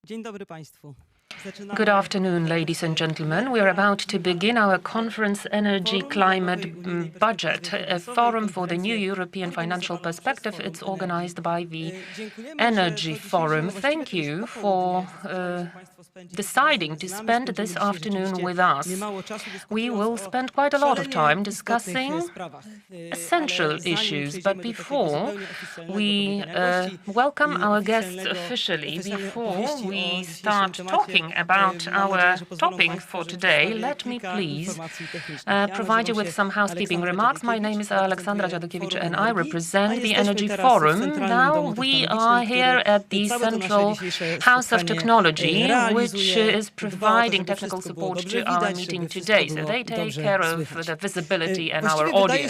Dzień dobry Państwu. Good afternoon, ladies and gentlemen. We are about to begin our conference Energy Climate Budget, a forum for the new European financial perspective. It's organized by the Energy Forum. Thank you for deciding to spend this afternoon with us. We will spend quite a lot of time discussing essential issues, but before we welcome our guests officially, before we start talking about our topic for today, let me please provide you with some housekeeping remarks. My name is Aleksandra Dziadokiewicz and I represent the Energy Forum. Now we are here at the Central House of Technology, which is providing technical support to our meeting today. So they take care of the visibility and our audio.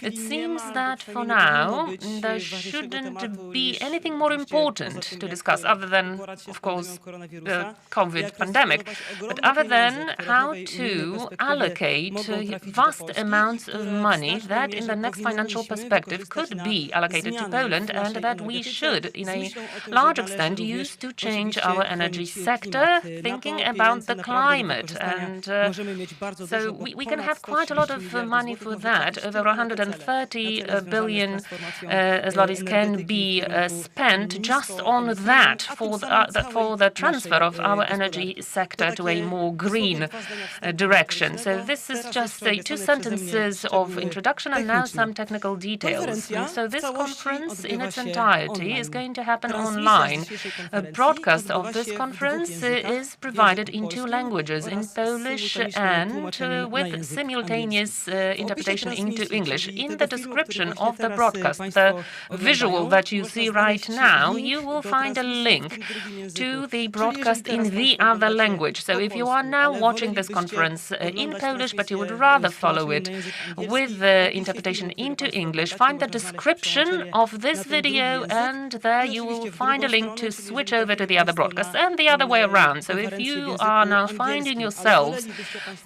It seems that for now there shouldn't be anything more important to discuss other than, of course, the COVID pandemic, but other than how to allocate vast amounts of money that in the next financial perspective could be allocated to Poland and that we should, in a large extent, use to change our energy sector, thinking about the climate. And so we can have quite a lot of money for that. Over 130 billion zlotys can be spent just on that for the transfer of our energy sector to a more green direction. So this is just two sentences of introduction and now some technical details. So this conference in its entirety is going to happen online. A broadcast of this conference is provided in two languages, in Polish and with simultaneous interpretation into English. In the description of the broadcast, the visual that you see right now, you will find a link to the broadcast in the other language. So if you are now watching this conference in Polish, but you would rather follow it with the interpretation into English, find the description of this video and there you will find a link to switch over to the other broadcast and the other way around. So if you are now finding yourselves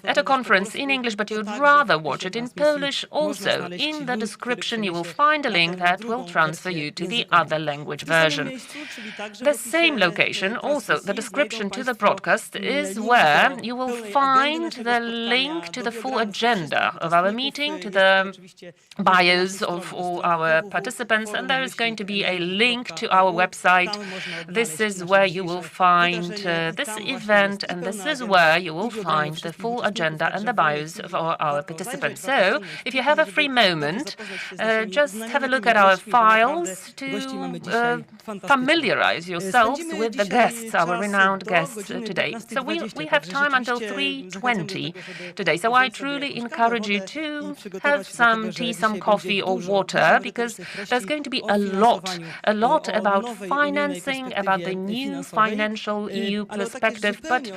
at a conference in English, but you would rather watch it in Polish, also in the description you will find a link that will transfer you to the other language version. The same location, also the description to the broadcast, is where you will find the link to the full agenda of our meeting, to the bios of all our participants, and there is going to be a link to our website. This is where you will find this event, and this is where you will find the full agenda and the bios of our participants. So, if you have a free moment, just have a look at our files to familiarize yourselves with the guests, our renowned guests today. So we have time until 3:20 today. So I truly encourage you to have some tea, some coffee or water, because there's going to be a lot about financing, about the new financial EU perspective. But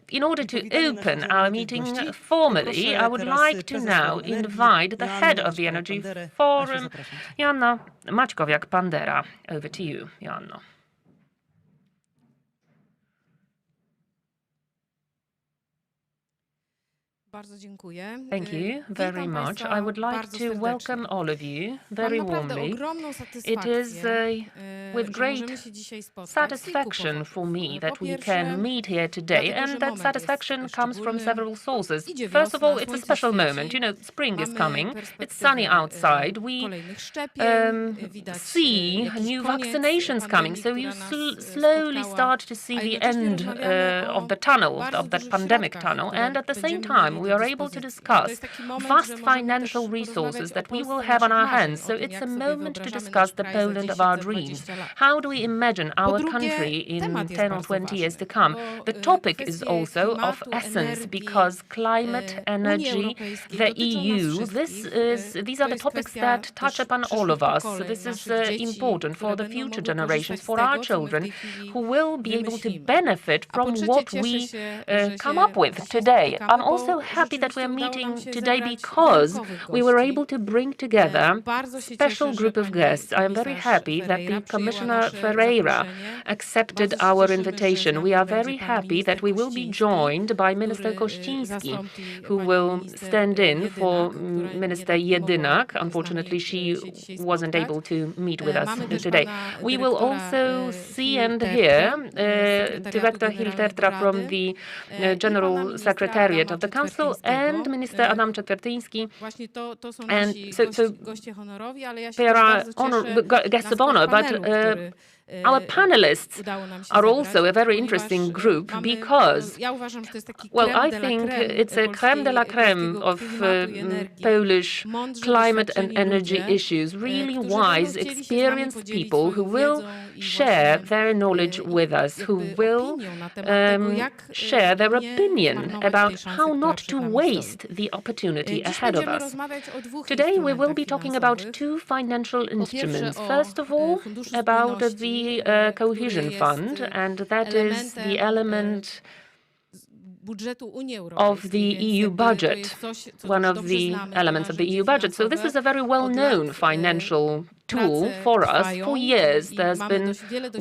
in order to open our meeting formally, I would like to now invite the head of the Energy Forum, Joanna Maćkowiak-Pandera. Over to you, Joanna. Thank you very much. I would like to welcome all of you very warmly. It is with great satisfaction for me that we can meet here today, and that satisfaction comes from several sources. First of all, it's a special moment. You know, spring is coming. It's sunny outside. We see new vaccinations coming, so you slowly start to see the end of the tunnel, of that pandemic tunnel, and at the same time, we are able to discuss vast financial resources that we will have on our hands. So it's a moment to discuss the Poland of our dreams. How do we imagine our country in 10 or 20 years to come? The topic is also of essence because climate, energy, the EU, these are the topics that touch upon all of us. This is important for the future generations, for our children, who will be able to benefit from what we come up with today. I'm also happy that we are meeting today because we were able to bring together a special group of guests. I am very happy that the Commissioner Ferreira accepted our invitation. We are very happy that we will be joined by Minister Kościński, who will stand in for Minister Jedynak. Unfortunately, she wasn't able to meet with us today. We will also see and hear Director Hiltertra from the General Secretariat of the Council and Minister Adam Czetwertyński. And so there are guests of honor, but our panelists are also a very interesting group because, well, I think it's a crème de la crème of Polish climate and energy issues, really wise, experienced people who will share their knowledge with us, who will share their opinion about how not to waste the opportunity ahead of us. Today we will be talking about two financial instruments. First of all, about the Cohesion Fund, and that is the element of the EU budget, one of the elements of the EU budget. So this is a very well-known financial tool for us. For years, there's been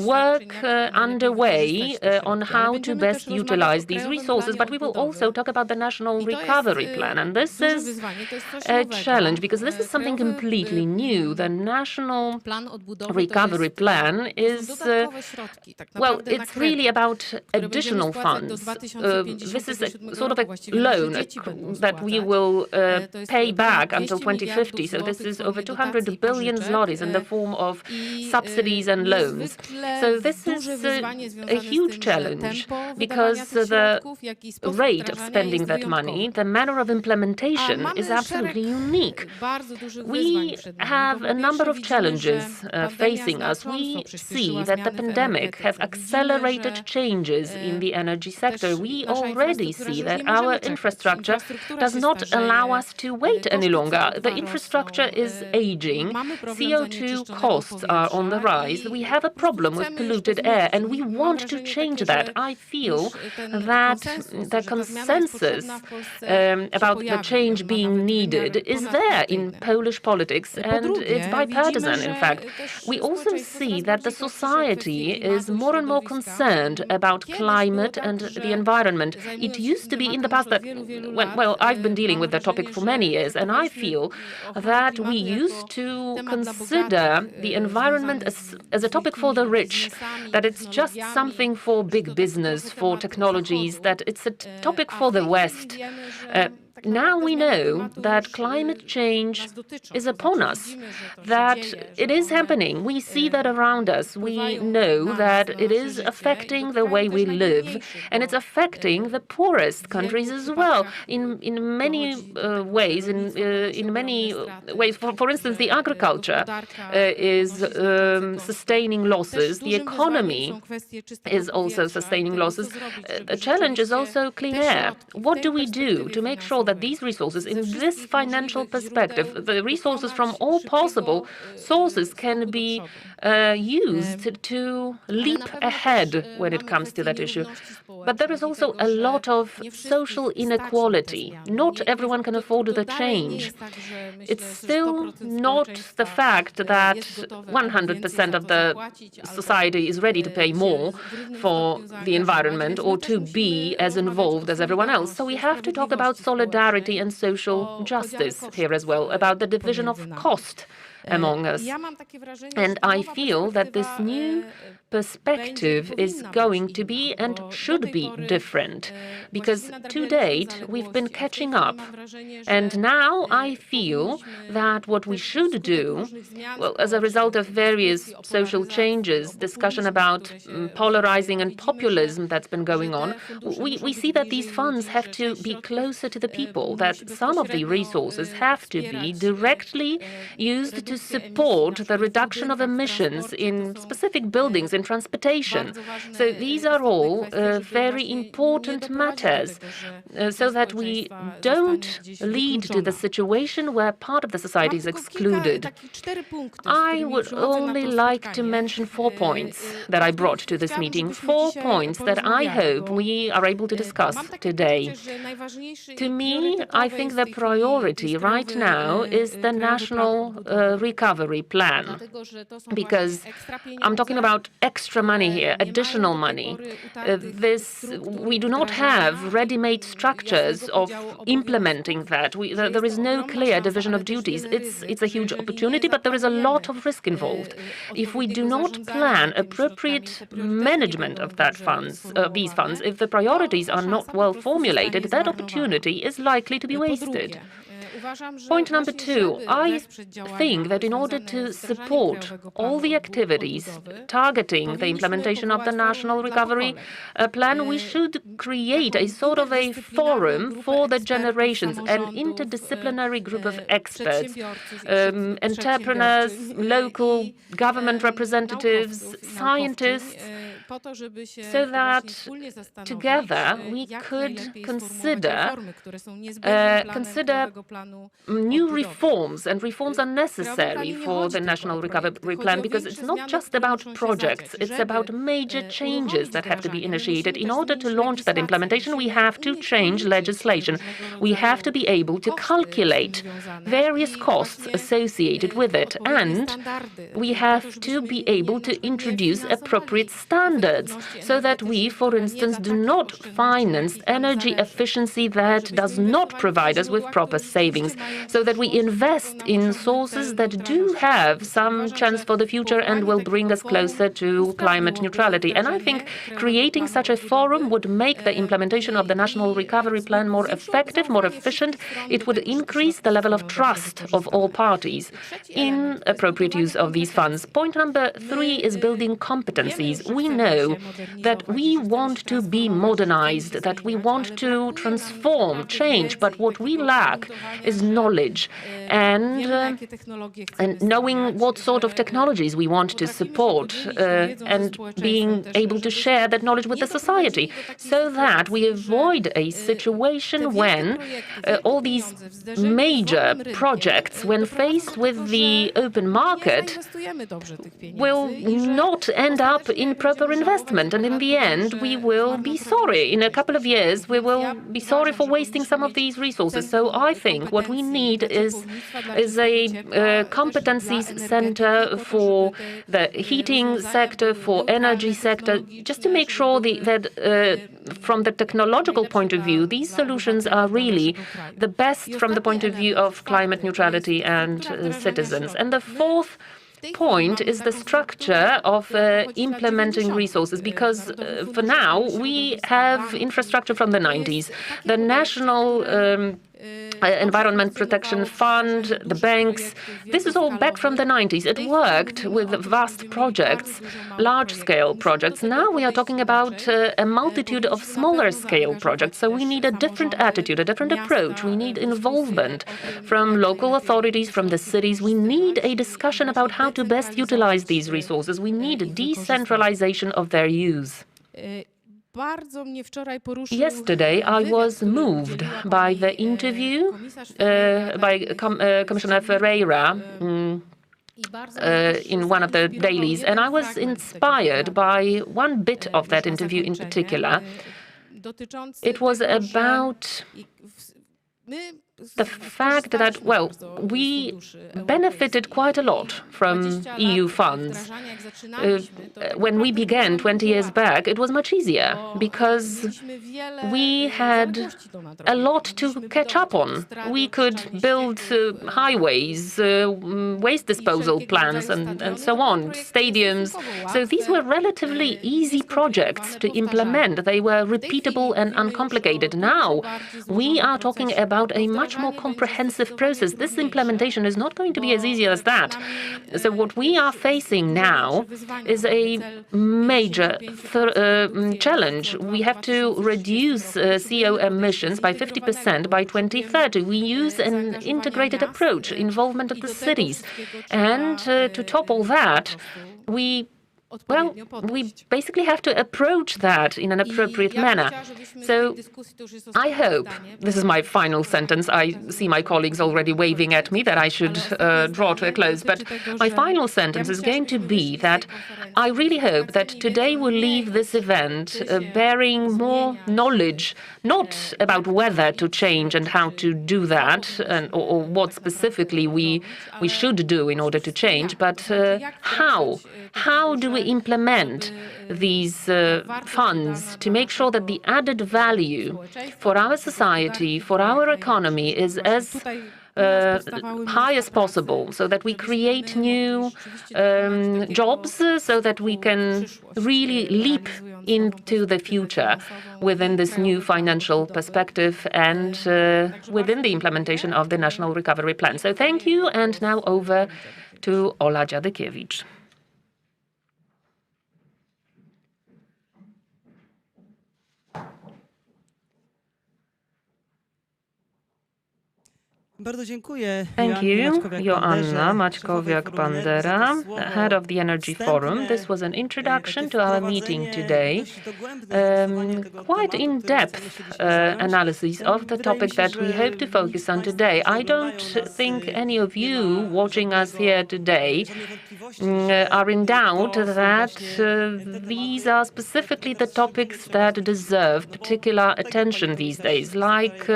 work underway on how to best utilize these resources, but we will also talk about the National Recovery Plan. And this is a challenge because this is something completely new. The National Recovery Plan is, well, it's really about additional funds. This is a sort of a loan that we will pay back until 2050. So this is over 200 billion zlotys in the form of subsidies and loans. So this is a huge challenge because the rate of spending that money, the manner of implementation is absolutely unique. We have a number of challenges facing us. We see that the pandemic has accelerated changes in the energy sector. We already see that our infrastructure does not allow us to wait any longer. The infrastructure is aging. CO2 costs are on the rise. We have a problem with polluted air, and we want to change that. I feel that the consensus about the change being needed is there in Polish politics, and it's bipartisan, in fact. We also see that the society is more and more concerned about climate and the environment. It used to be in the past that, well, I've been dealing with the topic for many years, and I feel that we used to consider the environment as a topic for the rich, that it's just something for big business, for technologies, that it's a topic for the West. Now we know that climate change is upon us, that it is happening. We see that around us. We know that it is affecting the way we live, and it's affecting the poorest countries as well in many ways. In many ways, for instance, the agriculture is sustaining losses. The economy is also sustaining losses. A challenge is also clean air. What do we do to make sure that these resources, in this financial perspective, the resources from all possible sources can be used to leap ahead when it comes to that issue? But there is also a lot of social inequality. Not everyone can afford the change. It's still not the fact that 100% of the society is ready to pay more for the environment or to be as involved as everyone else. So we have to talk about solidarity and social justice here as well, about the division of cost among us. And I feel that this new perspective is going to be and should be different, because to date we've been catching up, and now I feel that what we should do, well, as a result of various social changes, discussion about polarizing and populism that's been going on, we see that these funds have to be closer to the people, that some of the resources have to be directly used to support the reduction of emissions in specific buildings, in transportation. So these are all very important matters, so that we don't lead to the situation where part of the society is excluded. I would only like to mention 4 points that I brought to this meeting, 4 points that I hope we are able to discuss today. To me, I think the priority right now is the National Recovery Plan, because I'm talking about extra money here, additional money. We do not have ready-made structures of implementing that. There is no clear division of duties. It's a huge opportunity, but there is a lot of risk involved. If we do not plan appropriate management of these funds, if the priorities are not well formulated, that opportunity is likely to be wasted. Point number 2, I think that in order to support all the activities targeting the implementation of the National Recovery Plan, we should create a sort of a forum for the generations, an interdisciplinary group of experts, entrepreneurs, local government representatives, scientists, so that together we could consider new reforms, and reforms are necessary for the National Recovery Plan, because it's not just about projects, it's about major changes that have to be initiated. In order to launch that implementation, we have to change legislation. We have to be able to calculate various costs associated with it, and we have to be able to introduce appropriate standards, so that we, for instance, do not finance energy efficiency that does not provide us with proper savings, so that we invest in sources that do have some chance for the future and will bring us closer to climate neutrality. And I think creating such a forum would make the implementation of the National Recovery Plan more effective, more efficient. It would increase the level of trust of all parties in appropriate use of these funds. Point number 3 is building competencies. We know that we want to be modernized, that we want to transform, change, but what we lack is knowledge and knowing what sort of technologies we want to support, and being able to share that knowledge with the society, so that we avoid a situation when all these major projects, when faced with the open market, will not end up in proper investment, and in the end we will be sorry. In a couple of years we will be sorry for wasting some of these resources. So I think what we need is a competencies center for the heating sector, for energy sector, just to make sure that from the technological point of view, these solutions are really the best from the point of view of climate neutrality and citizens. And the fourth point is the structure of implementing resources, because for now we have infrastructure from the 90s. The National Environment Protection Fund, the banks, this is all back from the 90s. It worked with vast projects, large-scale projects. Now we are talking about a multitude of smaller-scale projects. So we need a different attitude, a different approach. We need involvement from local authorities, from the cities. We need a discussion about how to best utilize these resources. We need decentralization of their use. Yesterday, I was moved by the interview by Commissioner Ferreira in one of the dailies, and I was inspired by one bit of that interview in particular. It was about the fact that, well, we benefited quite a lot from EU funds. When we began 20 years back, it was much easier because we had a lot to catch up on. We could build highways, waste disposal plants, and so on, stadiums. So these were relatively easy projects to implement. They were repeatable and uncomplicated. Now, we are talking about a much much more comprehensive process. This implementation is not going to be as easy as that. So what we are facing now is a major challenge. We have to reduce CO emissions by 50% by 2030. We use an integrated approach, involvement of the cities. And to top all that, we basically have to approach that in an appropriate manner. So I hope, this is my final sentence, I see my colleagues already waving at me that I should draw to a close, but my final sentence is going to be that I really hope that today we'll leave this event bearing more knowledge, not about whether to change and how to do that, or what specifically we should do in order to change, but how. How do we implement these funds to make sure that the added value for our society, for our economy is as high as possible, so that we create new jobs, so that we can really leap into the future within this new financial perspective and within the implementation of the National Recovery Plan. So thank you, and now over to Ola Dziadykiewicz. Thank you, Joanna Maćkowiak-Bandera, head of the Energy Forum. This was an introduction to our meeting today. Quite in-depth analysis of the topic that we hope to focus on today. I don't think any of you watching us here today are in doubt that these are specifically the topics that deserve particular attention these days. Like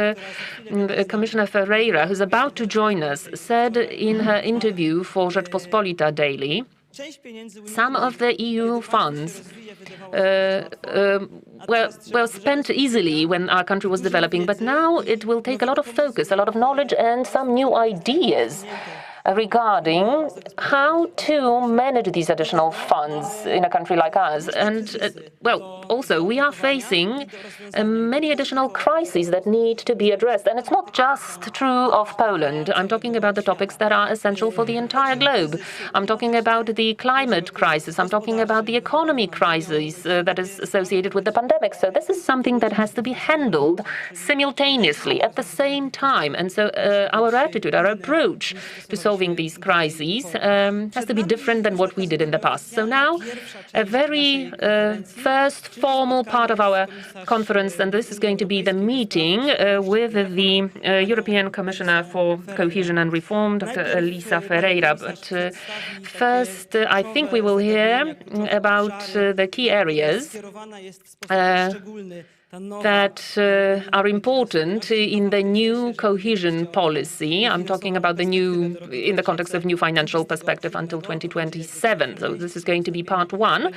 Commissioner Ferreira, who's about to join us, said in her interview for Rzeczpospolita Daily, some of the EU funds were spent easily when our country was developing, but now it will take a lot of focus, a lot of knowledge, and some new ideas regarding how to manage these additional funds in a country like ours. And, also, we are facing many additional crises that need to be addressed. And it's not just true of Poland. I'm talking about the topics that are essential for the entire globe. I'm talking about the climate crisis. I'm talking about the economy crisis that is associated with the pandemic. So this is something that has to be handled simultaneously at the same time. And so our attitude, our approach to solving these crises has to be different than what we did in the past. So now, a very first formal part of our conference, and this is going to be the meeting with the European Commissioner for Cohesion and Reform, Dr. Elisa Ferreira. But first, I think we will hear about the key areas that are important in the new cohesion policy. I'm talking about the new, in the context of new financial perspective until 2027. So this is going to be part one.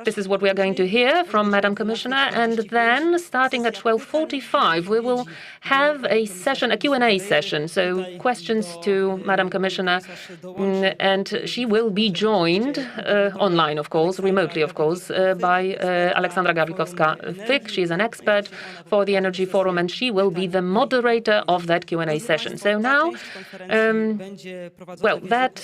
This is what we are going to hear from Madam Commissioner. And then starting at 12:45, we will have a session, a Q&A session. So questions to Madam Commissioner, and she will be joined online, of course, remotely, of course, by Aleksandra Gawlikowska-Fyk. She is an expert for the Energy Forum, and she will be the moderator of that Q&A session. So now, that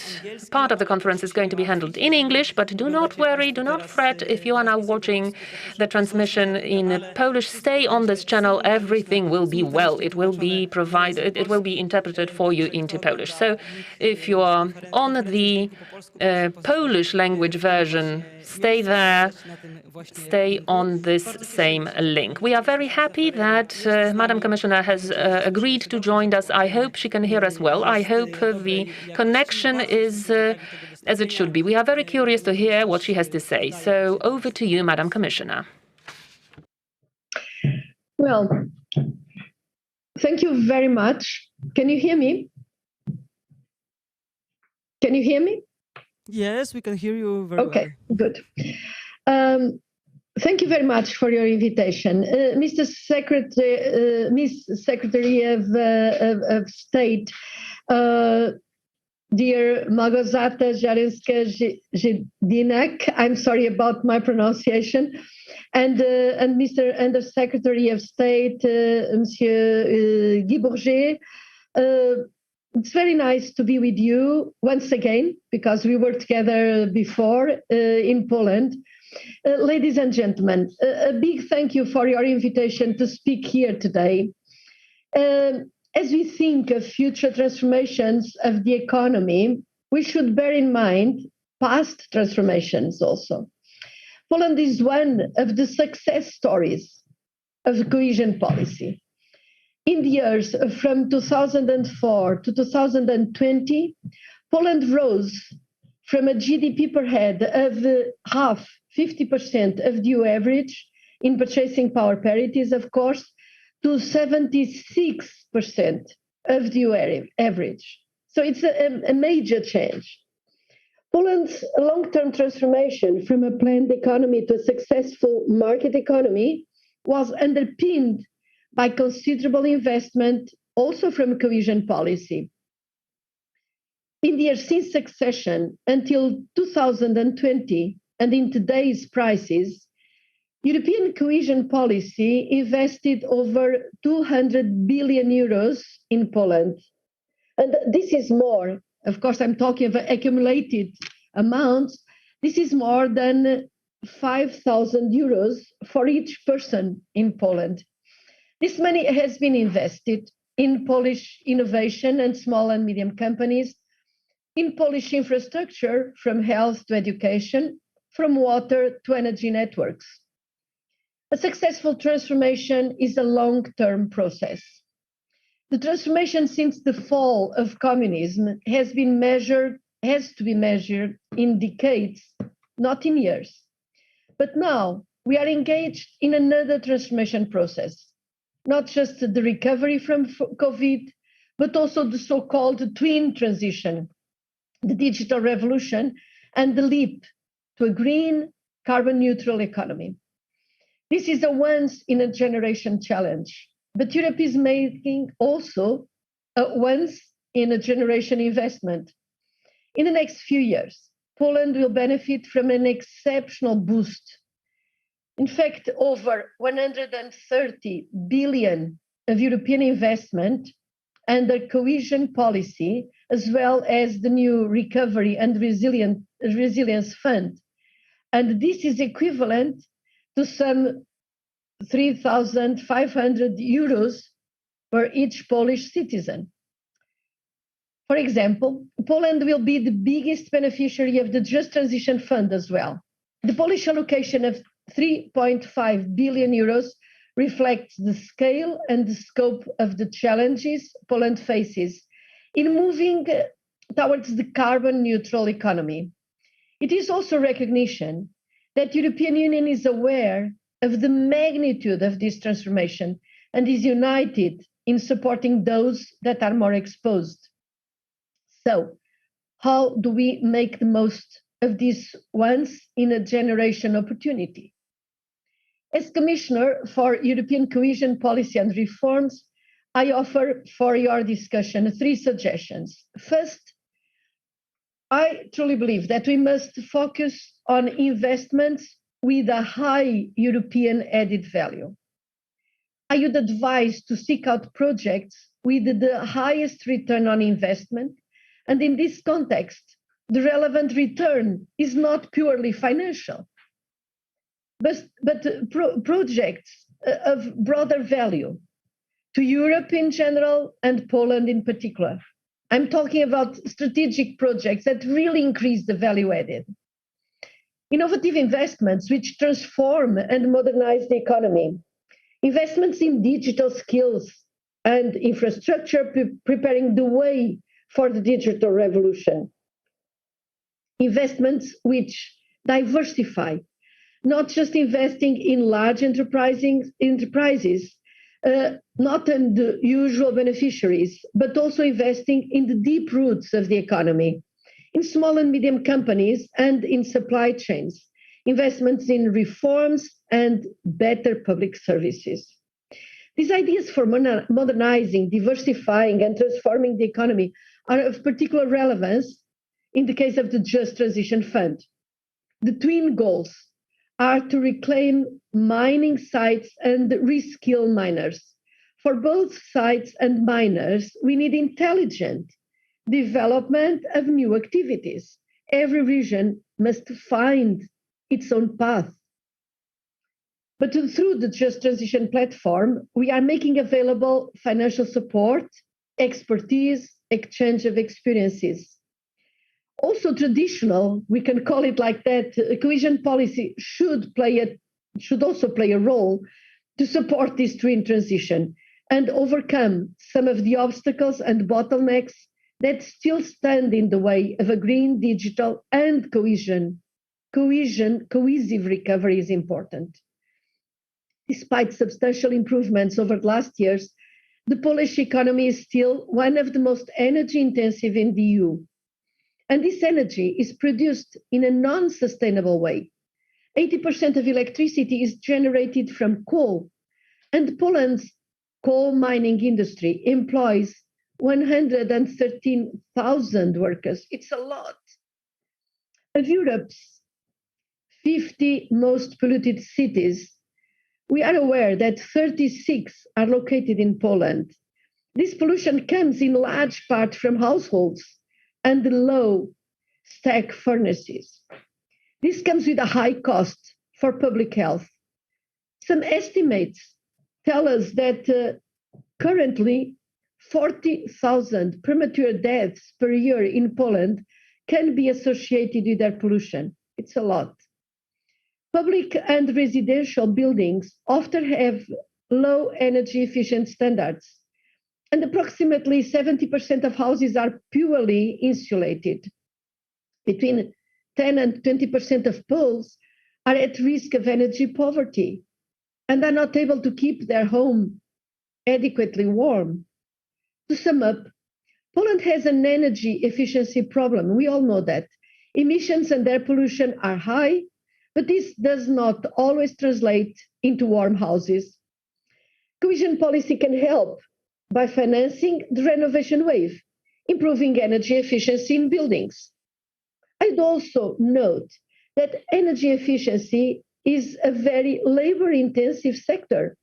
part of the conference is going to be handled in English, but do not worry, do not fret. If you are now watching the transmission in Polish, stay on this channel. Everything will be well. It will be provided, it will be interpreted for you into Polish. So if you are on the Polish language version, stay there, stay on this same link. We are very happy that Madam Commissioner has agreed to join us. I hope she can hear us well. I hope the connection is as it should be. We are very curious to hear what she has to say. So over to you, Madam Commissioner. Well, thank you very much. Can you hear me? Can you hear me? Yes, we can hear you very well. Okay, good. Thank you very much for your invitation. Mr. Secretary, Miss Secretary of State, dear Małgorzata Żaręska-Jedynak, I'm sorry about my pronunciation, and the Secretary of State, Monsieur Guy Bourget, It's very nice to be with you once again, because we were together before in Poland. Ladies and gentlemen, a big thank you for your invitation to speak here today. As we think of future transformations of the economy, we should bear in mind past transformations also. Poland is one of the success stories of cohesion policy. In the years from 2004 to 2020, Poland rose from a GDP per head of half, 50% of the EU average in purchasing power parities, of course, to 76% of the EU average. So it's a major change. Poland's long-term transformation from a planned economy to a successful market economy was underpinned by considerable investment, also from cohesion policy. In the years since succession until 2020, and in today's prices, European cohesion policy invested over 200 billion euros in Poland. And this is more, of course, I'm talking of accumulated amounts, this is more than 5,000 euros for each person in Poland. This money has been invested in Polish innovation and small and medium companies, in Polish infrastructure from health to education, from water to energy networks. A successful transformation is a long-term process. The transformation since the fall of communism has to be measured in decades, not in years. But now we are engaged in another transformation process, not just the recovery from COVID, but also the so-called twin transition, the digital revolution, and the leap to a green, carbon-neutral economy. This is a once-in-a-generation challenge, but Europe is making also a once-in-a-generation investment. In the next few years, Poland will benefit from an exceptional boost. In fact, over 130 billion of European investment under cohesion policy, as well as the new Recovery and Resilience Fund. And this is equivalent to some 3,500 euros for each Polish citizen. For example, Poland will be the biggest beneficiary of the Just Transition Fund as well. The Polish allocation of 3.5 billion euros reflects the scale and the scope of the challenges Poland faces in moving towards the carbon neutral economy. It is also recognition that the European Union is aware of the magnitude of this transformation and is united in supporting those that are more exposed. So, how do we make the most of this once-in-a-generation opportunity? As Commissioner for European Cohesion Policy and Reforms, I offer for your discussion 3 suggestions. First, I truly believe that we must focus on investments with a high European added value. I would advise to seek out projects with the highest return on investment, and in this context, the relevant return is not purely financial, but projects of broader value to Europe in general and Poland in particular. I'm talking about strategic projects that really increase the value added. Innovative investments which transform and modernize the economy. Investments in digital skills and infrastructure preparing the way for the digital revolution. Investments which diversify, not just investing in large enterprises, not in the usual beneficiaries, but also investing in the deep roots of the economy, in small and medium companies and in supply chains, investments in reforms and better public services. These ideas for modernizing, diversifying, and transforming the economy are of particular relevance in the case of the Just Transition Fund. The twin goals are to reclaim mining sites and reskill miners, For both sites and miners, we need intelligent development of new activities. Every region must find its own path. But through the Just Transition platform, we are making available financial support, expertise, exchange of experiences. Also traditional, we can call it like that, cohesion policy should also play a role to support this green transition and overcome some of the obstacles and bottlenecks that still stand in the way of a green, digital, and cohesive recovery is important. Despite substantial improvements over the last years, the Polish economy is still one of the most energy intensive in the EU. And this energy is produced in a non-sustainable way. 80% of electricity is generated from coal, and Poland's coal mining industry employs 113,000 workers. It's a lot. Of Europe's 50 most polluted cities, we are aware that 36 are located in Poland. This pollution comes in large part from households and low-stack furnaces. This comes with a high cost for public health. Some estimates tell us that currently 40,000 premature deaths per year in Poland can be associated with air pollution. It's a lot. Public and residential buildings often have low energy efficient standards, and approximately 70% of houses are poorly insulated. Between 10 and 20% of Poles are at risk of energy poverty and are not able to keep their home adequately warm. To sum up, Poland has an energy efficiency problem. We all know that. Emissions and air pollution are high, but this does not always translate into warm houses. Cohesion policy can help by financing the renovation wave, improving energy efficiency in buildings. I'd also note that energy efficiency is a very labor-intensive sector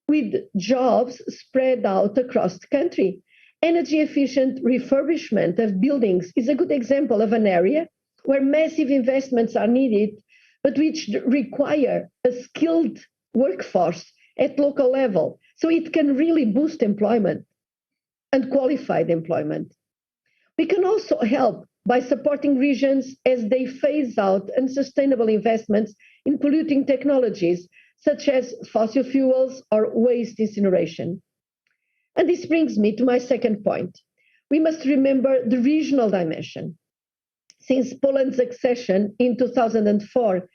with jobs spread out across the country. Energy efficient refurbishment of buildings is a good example of an area where massive investments are needed, but which require a skilled workforce at local level. So it can really boost employment and qualified employment. We can also help by supporting regions as they phase out unsustainable investments in polluting technologies, such as fossil fuels or waste incineration. And this brings me to my second point. We must remember the regional dimension. Since Poland's accession in 2004,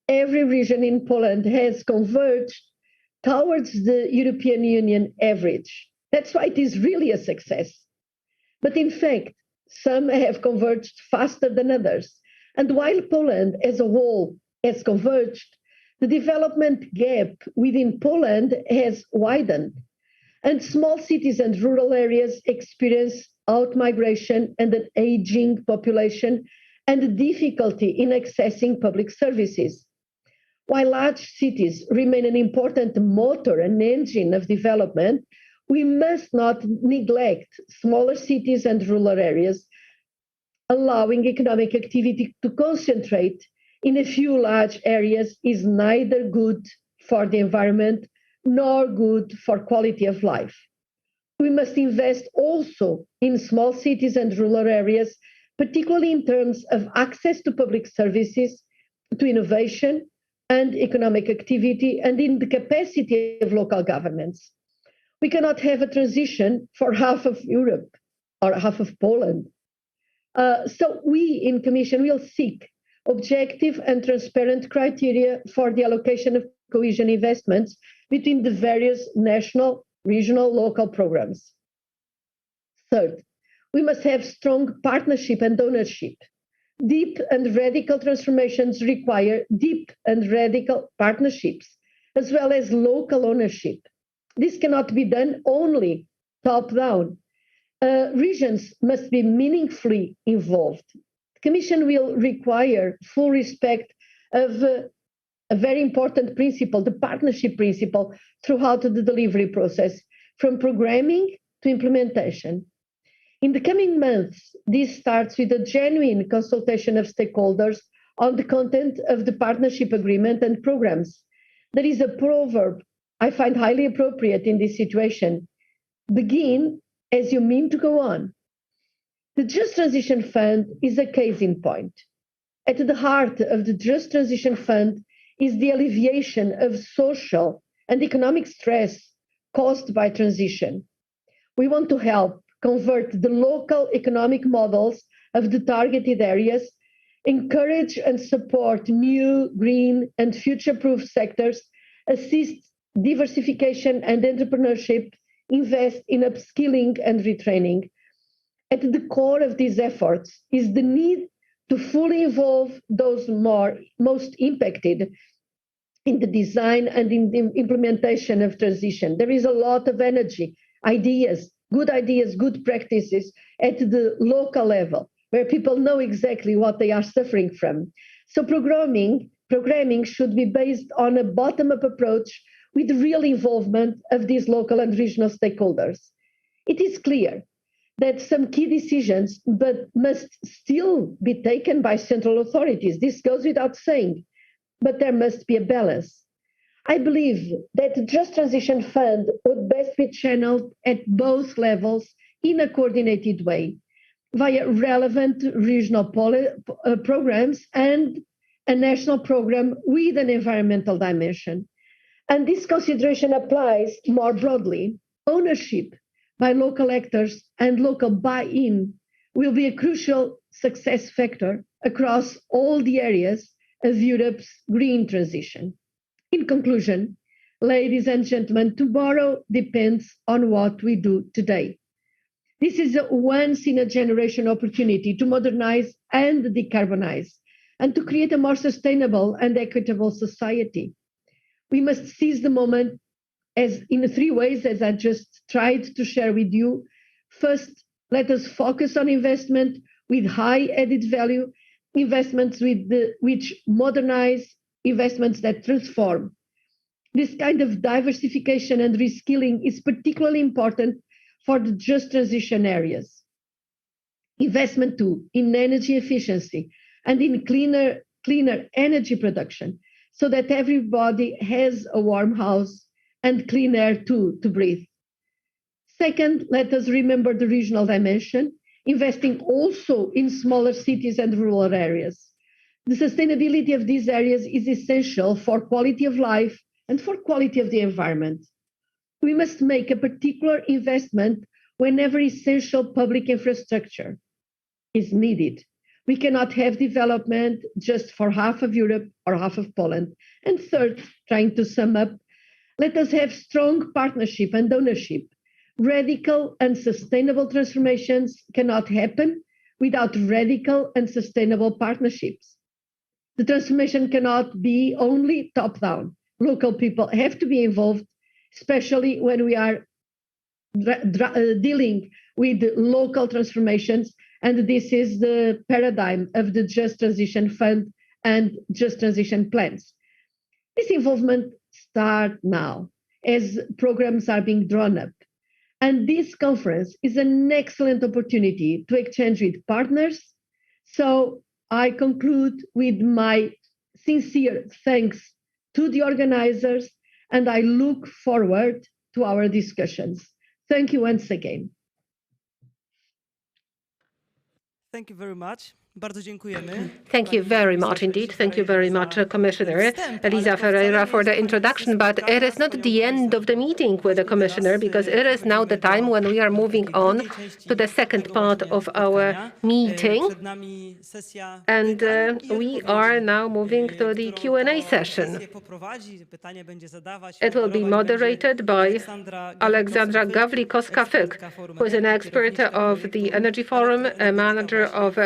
every region in Poland has converged towards the European Union average. That's why it is really a success. But in fact, some have converged faster than others. And while Poland as a whole has converged, the development gap within Poland has widened. And small cities and rural areas experience out-migration and an aging population and difficulty in accessing public services. While large cities remain an important motor and engine of development, we must not neglect smaller cities and rural areas, allowing economic activity to concentrate in a few large areas is neither good for the environment nor good for quality of life. We must invest also in small cities and rural areas, particularly in terms of access to public services, to innovation and economic activity, and in the capacity of local governments. We cannot have a transition for half of Europe or half of Poland. So we in Commission will seek objective and transparent criteria for the allocation of cohesion investments between the various national, regional, local programs. Third, we must have strong partnership and ownership. Deep and radical transformations require deep and radical partnerships, as well as local ownership. This cannot be done only top-down. Regions must be meaningfully involved. The Commission will require full respect of a very important principle, the partnership principle, throughout the delivery process, from programming to implementation. In the coming months, this starts with a genuine consultation of stakeholders on the content of the partnership agreement and programs. There is a proverb I find highly appropriate in this situation: begin as you mean to go on. The Just Transition Fund is a case in point. At the heart of the Just Transition Fund is the alleviation of social and economic stress caused by transition. We want to help convert the local economic models of the targeted areas, encourage and support new, green, and future-proof sectors, assist diversification and entrepreneurship, invest in upskilling and retraining. At the core of these efforts is the need to fully involve those most impacted in the design and in the implementation of transition. There is a lot of energy, ideas, good practices at the local level, where people know exactly what they are suffering from. So programming should be based on a bottom-up approach with real involvement of these local and regional stakeholders. It is clear that some key decisions must still be taken by central authorities. This goes without saying, but there must be a balance. I believe that the Just Transition Fund would best be channeled at both levels in a coordinated way via relevant regional programs and a national program with an environmental dimension. And this consideration applies more broadly. Ownership by local actors and local buy-in will be a crucial success factor across all the areas of Europe's green transition. In conclusion, ladies and gentlemen, tomorrow depends on what we do today. This is a once-in-a-generation opportunity to modernize and decarbonize and to create a more sustainable and equitable society. We must seize the moment as in 3 ways, as I just tried to share with you. First, let us focus on investment with high added value, investments which modernize, investments that transform. This kind of diversification and reskilling is particularly important for the just transition areas. Investment too in energy efficiency and in cleaner energy production, so that everybody has a warm house and clean air too to breathe. Second, let us remember the regional dimension, investing also in smaller cities and rural areas. The sustainability of these areas is essential for quality of life and for quality of the environment. We must make a particular investment whenever essential public infrastructure is needed. We cannot have development just for half of Europe or half of Poland. And third, trying to sum up, let us have strong partnership and ownership. Radical and sustainable transformations cannot happen without radical and sustainable partnerships. The transformation cannot be only top-down. Local people have to be involved, especially when we are dealing with local transformations. And this is the paradigm of the Just Transition Fund and Just Transition plans. This involvement starts now as programs are being drawn up. And this conference is an excellent opportunity to exchange with partners. So I conclude with my sincere thanks to the organizers, and I look forward to our discussions. Thank you once again. Thank you very much. Bardzo dziękujemy. Thank you very much indeed. Thank you very much, Commissioner Elisa Ferreira, for the introduction. But it is not the end of the meeting with the Commissioner, because it is now the time when we are moving on to the second part of our meeting. And we are now moving to the Q&A session. It will be moderated by Aleksandra Gawlikowska-Fyk, who is an expert of the Energy Forum, a manager of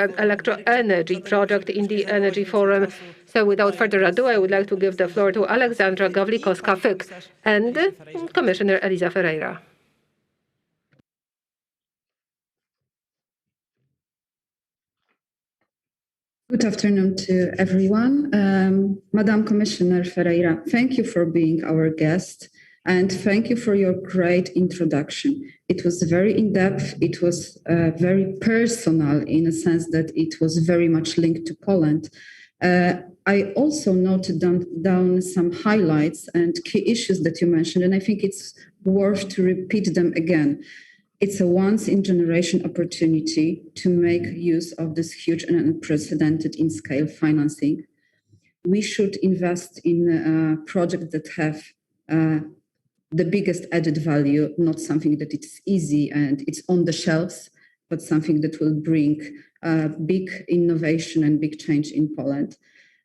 Energy project in the Energy Forum. So without further ado, I would like to give the floor to Aleksandra Gawlikowska-Fyk and Commissioner Elisa Ferreira. Good afternoon to everyone. Madam Commissioner Ferreira, thank you for being our guest And thank you for your great introduction. It was very in-depth. It was very personal in a sense that it was very much linked to Poland. I also noted down some highlights and key issues that you mentioned, and I think it's worth to repeat them again. It's a once-in-generation opportunity to make use of this huge and unprecedented in scale financing. We should invest in projects that have the biggest added value, not something that it's easy and it's on the shelves, but something that will bring big innovation and big change in Poland.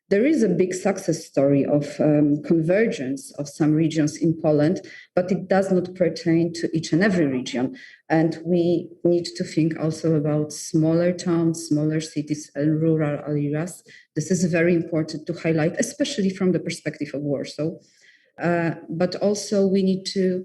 There is a big success story of convergence of some regions in Poland, but it does not pertain to each and every region. And we need to think also about smaller towns, smaller cities, and rural areas. This is very important to highlight, especially from the perspective of Warsaw. But also we need to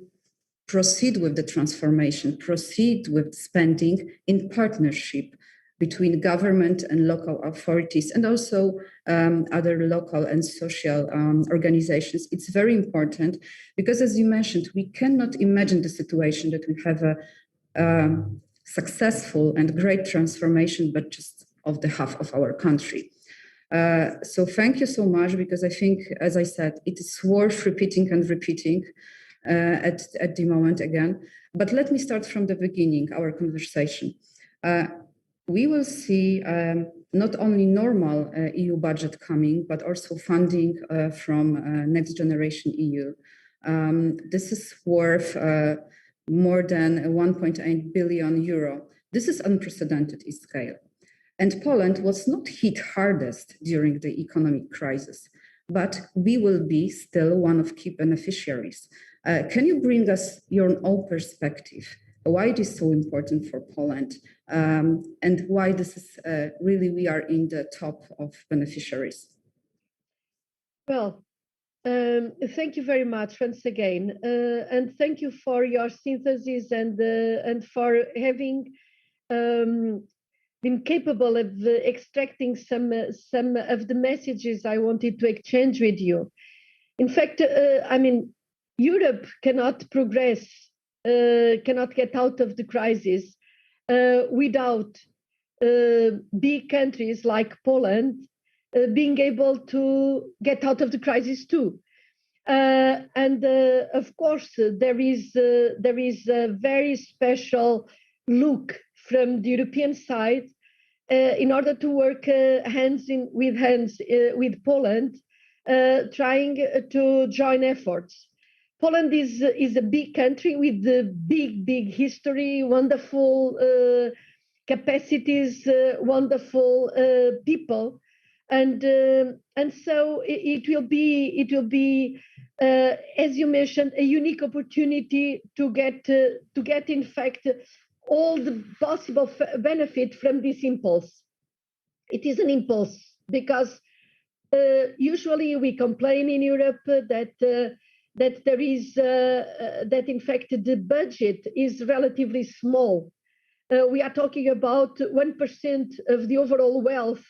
proceed with the transformation, proceed with spending in partnership between government and local authorities and also other local and social organizations. It's very important because, as you mentioned, we cannot imagine the situation that we have a successful and great transformation, but just of the half of our country. So thank you so much, because I think, as I said, it is worth repeating and repeating at the moment again. But let me start from the beginning, our conversation. We will see not only normal EU budget coming, but also funding from Next Generation EU. This is worth more than 1.8 billion euro. This is unprecedented in scale. And Poland was not hit hardest during the economic crisis, but we will be still one of key beneficiaries. Can you bring us your own perspective? Why it is so important for Poland, and why this is really we are in the top of beneficiaries? Well, thank you very much once again, and thank you for your synthesis and for having been capable of extracting some of the messages I wanted to exchange with you. In fact, I mean, Europe cannot progress, cannot get out of the crisis without big countries like Poland being able to get out of the crisis too. And of course, there is a very special look from the European side in order to work hands with Poland, trying to join efforts. Poland is a big country with a big history, wonderful capacities, wonderful people, and so it will be as you mentioned, a unique opportunity to get in fact all the possible benefit from this impulse. It is an impulse because usually we complain in Europe that there is that in fact the budget is relatively small. We are talking about 1% of the overall wealth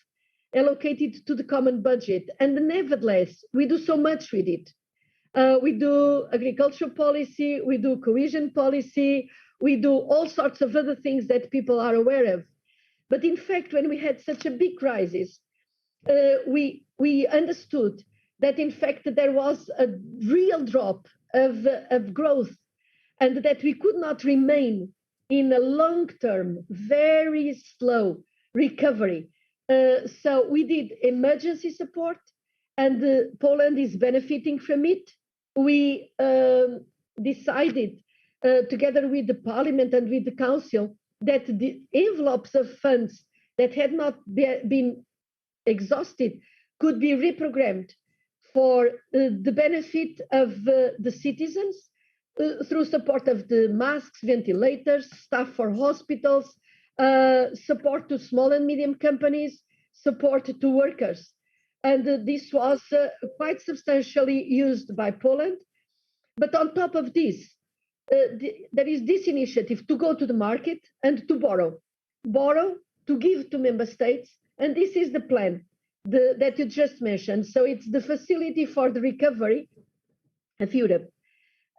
allocated to the common budget, and nevertheless we do so much with it. We do agricultural policy, we do cohesion policy, we do all sorts of other things that people are aware of. But in fact, when we had such a big crisis, we understood that in fact there was a real drop of growth, and that we could not remain in a long-term, very slow recovery. So we did emergency support, and Poland is benefiting from it. We decided, together with the Parliament and with the Council, that the envelopes of funds that had not been exhausted could be reprogrammed for the benefit of the citizens through support of the masks, ventilators, staff for hospitals, support to small and medium companies, support to workers. And this was quite substantially used by Poland. But on top of this, there is this initiative to go to the market and to borrow to give to member states. And this is the plan that you just mentioned. So it's the facility for the recovery of Europe.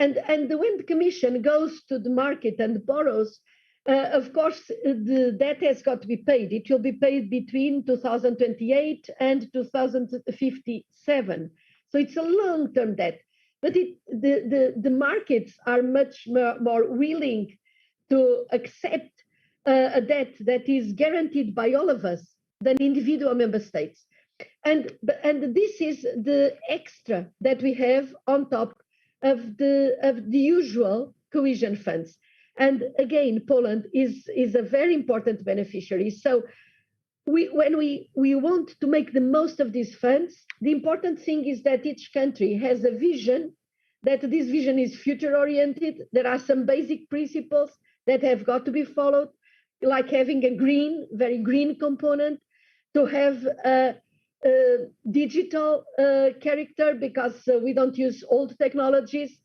And when the Commission goes to the market and borrows, of course, the debt has got to be paid. It will be paid between 2028 and 2057. So it's a long-term debt. But the markets are much more willing to accept a debt that is guaranteed by all of us than individual member states. And this is the extra that we have on top of the usual cohesion funds. And again, Poland is a very important beneficiary. So when we want to make the most of these funds, the important thing is that each country has a vision, that this vision is future-oriented. There are some basic principles that have got to be followed, like having a very green component, to have a digital character because we don't use old technologies,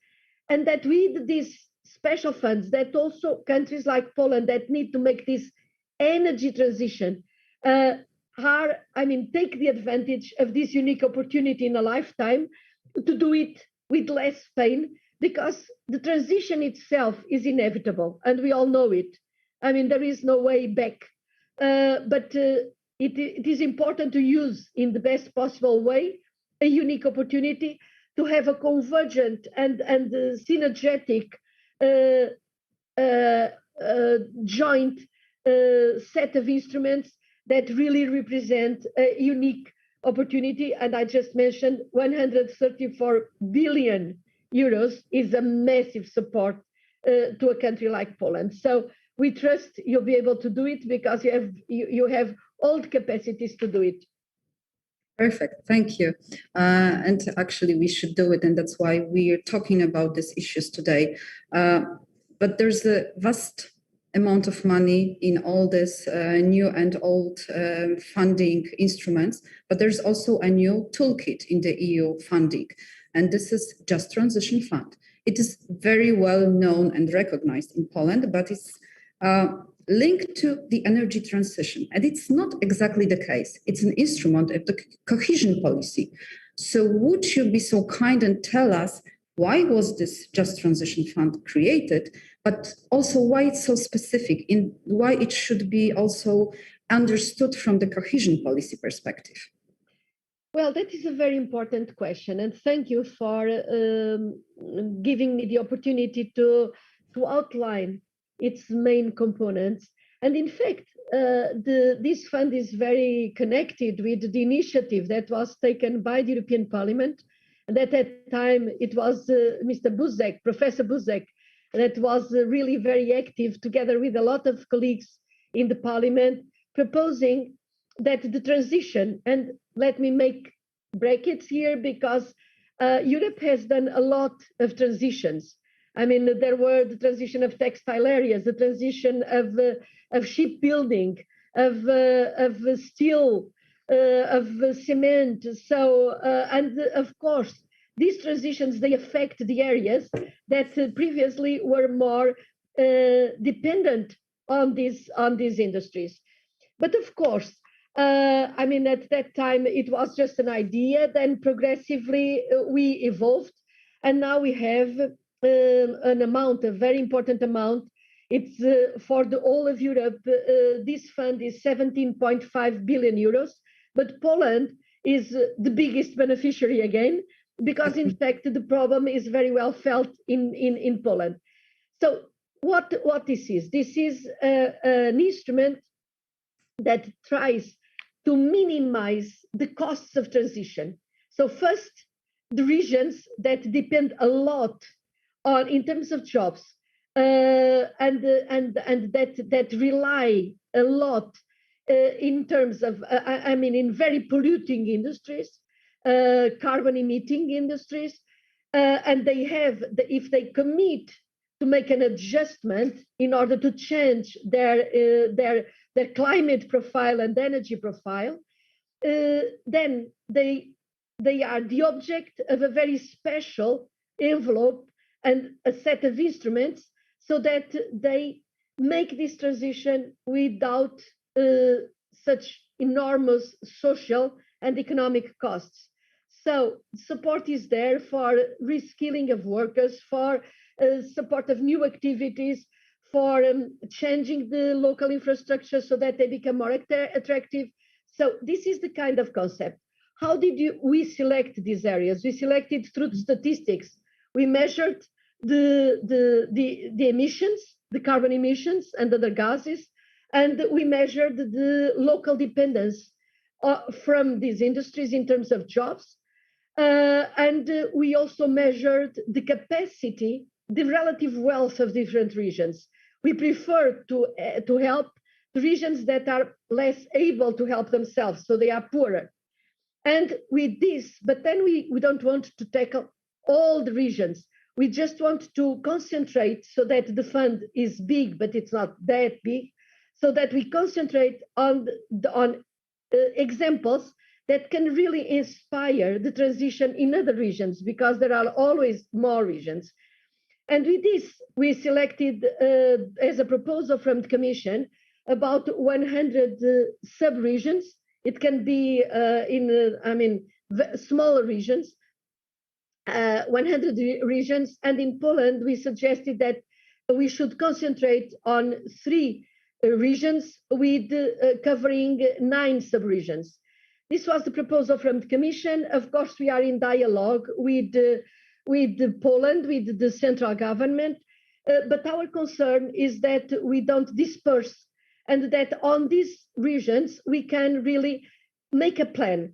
and that with these special funds that also countries like Poland that need to make this energy transition take the advantage of this unique opportunity in a lifetime to do it with less pain, because the transition itself is inevitable and we all know it. There is no way back, but it is important to use in the best possible way a unique opportunity to have a convergent and synergetic joint set of instruments that really represent a unique opportunity. And I just mentioned 134 billion euros is a massive support to a country like Poland. So we trust you'll be able to do it because you have all the capacities to do it. Perfect, thank you. And actually we should do it, and that's why we are talking about these issues today. But there's a vast amount of money in all this new and old funding instruments, but there's also a new toolkit in the EU funding, and this is Just Transition Fund. It is very well known and recognized in Poland, but it's linked to the energy transition, and it's not exactly the case. It's an instrument of the cohesion policy. So would you be so kind and tell us why was this Just Transition Fund created, but also why it's so specific, in why it should be also understood from the cohesion policy perspective? Well, that is a very important question, and thank you for giving me the opportunity to outline its main components. And in fact, this fund is very connected with the initiative that was taken by the European Parliament. And at that time, it was Mr. Buzek, Professor Buzek, that was really very active together with a lot of colleagues in the Parliament, proposing that the transition, and let me make brackets here because Europe has done a lot of transitions. There were the transition of textile areas, the transition of shipbuilding, of steel, of cement. So, and of course, these transitions, they affect the areas that previously were more dependent on these industries. But of course, at that time, it was just an idea. Then progressively, we evolved. And now we have an amount, a very important amount. It's for the whole of Europe. This fund is 17.5 billion euros. But Poland is the biggest beneficiary again, because in fact, the problem is very well felt in Poland. So what this is? This is an instrument that tries to minimize the costs of transition. So first, the regions that depend a lot on, in terms of jobs, and that rely a lot in terms of, in very polluting industries, carbon emitting industries, and they have, if they commit to make an adjustment in order to change their climate profile and energy profile, then they are the object of a very special envelope and a set of instruments so that they make this transition without such enormous social and economic costs. So support is there for reskilling of workers, for support of new activities, for changing the local infrastructure so that they become more attractive. So this is the kind of concept. How did we select these areas? We selected through statistics. We measured the emissions, the carbon emissions and other gases, and we measured the local dependence from these industries in terms of jobs. And we also measured the capacity, the relative wealth of different regions. We prefer to help the regions that are less able to help themselves, so they are poorer. And with this, but then we don't want to tackle all the regions. We just want to concentrate so that the fund is big, but it's not that big, so that we concentrate on examples that can really inspire the transition in other regions, because there are always more regions. And with this, we selected, as a proposal from the Commission, about 100 sub-regions. It can be smaller regions, 100 regions. And in Poland, we suggested that we should concentrate on 3 regions with covering 9 sub-regions. This was the proposal from the Commission. Of course, we are in dialogue with Poland, with the central government, but our concern is that we don't disperse, and that on these regions we can really make a plan.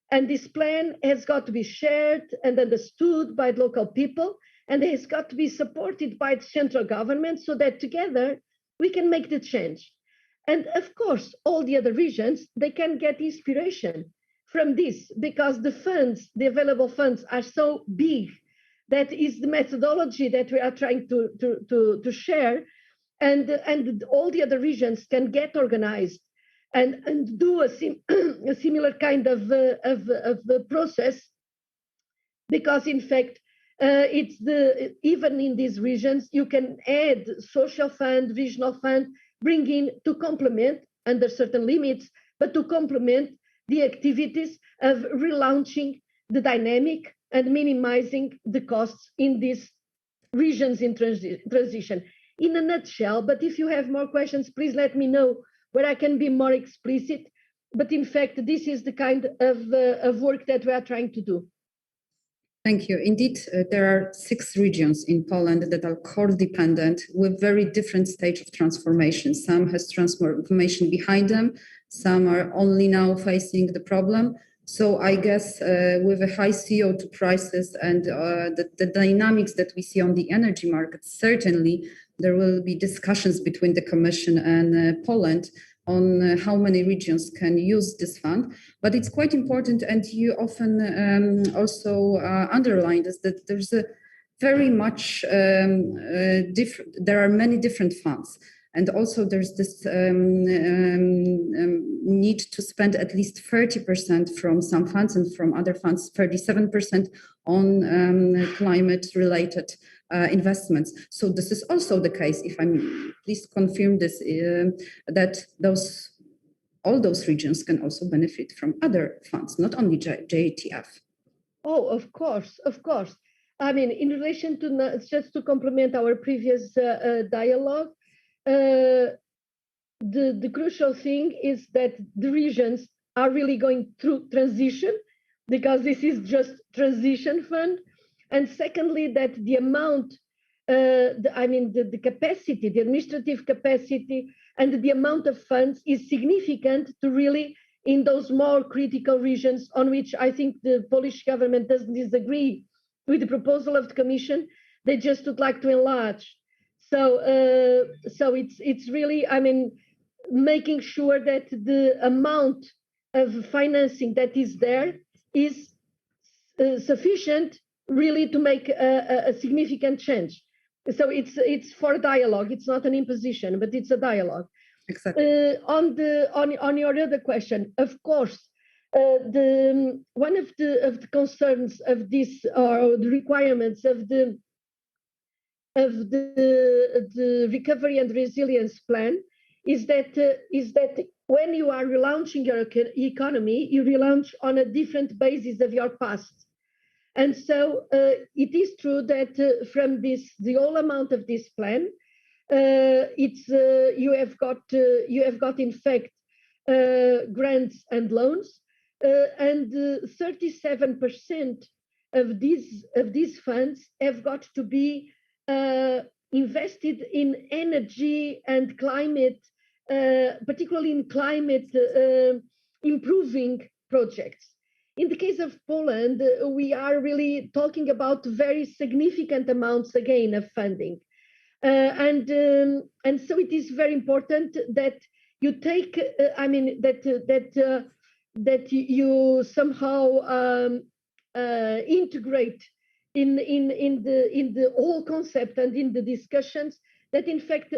And this plan has got to be shared and understood by the local people, and it has got to be supported by the central government, so that together we can make the change. And of course, all the other regions, they can get inspiration from this, because the funds, the available funds, are so big. That is the methodology that we are trying to share, and all the other regions can get organized and do a similar kind of process, because in fact, even in these regions, you can add social fund, regional fund, bring in to complement under certain limits, but to complement the activities of relaunching the dynamic and minimizing the costs in these regions in transition. In a nutshell, but if you have more questions, please let me know where I can be more explicit. But in fact, this is the kind of work that we are trying to do. Thank you. Indeed, there are 6 regions in Poland that are core dependent with very different stage of transformation. Some has transformation behind them, some are only now facing the problem. So I guess with a high CO2 prices and the dynamics that we see on the energy market, certainly there will be discussions between the Commission and Poland on how many regions can use this fund. But it's quite important, and you often also underline this, that there's a very much there are many different funds. And also there's this need to spend at least 30% from some funds, and from other funds 37% on climate-related investments. So this is also the case, if I'm, please confirm this, that all those regions can also benefit from other funds, not only JTF. Oh, of course, of course. I mean, in relation to, just to complement our previous dialogue, the crucial thing is that the regions are really going through transition, because this is just transition fund. And secondly, that the amount, the capacity, the administrative capacity, and the amount of funds is significant to really, in those more critical regions on which I think the Polish government doesn't disagree with the proposal of the Commission, they just would like to enlarge. So it's really, making sure that the amount of financing that is there is sufficient really to make a significant change. So it's for dialogue. It's not an imposition, but it's a dialogue. Exactly. On your other question, of course, one of the concerns of this, or the requirements of the recovery and resilience plan, is that when you are relaunching your economy, you relaunch on a different basis of your past. And so it is true that from the whole amount of this plan, you have got in fact grants and loans, and 37% of these funds have got to be invested in energy and climate, particularly in climate improving projects. In the case of Poland, we are really talking about very significant amounts again of funding. And so it is very important that you take, that you somehow integrate in the whole concept and in the discussions that in fact,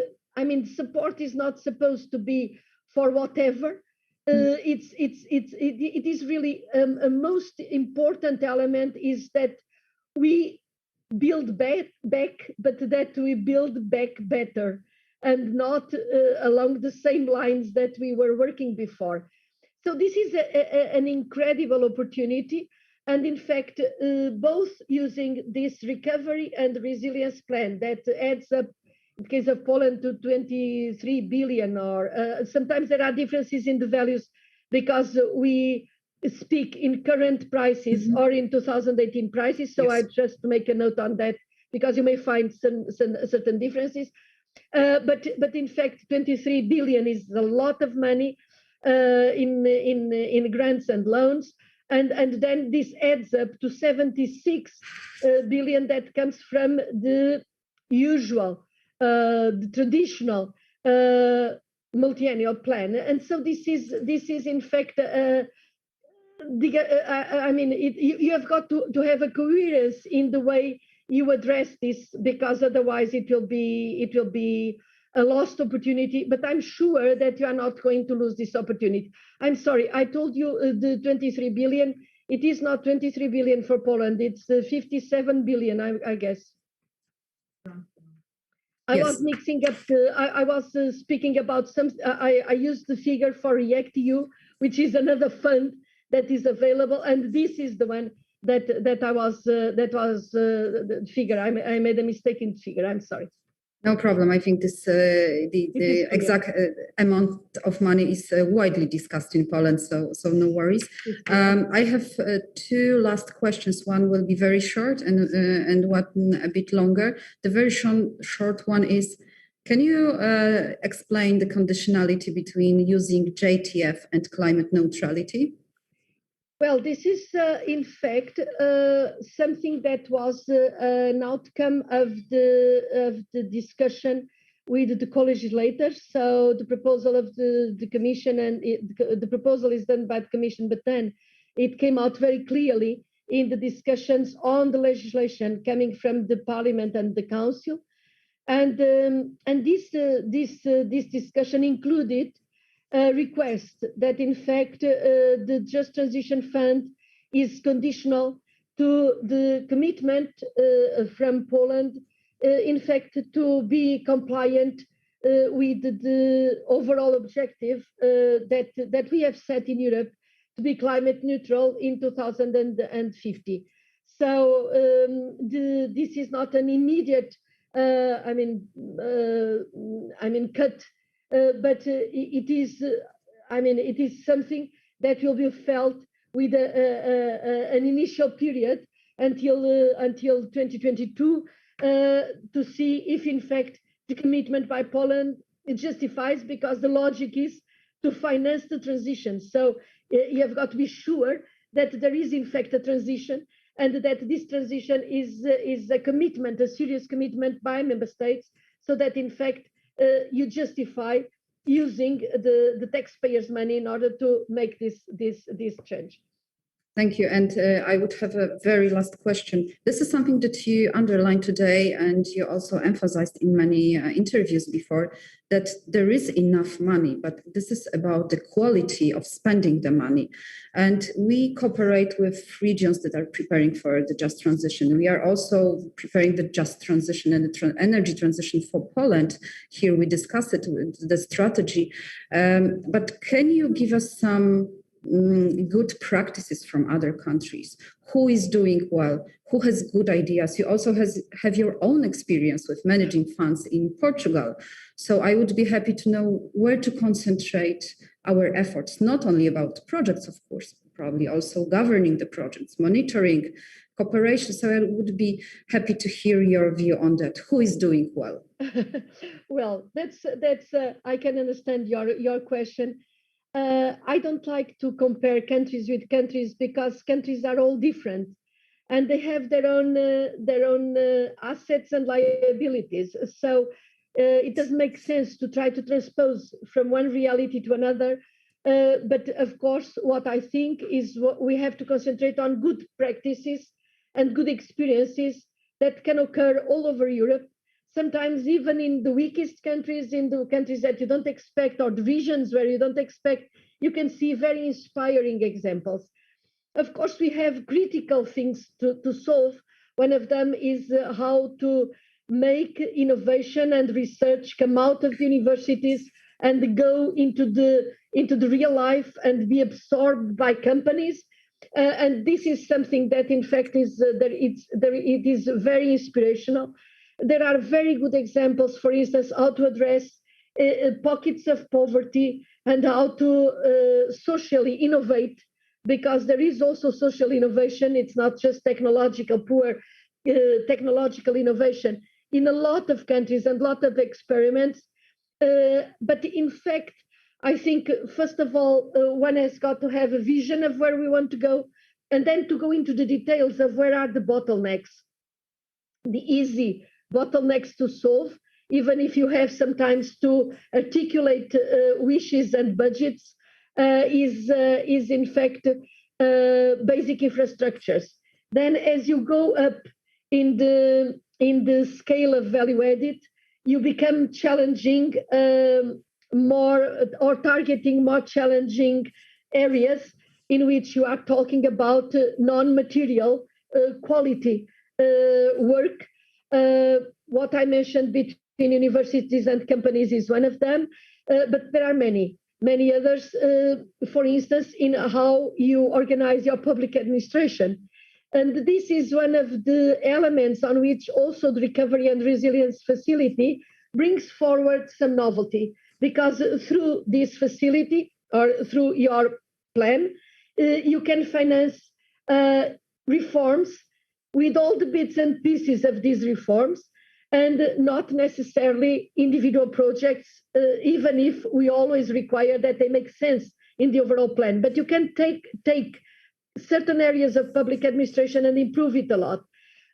support is not supposed to be for whatever. It is really a most important element is that we build back, but that we build back better and not along the same lines that we were working before. So this is an incredible opportunity. And in fact, both using this recovery and resilience plan that adds up, in the case of Poland, to 23 billion, or sometimes there are differences in the values because we speak in current prices or in 2018 prices. So I just make a note on that because you may find some certain differences. But in fact, 23 billion is a lot of money in grants and loans. And then this adds up to 76 billion that comes from the usual, the traditional multi-annual plan. And so this is in fact, you have got to have a coherence in the way you address this, because otherwise it will be a lost opportunity. But I'm sure that you are not going to lose this opportunity. I'm sorry, I told you the 23 billion. It is not 23 billion for Poland. It's 57 billion, I guess. I was mixing up. I was speaking about some. I used the figure for REACT-EU, which is another fund that is available, and this is the one that was the figure. I made a mistake in figure. I'm sorry. No problem. I think this the exact amount of money is widely discussed in Poland, so no worries. I have two last questions. One will be very short and one a bit longer. The very short one is, can you explain the conditionality between using JTF and climate neutrality? Well, this is in fact something that was an outcome of the discussion with the co-legislators. So the proposal of the Commission, and the proposal is done by the Commission, but then it came out very clearly in the discussions on the legislation coming from the Parliament and the Council, and this discussion included request that in fact the Just Transition Fund is conditional to the commitment from Poland, in fact, to be compliant with the overall objective that we have set in Europe to be climate neutral in 2050. So this is not an immediate, cut. But it is, it is something that will be felt with an initial period until 2022 to see if, in fact, the commitment by Poland it justifies, because the logic is to finance the transition. So you have got to be sure that there is, in fact, a transition, and that this transition is a commitment, a serious commitment by member states, so that, in fact, you justify using the taxpayers' money in order to make this change. Thank you. And I would have a very last question. This is something that you underlined today, and you also emphasized in many interviews before, that there is enough money, but this is about the quality of spending the money. And we cooperate with regions that are preparing for the just transition. We are also preparing the just transition and the energy transition for Poland. Here we discussed it with the strategy. But can you give us some good practices from other countries? Who is doing well? Who has good ideas? You also have your own experience with managing funds in Portugal. So I would be happy to know where to concentrate our efforts, not only about projects, of course, probably also governing the projects, monitoring, cooperation. So I would be happy to hear your view on that. Who is doing well? Well, that's I can understand your question. I don't like to compare countries with countries because countries are all different, and they have their own assets and liabilities. So it doesn't make sense to try to transpose from one reality to another. But of course, what I think is what we have to concentrate on good practices and good experiences that can occur all over Europe. Sometimes even in the weakest countries, in the countries that you don't expect, or the regions where you don't expect, you can see very inspiring examples. Of course, we have critical things to solve. One of them is how to make innovation and research come out of universities and go into the real life and be absorbed by companies. And this is something that, in fact, it is very inspirational. There are very good examples, for instance, how to address pockets of poverty and how to socially innovate, because there is also social innovation. It's not just technological innovation in a lot of countries and a lot of experiments. But in fact, I think, first of all, one has got to have a vision of where we want to go, and then to go into the details of where are the bottlenecks. The easy bottlenecks to solve, even if you have sometimes to articulate wishes and budgets, is in fact basic infrastructures. Then, as you go up in the scale of value added, you become challenging more, or targeting more challenging areas in which you are talking about non-material quality work. What I mentioned between universities and companies is one of them, but there are many others. For instance, in how you organize your public administration. And this is one of the elements on which also the Recovery and Resilience Facility brings forward some novelty, because through this facility, or through your plan, you can finance reforms with all the bits and pieces of these reforms, and not necessarily individual projects, even if we always require that they make sense in the overall plan. But you can take certain areas of public administration and improve it a lot.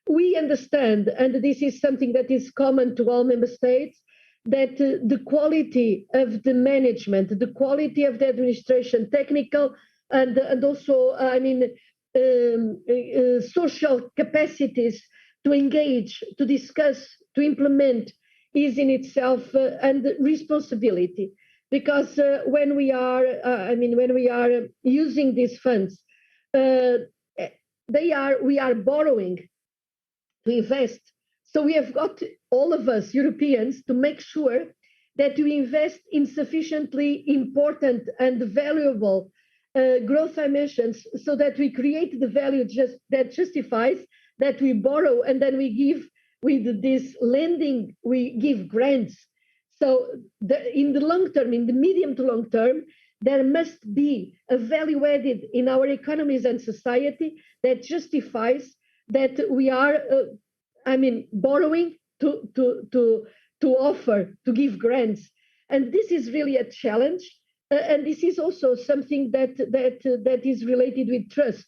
We understand, and this is something that is common to all member states, that the quality of the management, the quality of the administration, technical and also, social capacities to engage, to discuss, to implement, is in itself and responsibility. Because when we are using these funds, we are borrowing to invest. So we have got, all of us Europeans, to make sure that we invest in sufficiently important and valuable growth dimensions, so that we create the value that justifies that we borrow, and then we give, with this lending, we give grants. So in the long term, in the medium to long term, there must be a value added in our economies and society that justifies that we are, borrowing to offer, to give grants. And this is really a challenge. And this is also something that is related with trust.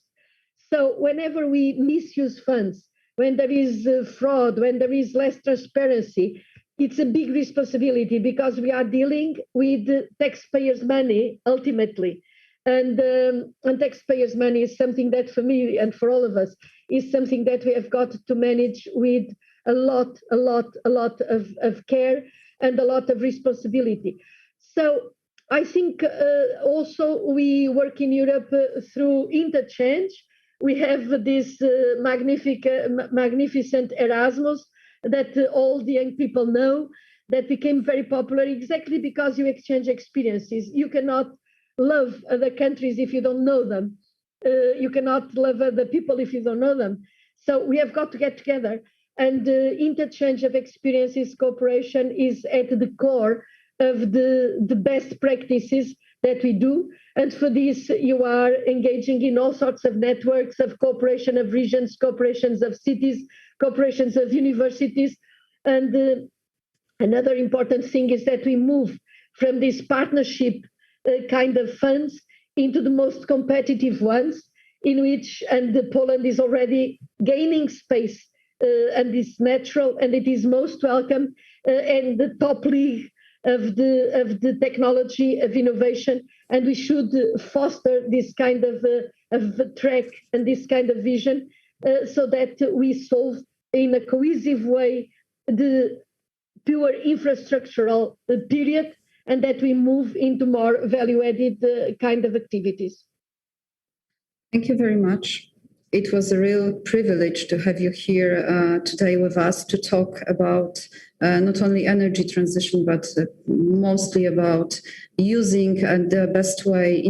So whenever we misuse funds, when there is fraud, when there is less transparency, it's a big responsibility, because we are dealing with taxpayers' money ultimately. And taxpayers' money is something that for me and for all of us is something that we have got to manage with a lot of care and a lot of responsibility. So I think also we work in Europe through interchange. We have this magnificent Erasmus that all the young people know, that became very popular exactly because you exchange experiences. You cannot love other countries if you don't know them. You cannot love other people if you don't know them. So we have got to get together. And interchange of experiences, cooperation is at the core of the best practices that we do. And for this, you are engaging in all sorts of networks of cooperation of regions, cooperations of cities, cooperations of universities. And another important thing is that we move from this partnership kind of funds into the most competitive ones, in which, and Poland is already gaining space, and it's natural, and it is most welcome, and the top league of the technology of innovation, and we should foster this kind of track and this kind of vision, so that we solve in a cohesive way the pure infrastructural period, and that we move into more value-added kind of activities. Thank you very much. It was a real privilege to have you here today with us to talk about not only energy transition, but mostly about using in the best way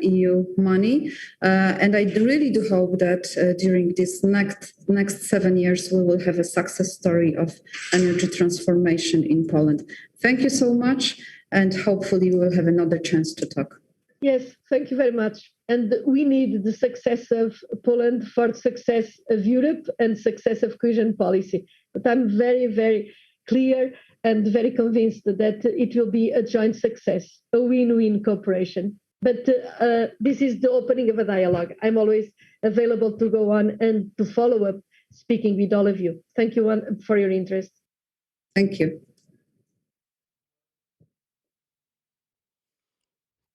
EU money. And I really do hope that during this next 7 years, we will have a success story of energy transformation in Poland. Thank you so much, and hopefully we'll have another chance to talk. Yes, thank you very much. And we need the success of Poland for the success of Europe and success of cohesion policy. But I'm very, very clear and very convinced that it will be a joint success, a win-win cooperation. But this is the opening of a dialogue. I'm always available to go on and to follow up speaking with all of you. Thank you for your interest. Thank you.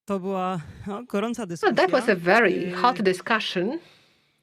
To była gorąca Well, dyskusja. that was a very hot discussion.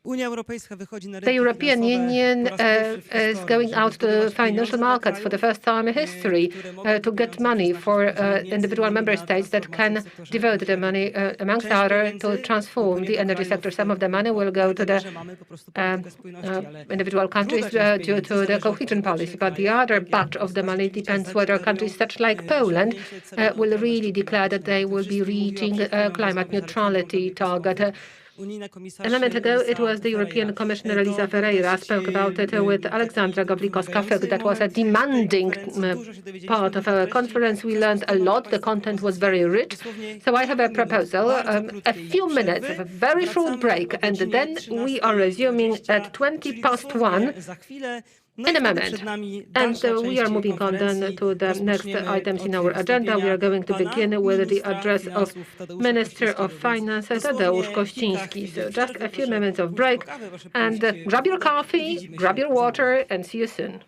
Unia Europejska wychodzi na The rynki European finansowe Union po raz pierwszy w historii, is going żeby out to zdobywać financial pieniądze dla markets for the krajów, first time in history które mogą to te get pieniądze money przeznaczyć for między individual innymi member na states that transformację can w sektorze devote the money, energetycznym. amongst Część other, pieniędzy to transform popłynie the do energy krajów, sector. Some of the money will go to dlatego, the że mamy po prostu politykę spójności, ale individual countries druga część due pieniędzy to the zależy od cohesion tego, policy. czy But the kraje, other takie jak batch of the Polska, money rzeczywiście depends whether countries zadeklarują such like Poland osiągnięcie celu will neutralności really declare that klimatycznej. they O tym will be wszystkim mówiła reaching przed chwilą climate rozmowie z Aleksandrą neutrality target. Gablikowską, unijna A komisarz moment ago, it Elisa was the European Ferreira. Commissioner To Elisa był Ferreira dość spoke about it with taki Alexandra Gablikowska. wymagający That was a moment w tej demanding konferencji. Dużo się dowiedzieliśmy, part of dużo our treści. conference. W We związku z learned a tym mam dla lot. The Państwa content was propozycję very rich. dosłownie So I have a kilku minut proposal, bardzo a krótkiej few minutes of przerwy. a very short Wracamy break, o and godzinie then we are resuming 13:20, at 20 czyli past one. dosłownie za chwilę. No In i a wtedy moment. przed nami And dalsza we część are moving on then konferencji. to the next Rozpoczniemy items in od our agenda. We wystąpienia are going to pana begin with the ministra address of finansów Tadeusza Minister of Kościńskiego. Więc Finance Tadeusz dosłownie kilka Kościński. chwil So just przerwy. a few Proszę moments of pójść po break, kawę, proszę and pójść grab po your wodę i coffee, widzimy grab się your za water, moment. and see you soon.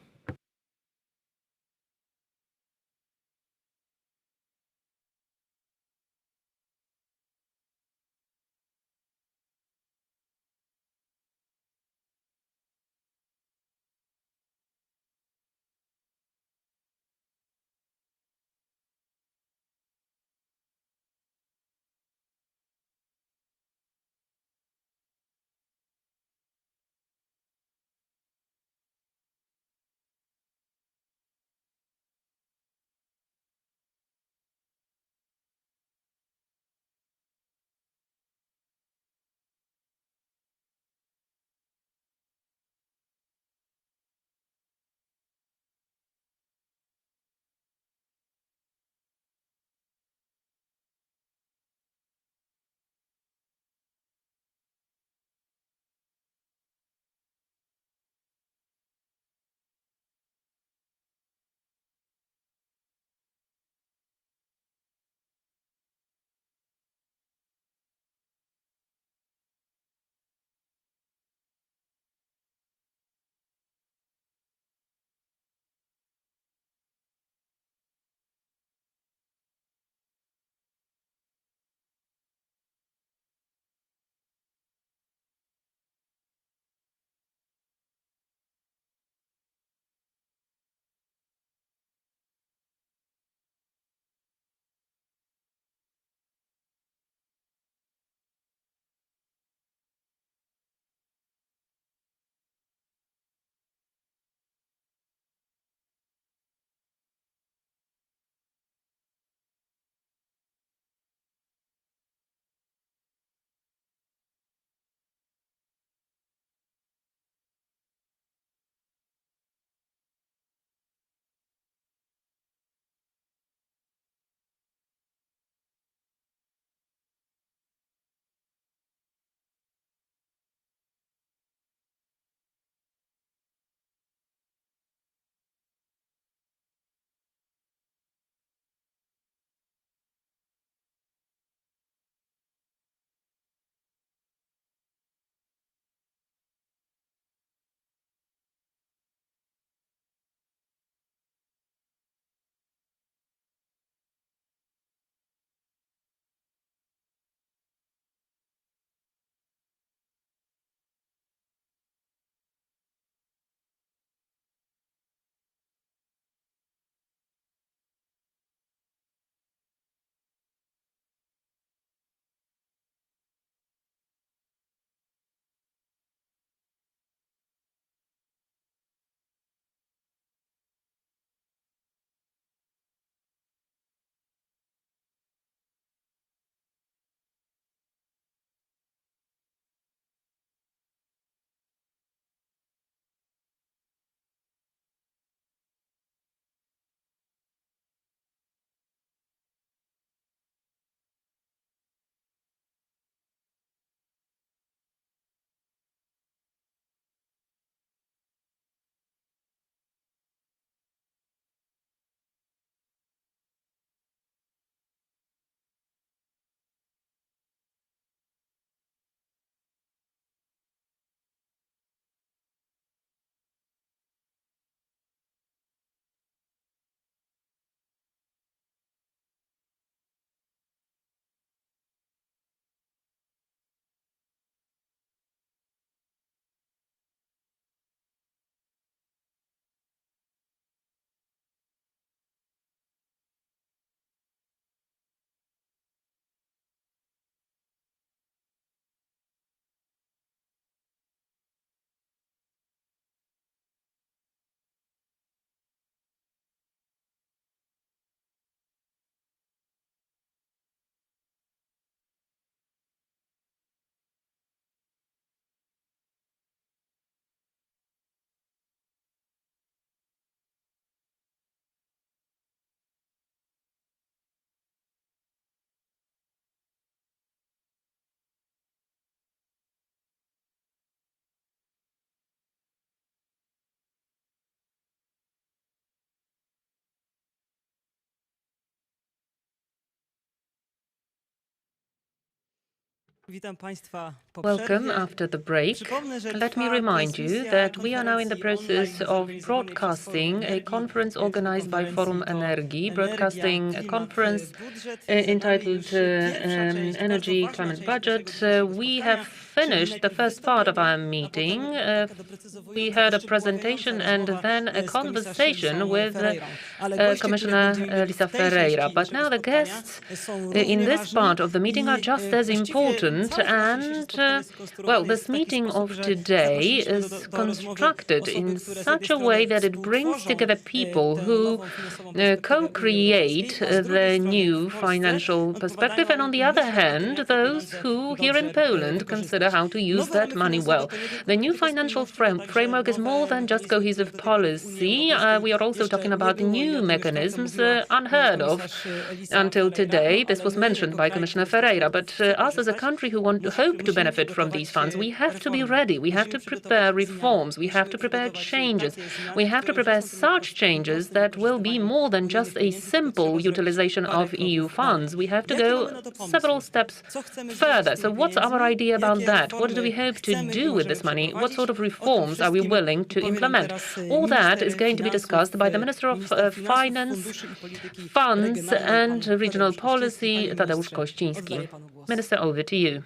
Witam Państwa po Welcome przerwie. after the break. Przypomnę, że Let me trwa remind you transmisja that we are now in the konferencji process online of zorganizowanej przez broadcasting Forum a Energii. conference Tytuł organized by konferencji Forum to Energii, Energia, broadcasting a klimat, conference budżet. Za nami entitled już pierwsza część, bardzo Energy ważna Climate część Budget. naszego dzisiejszego We have spotkania, finished czyli the najpierw first part of our wystąpienie, a meeting. potem taka We doprecyzowująca, heard a doszczegółowiająca presentation and rozmowa then a z komisarz conversation Elisą with Ferreirą. Ale goście, których Commissioner będziemy mieli Lisa w tej części Ferreira. But naszego now the spotkania, guests są in równie this ważni part of the meeting are i just as właściwie important. całe to nasze dzisiejsze And spotkanie well, skonstruowane this jest w taki meeting sposób, of że today zaprosiliśmy is do rozmowy constructed osoby, in które z such jednej a way strony that it brings współtworzą together people tę who nową finansową perspektywę Unii co-create Europejskiej, a z drugiej the strony new w Polsce financial perspective, and on the other myślą o tym, hand, jak te those pieniądze who here in dobrze Poland consider wykorzystać. how to use Nowe that ramy money finansowe well. to nie tylko The new polityka financial spójności, to także framework is more nowe than just mechanizmy cohesive polityki Unii policy. Europejskiej. We are also Jeszcze talking nie about było i o new tym już trochę mechanisms mówiła unheard of komisarz Elisa until Ferreira, today. This ale was my mentioned jako by kraj, Commissioner który Ferreira. chce But z tego us as a korzystać, country who hope to musimy benefit from these przygotować funds, we have to be reformy. ready. We have to Musimy prepare przygotować zmiany. reforms. We have Musimy to prepare przygotować changes. takie zmiany, We have to które prepare wrzucą tym such changes prostym that will be more than unijnych just a pieniędzy, tylko simple trzeba zrobić utilization parę of EU kroków dalej. funds. We have to Jakie go mamy na to several pomysły? steps Co chcemy further. zrobić z So tymi what's our pieniędzmi? idea about Jakie that? What do we reformy hope to chcemy i do with możemy this money? What przeprowadzić? sort of O tym reforms are we wszystkim willing to opowie nam implement? teraz All that is minister going to be finansów, discussed by the Minister of minister finansów, Finance, funduszy i polityki Funds regionalnej, and pan Regional Tadeusz Kościński. Policy, Panie Tadeusz ministrze, Kościński. oddaję panu głos. Minister, over to you.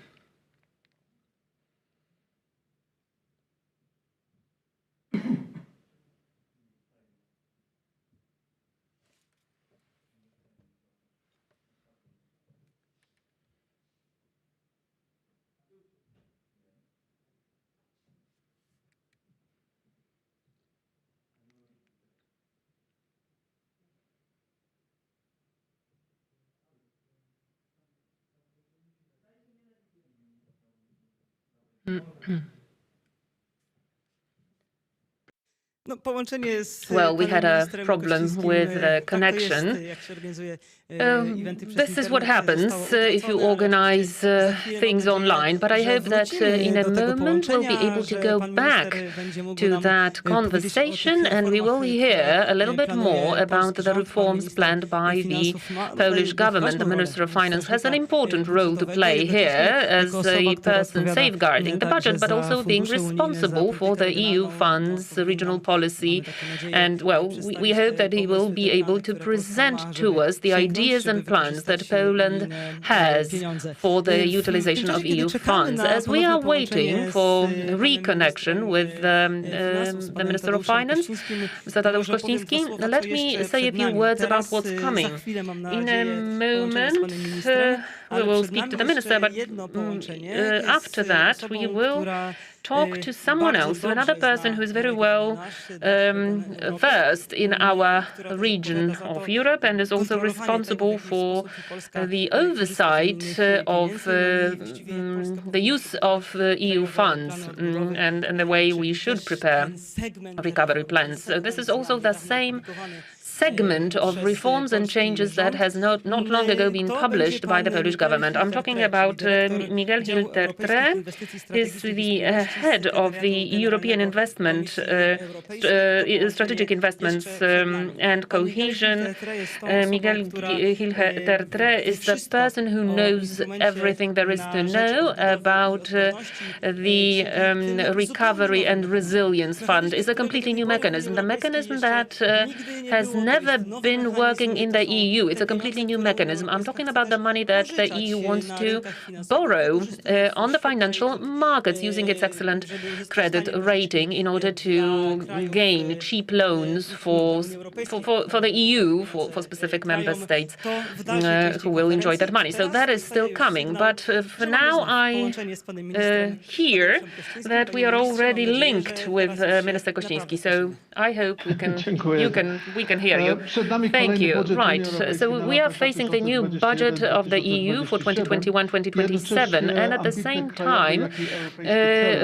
No, połączenie z Well, we panem had a ministrem problem Kościńskim, with the tak to jest, connection. jak się organizuje eventy przez This is what internet, happens zostało if you utracone, ale organize za chwilę mam things nadzieję, online. But I że hope that wrócimy in a do tego moment we'll be połączenia, able to że go pan back minister będzie mógł to nam that powiedzieć o tych conversation, and we reformach, will które hear a little bit planuje more about polski the rząd. Pan reforms minister planned by the finansów ma Polish tutaj government. ważną The rolę Minister of Finance has an strażnika important role to budżetowego, play here jednocześnie as jako osoba, a która person odpowiada safeguarding the także budget, but za also being fundusze unijne, za responsible for politykę the EU regionalną, funds, to regional policy, mamy taką nadzieję, and well, we przedstawić hope that he will pomysły, be te able plany, to które Polska present ma, to żeby us the sięgnąć, ideas żeby and plans that wykorzystać Poland unijne has pieniądze. for the W tym utilization czasie, of kiedy EU czekamy funds. na As we ponowne are połączenie waiting z for panem reconnection ministrem with finansów, z the panem Minister of Tadeuszem Finance, Kościńskim, Mr. Tadeusz może powiem Kościński, dwa słowa, let co me jeszcze say a przed few nami. words about Teraz, what's za coming. chwilę, mam In a nadzieję, połączenie z moment, panem ministrem, we ale will przed speak nami to the minister, jeszcze but jedno połączenie after z that, osobą, we will która talk to someone bardzo else, to dobrze another person zna who is very region well nasz, region Europy, versed in our która też region odpowiada za of to Europe and is also kontrolowanie tego, w responsible jaki for sposób Polska the korzysta z oversight unijnych of pieniędzy. No i właściwie Polska the use of EU funds and the way we should prepare ten segment recovery plans. So this is also the same segment of reforms and changes that has not long ago been published by the Polish government. I'm talking about Miguel Gil-Tertre. He's the head of the European Investment, Strategic Investments and Cohesion. Miguel Gil-Tertre is the person who knows everything there is to know about the Recovery and Resilience Fund. It's a completely new mechanism. The mechanism that has never been working in the EU. It's a completely new mechanism. I'm talking about the money that the EU wants to borrow on the financial markets using its excellent credit rating in order to gain cheap loans for the EU, for specific member states who will enjoy that money. So that is still coming. But for now, I hear that we are already linked with Minister Kościński. So I hope we can hear you. Thank you. Right. So we are facing the new budget of the EU for 2021-2027, and at the same time,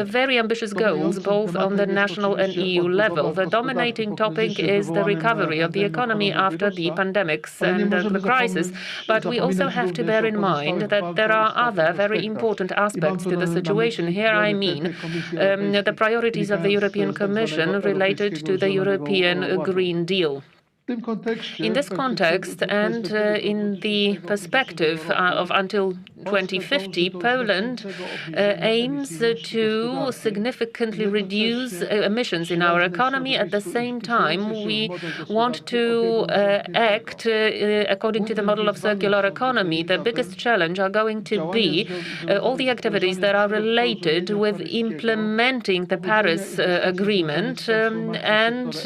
very ambitious goals, both on the national and EU level. The dominating topic is the recovery of the economy after the pandemics and the crisis. But we also have to bear in mind that there are other very important aspects to the situation. Here I mean the priorities of the European Commission related to the European Green Deal. In this context and in the perspective of until 2050, Poland aims to significantly reduce emissions in our economy. At the same time, we want to act according to the model of circular economy. The biggest challenge are going to be all the activities that are related with implementing the Paris Agreement and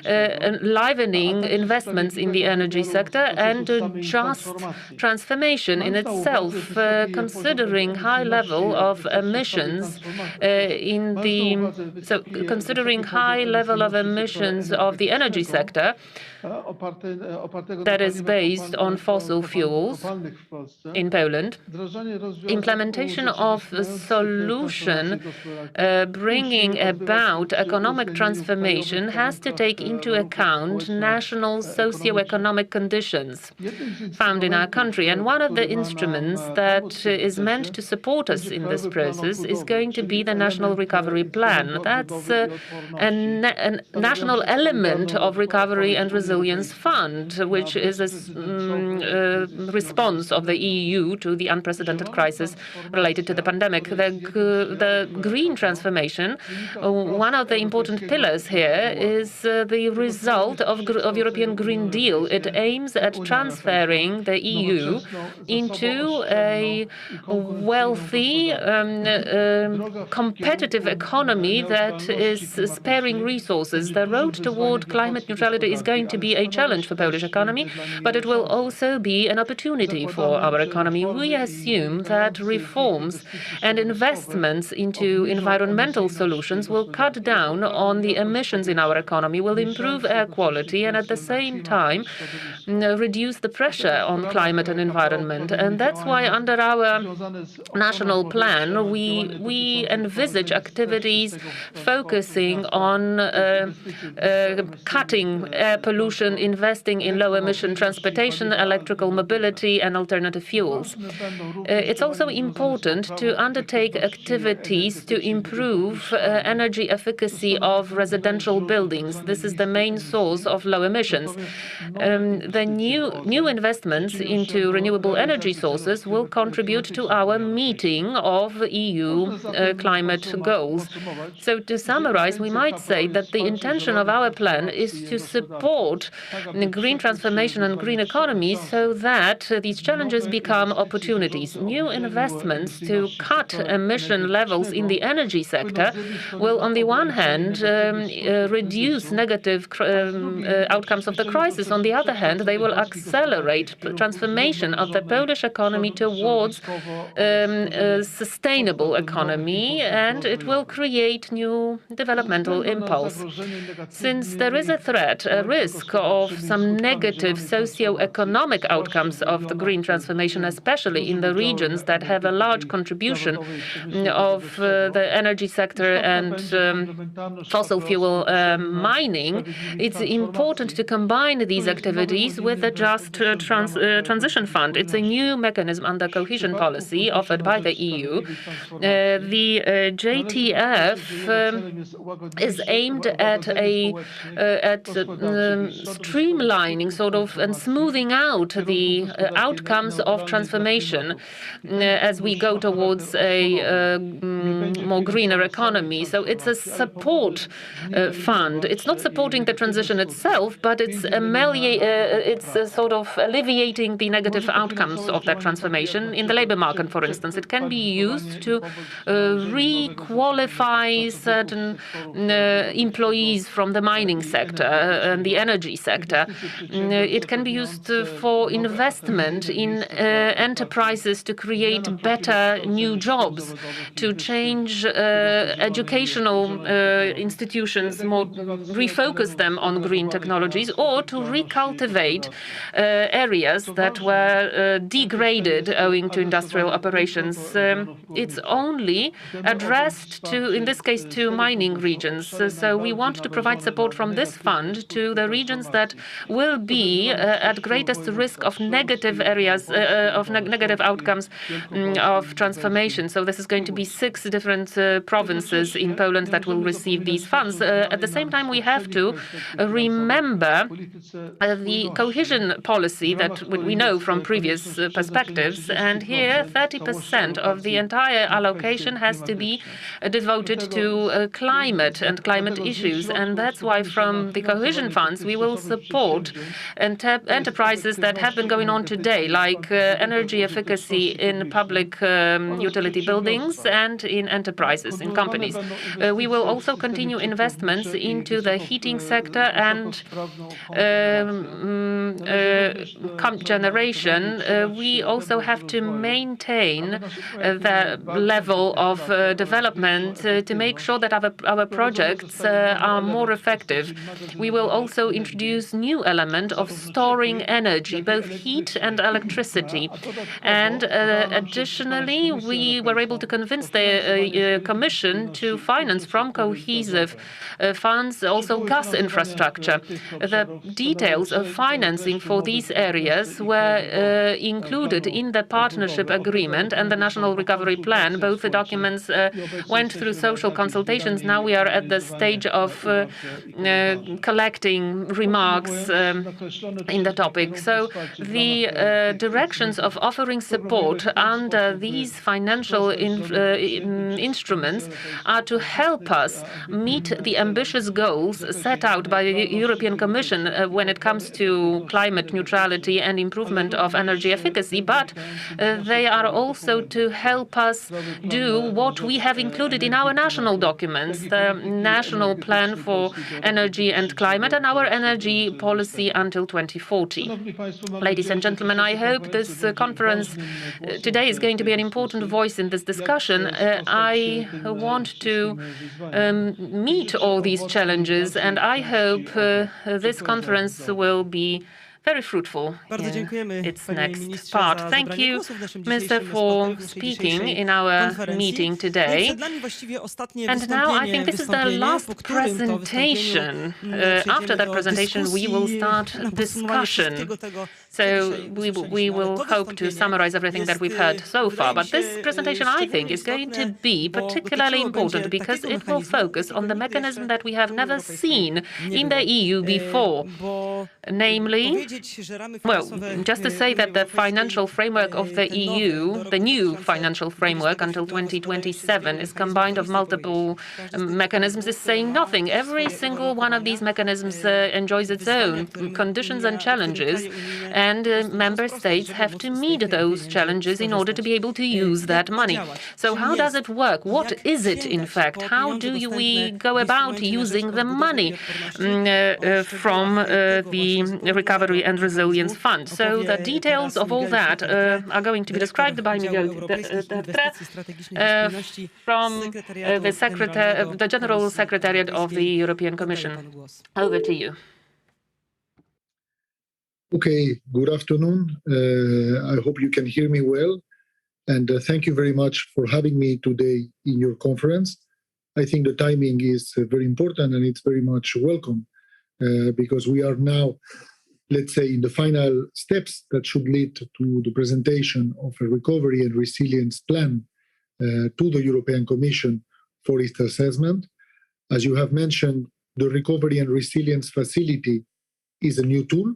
enlivening investments in the energy sector and just transformation in itself, considering high level of emissions considering high level of emissions of the energy sector that is based on fossil fuels in Poland. Implementation of a solution bringing about economic transformation has to take into account national socio-economic conditions found in our country. And one of the instruments that is meant to support us in this process is going to be the National Recovery Plan. That's a national element of Recovery and Resilience Fund, which is a response of the EU to the unprecedented crisis related to the pandemic. The green transformation, one of the important pillars here is the result of European Green Deal. It aims at transferring the EU into a wealthy, competitive economy that is sparing resources. The road toward climate neutrality is going to be a challenge for Polish economy, but it will also be an opportunity for our economy. We assume that reforms and investments into environmental solutions will cut down on the emissions in our economy, will improve air quality, and at the same time reduce the pressure on climate and environment. And that's why under our national plan, we envisage activities focusing on cutting air pollution, investing in low-emission transportation, electrical mobility, and alternative fuels. It's also important to undertake activities to improve energy efficacy of residential buildings. This is the main source of low emissions. The new investments into renewable energy sources will contribute to our meeting of EU climate goals. So to summarize, we might say that the intention of our plan is to support the green transformation and green economy so that these challenges become opportunities. New investments to cut emission levels in the energy sector will, on the one hand, reduce negative outcomes of the crisis. On the other hand, they will accelerate transformation of the Polish economy towards a sustainable economy, and it will create new developmental impulse. Since there is a threat, a risk of some negative socio-economic outcomes of the green transformation, especially in the regions that have a large contribution of the energy sector and fossil fuel mining, it's important to combine these activities with the Just Transition Fund. It's a new mechanism under cohesion policy offered by the EU. The JTF is aimed at streamlining and smoothing out the outcomes of transformation as we go towards a more greener economy. So it's a support fund. It's not supporting the transition itself, but it's alleviating the negative outcomes of that transformation in the labor market, for instance. It can be used to re-qualify certain employees from the mining sector and the energy sector. It can be used for investment in enterprises to create better new jobs, to change educational institutions, refocus them on green technologies, or to recultivate areas that were degraded owing to industrial operations. It's only addressed to, in this case, to mining regions. So we want to provide support from this fund to the regions that will be at greatest risk of negative areas, of negative outcomes of transformation. So this is going to be 6 6 different provinces in Poland that will receive these funds. At the same time, we have to remember the cohesion policy that we know from previous perspectives, and here 30% of the entire allocation has to be devoted to climate and climate issues, and that's why from the cohesion funds we will support enterprises that have been going on today, like energy efficacy in public utility buildings and in enterprises, in companies. We will also continue investments into the heating sector and generation. We also have to maintain the level of development to make sure that our projects are more effective. We will also introduce new element of storing energy, both heat and electricity. And additionally, we were able to convince the Commission to finance from cohesive funds also gas infrastructure. The details of financing for these areas were included in the partnership agreement and the National Recovery Plan. Both the documents went through social consultations. Now we are at the stage of collecting remarks in the topic. So the directions of offering support under these financial instruments are to help us meet the ambitious goals set out by the European Commission when it comes to climate neutrality and improvement of energy efficacy, but they are also to help us do what we have included in our national documents, the National Plan for Energy and Climate and our energy policy until 2040. Ladies and gentlemen, I hope this conference today is going to be an important voice in this discussion. I want to meet all these challenges, and I hope this conference will be very fruitful in its next part. Thank you, Mr. for speaking in our meeting today. And now I think this is the last presentation. After that presentation, we will start discussion. So we will hope to summarize everything that we've heard so far. But this presentation, I think, is going to be particularly important because it will focus on the mechanism that we have never seen in the EU before, namely, well, just to say that the financial framework of the EU, the new financial framework until 2027, is combined of multiple mechanisms, is saying nothing. Every single one of these mechanisms enjoys its own conditions and challenges, and member states have to meet those challenges in order to be able to use that money. So how does it work? What is it, in fact? How do we go about using the money from the Recovery and Resilience Fund? So the details of all that are going to be described by Miguel from the General Secretariat of the European Commission. Over to you. Okay, good afternoon. I hope you can hear me well. And thank you very much for having me today in your conference. I think the timing is very important and it's very much welcome because we are now, let's say, in the final steps that should lead to the presentation of a recovery and resilience plan to the European Commission for its assessment. As you have mentioned, the Recovery and Resilience Facility is a new tool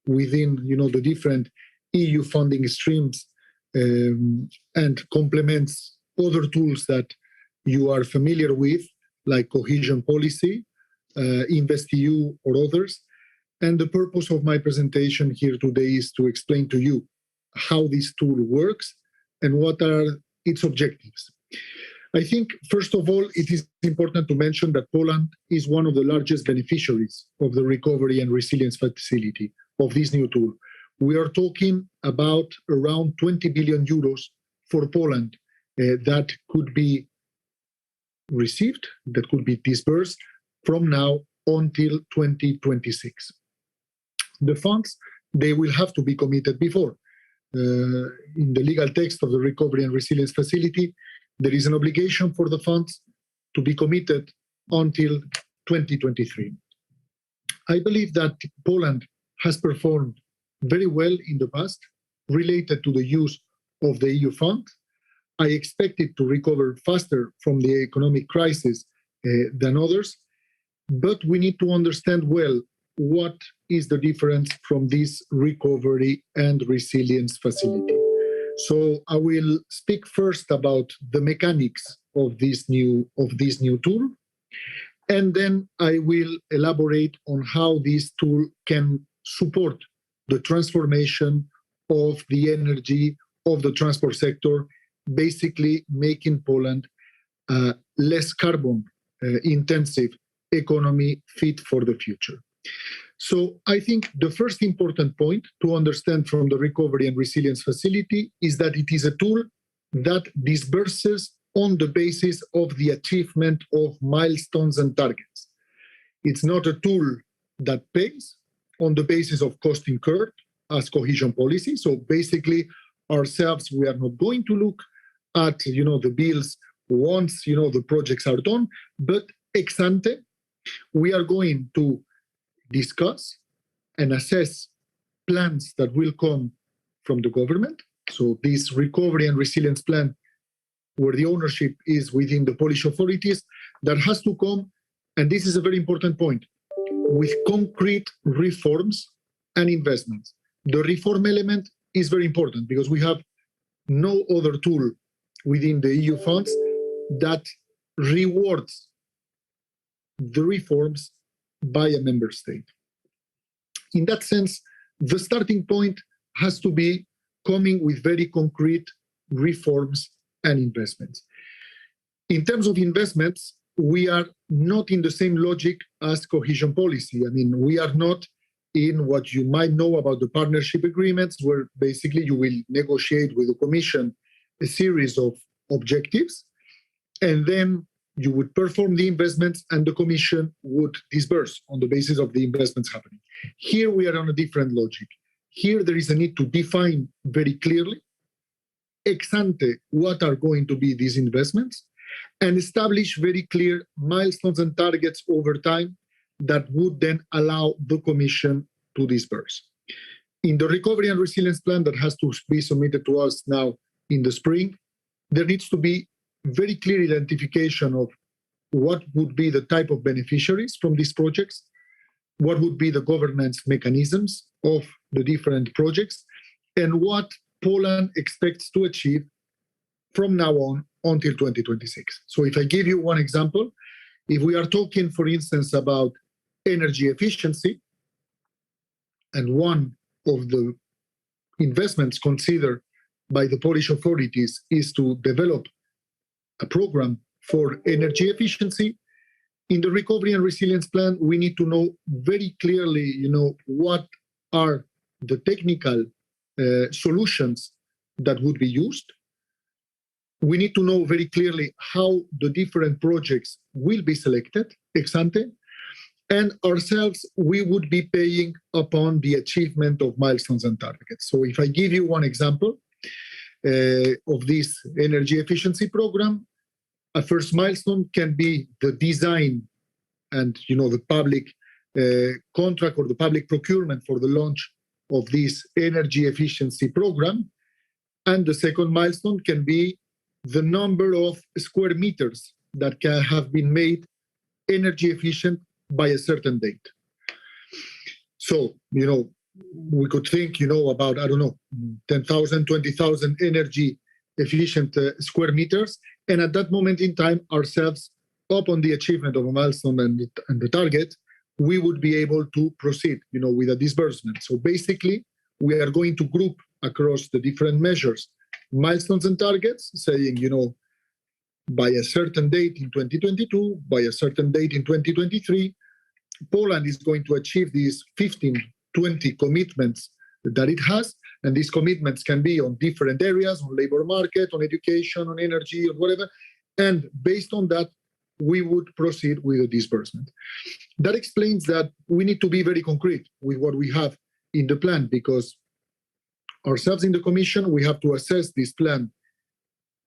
within, the different EU funding streams and complements other tools that you are familiar with, like cohesion policy, InvestEU, or others. And the purpose of my presentation here today is to explain to you how this tool works and what are its objectives. I think, first of all, it is important to mention that Poland is one of the largest beneficiaries of the Recovery and Resilience Facility, of this new tool. We are talking about around 20 billion euros for Poland that could be received, that could be disbursed from now until 2026. The funds, they will have to be committed before. In the legal text of the Recovery and Resilience Facility, there is an obligation for the funds to be committed until 2023. I believe that Poland has performed very well in the past related to the use of the EU fund. I expect it to recover faster from the economic crisis than others. But we need to understand well what is the difference from this recovery and resilience facility. So I will speak first about the mechanics of this new tool, and then I will elaborate on how this tool can support the transformation of the energy of the transport sector, basically making Poland less carbon intensive economy fit for the future. So I think the first important point to understand from the Recovery and Resilience Facility is that it is a tool that disburses on the basis of the achievement of milestones and targets. It's not a tool that pays on the basis of cost incurred as cohesion policy. So basically, ourselves, we are not going to look at the bills once the projects are done, but ex ante, we are going to discuss and assess plans that will come from the government. So this recovery and resilience plan, where the ownership is within the Polish authorities, that has to come, and this is a very important point, with concrete reforms and investments. The reform element is very important because we have no other tool within the EU funds that rewards the reforms by a member state. In that sense, the starting point has to be coming with very concrete reforms and investments. In terms of investments, we are not in the same logic as cohesion policy. I mean, we are not in what you might know about the partnership agreements, where basically you will negotiate with the Commission a series of objectives, and then you would perform the investments and the Commission would disburse on the basis of the investments happening. Here we are on a different logic. Here there is a need to define very clearly, ex ante, what are going to be these investments, and establish very clear milestones and targets over time that would then allow the Commission to disburse. In the Recovery and Resilience Plan that has to be submitted to us now in the spring, there needs to be very clear identification of what would be the type of beneficiaries from these projects, what would be the governance mechanisms of the different projects, and what Poland expects to achieve from now on until 2026. So if I give you one example, if we are talking, for instance, about energy efficiency, and one of the investments considered by the Polish authorities is to develop a program for energy efficiency, in the Recovery and Resilience Plan, we need to know very clearly, what are the technical solutions that would be used. We need to know very clearly how the different projects will be selected, ex ante, and ourselves, we would be paying upon the achievement of milestones and targets. So if I give you one example of this energy efficiency program, a first milestone can be the design and the public contract or the public procurement for the launch of this energy efficiency program. And the second milestone can be the number of square meters that can have been made energy efficient by a certain date. So, we could think, about, 10,000, 20,000 energy efficient square meters. And at that moment in time, ourselves, upon the achievement of a milestone and the target, we would be able to proceed, with a disbursement. So basically, we are going to group across the different measures, milestones and targets, saying, by a certain date in 2022, by a certain date in 2023, Poland is going to achieve these 15, 20 commitments that it has. And these commitments can be on different areas, on labor market, on education, on energy, or whatever. And based on that, we would proceed with a disbursement. That explains that we need to be very concrete with what we have in the plan, because ourselves in the Commission, we have to assess this plan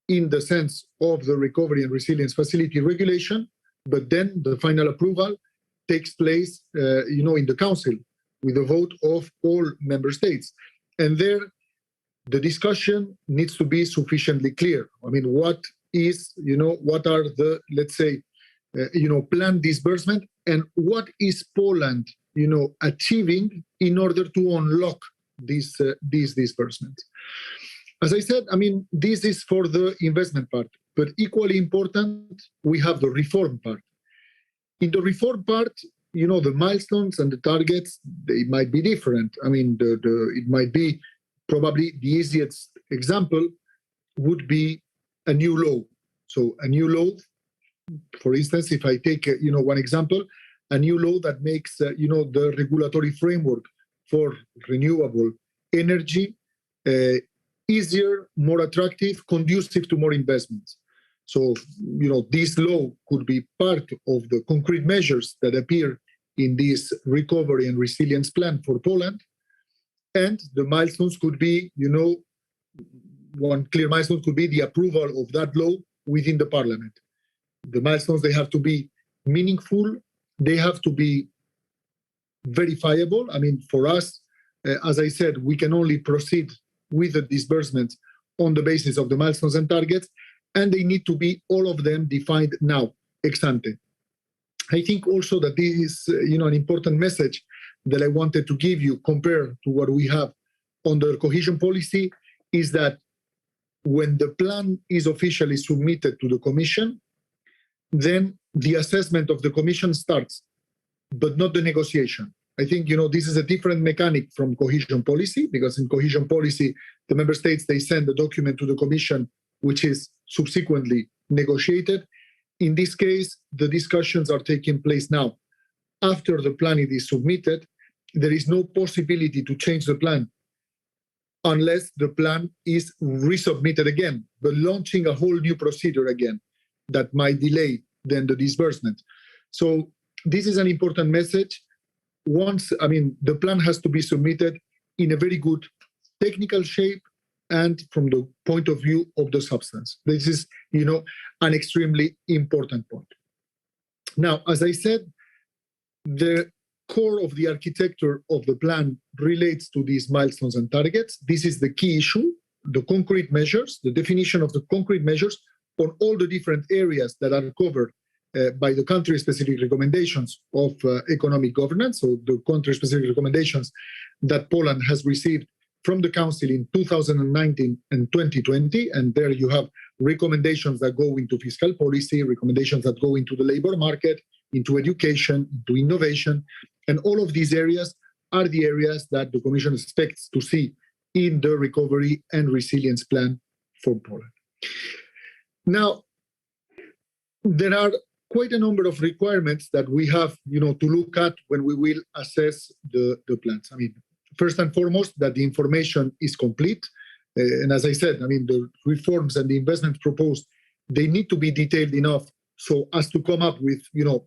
in the sense of the Recovery and Resilience Facility regulation, but then the final approval takes place, in the Council with a vote of all member states. And there, the discussion needs to be sufficiently clear. I mean, what are the, let's say, planned disbursement, and what is Poland, achieving in order to unlock these disbursements. As I said, I mean, this is for the investment part, but equally important, we have the reform part. In the reform part, the milestones and the targets, they might be different. I mean, it might be probably the easiest example would be a new law. So a new law, for instance, if I take, one example, a new law that makes, the regulatory framework for renewable energy easier, more attractive, conducive to more investments. So, this law could be part of the concrete measures that appear in this recovery and resilience plan for Poland. And the milestones could be, one clear milestone could be the approval of that law within the parliament. The milestones, they have to be meaningful, they have to be verifiable. I mean, for us, as I said, we can only proceed with the disbursements on the basis of the milestones and targets, and they need to be, all of them, defined now, ex ante. I think also that this is, an important message that I wanted to give you compared to what we have on the cohesion policy, is that when the plan is officially submitted to the Commission, then the assessment of the Commission starts, but not the negotiation. I think, this is a different mechanic from cohesion policy, because in cohesion policy, the member states, they send the document to the Commission, which is subsequently negotiated. In this case, the discussions are taking place now. After the plan is submitted, there is no possibility to change the plan unless the plan is resubmitted again, but launching a whole new procedure again that might delay then the disbursement. So this is an important message. The plan has to be submitted in a very good technical shape and from the point of view of the substance. This is, an extremely important point. Now, as I said, the core of the architecture of the plan relates to these milestones and targets. This is the key issue, the concrete measures, the definition of the concrete measures on all the different areas that are covered by the country-specific recommendations of economic governance, so the country-specific recommendations that Poland has received from the Council in 2019 and 2020, and there you have recommendations that go into fiscal policy, recommendations that go into the labor market, into education, into innovation, and all of these areas are the areas that the Commission expects to see in the recovery and resilience plan for Poland. Now, there are quite a number of requirements that we have, to look at when we will assess the plans. I mean, first and foremost, that the information is complete. And as I said, the reforms and the investments proposed, they need to be detailed enough so as to come up with,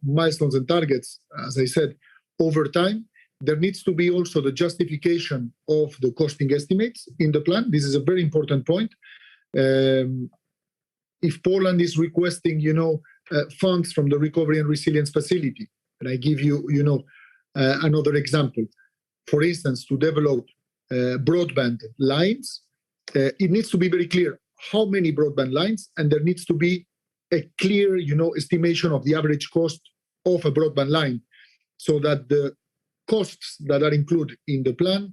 milestones and targets, as I said, over time. There needs to be also the justification of the costing estimates in the plan. This is a very important point. If Poland is requesting, funds from the Recovery and Resilience Facility, and I give you, another example. For instance, to develop broadband lines, it needs to be very clear how many broadband lines, and there needs to be a clear, estimation of the average cost of a broadband line, so that the costs that are included in the plan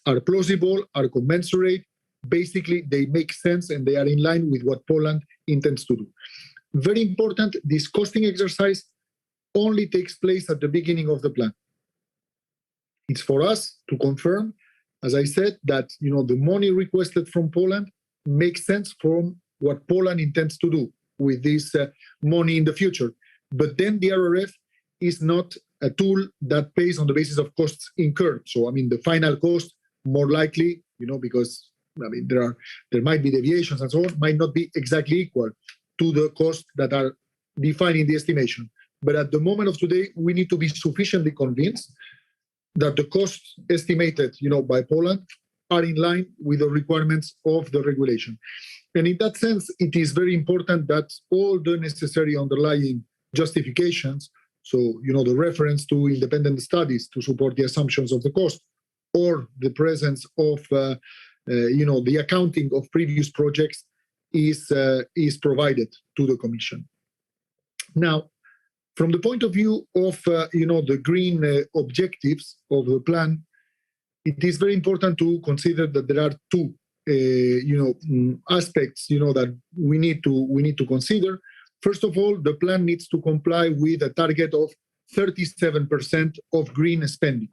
are plausible, are commensurate. Basically, they make sense and they are in line with what Poland intends to do. Very important, this costing exercise only takes place at the beginning of the plan. It's for us to confirm, as I said, that the money requested from Poland makes sense from what Poland intends to do with this money in the future. But then the RRF is not a tool that pays on the basis of costs incurred. So, the final cost, more likely, because there might be deviations and so on, might not be exactly equal to the costs that are defined in the estimation. But at the moment of today, we need to be sufficiently convinced that the costs estimated, by Poland are in line with the requirements of the regulation. And in that sense, it is very important that all the necessary underlying justifications, so, the reference to independent studies to support the assumptions of the cost, or the presence of the accounting of previous projects is provided to the Commission. Now, from the point of view of the green objectives of the plan, it is very important to consider that there are two aspects that we need to consider. First of all, the plan needs to comply with a target of 37% of green spending.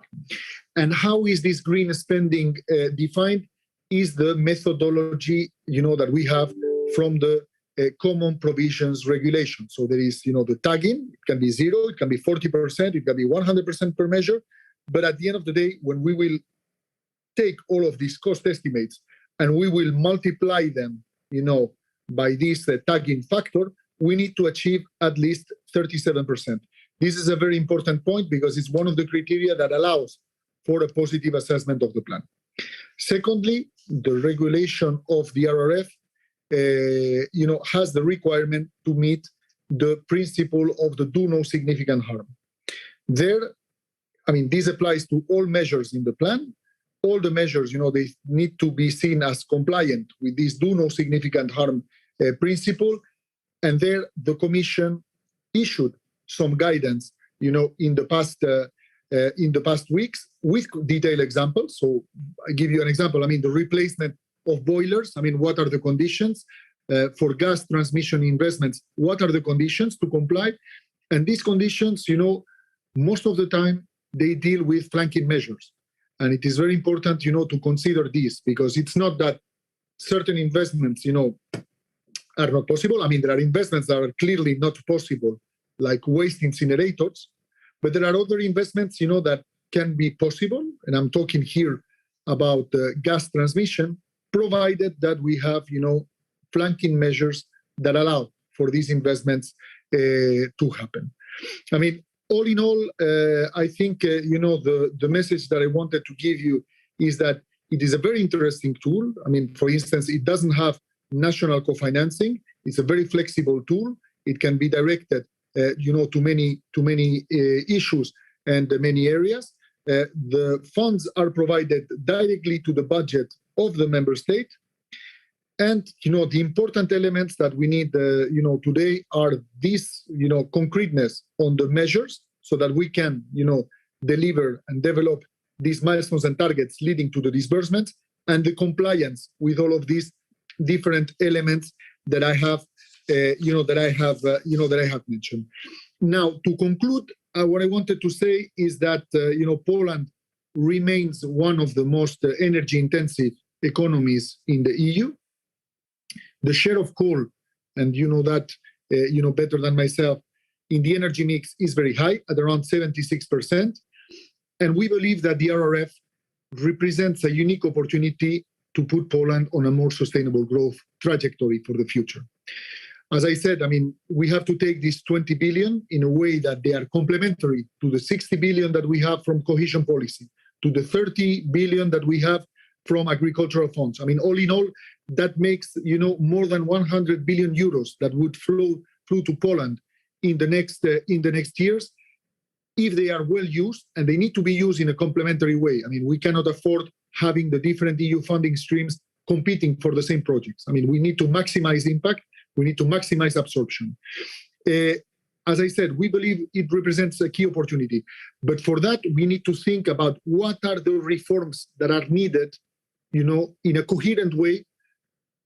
And how is this green spending defined? Is the methodology that we have from the common provisions regulation. So there is the tagging. It can be 0, it can be 40%, it can be 100% per measure. But at the end of the day, when we will take all of these cost estimates and we will multiply them by this tagging factor, we need to achieve at least 37%. This is a very important point because it's one of the criteria that allows for a positive assessment of the plan. Secondly, the regulation of the RRF has the requirement to meet the principle of the do no significant harm. This applies to all measures in the plan. All the measures, they need to be seen as compliant with this do no significant harm principle. And there, the Commission issued some guidance, in the past weeks with detailed examples. So I give you an example. The replacement of boilers. What are the conditions for gas transmission investments? What are the conditions to comply? And these conditions, most of the time they deal with flanking measures. And it is very important, to consider this because it's not that certain investments, are not possible. There are investments that are clearly not possible, like waste incinerators, but there are other investments, that can be possible. And I'm talking here about gas transmission, provided that we have, flanking measures that allow for these investments to happen. All in all, I think, the message that I wanted to give you is that it is a very interesting tool. For instance, it doesn't have national co-financing. It's a very flexible tool. It can be directed, to many issues and many areas. The funds are provided directly to the budget of the member state. And, the important elements that we need, today are this, concreteness on the measures so that we can, deliver and develop these milestones and targets leading to the disbursements and the compliance with all of these different elements that I have, that I have mentioned. Now, to conclude, what I wanted to say is that, Poland remains one of the most energy-intensive economies in the EU. The share of coal, and that, better than myself, in the energy mix is very high at around 76%. And we believe that the RRF represents a unique opportunity to put Poland on a more sustainable growth trajectory for the future. As I said, we have to take this 20 billion in a way that they are complementary to the 60 billion that we have from cohesion policy, to the 30 billion that we have from agricultural funds. All in all, that makes, more than 100 billion euros that would flow through to Poland in the next years, if they are well used, and they need to be used in a complementary way. We cannot afford having the different EU funding streams competing for the same projects. We need to maximize impact. We need to maximize absorption. As I said, we believe it represents a key opportunity. But for that, we need to think about what are the reforms that are needed, in a coherent way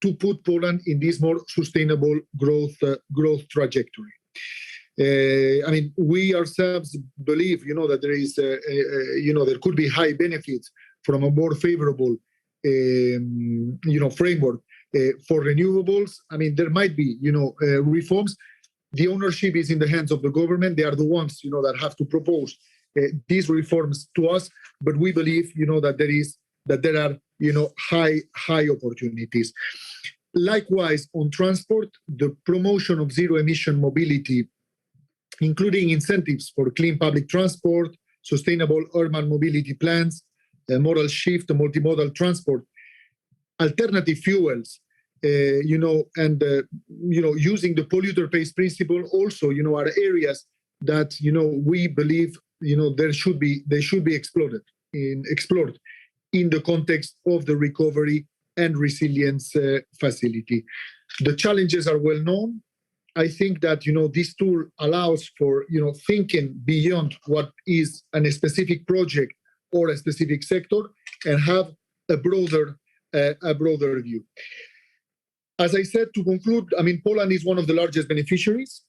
to put Poland in this more sustainable growth trajectory. We ourselves believe, that there is, there could be high benefits from a more favorable, framework for renewables. There might be, reforms. The ownership is in the hands of the government. They are the ones, that have to propose these reforms to us. But we believe, that there are, high opportunities. Likewise, on transport, the promotion of zero-emission mobility, including incentives for clean public transport, sustainable urban mobility plans, modal shift, multimodal transport, alternative fuels, and using the polluter pays principle also, are areas that we believe they should be explored in the context of the recovery and resilience facility. The challenges are well known. I think that this tool allows for thinking beyond what is a specific project or a specific sector and have a broader view. As I said, to conclude, Poland is one of the largest beneficiaries.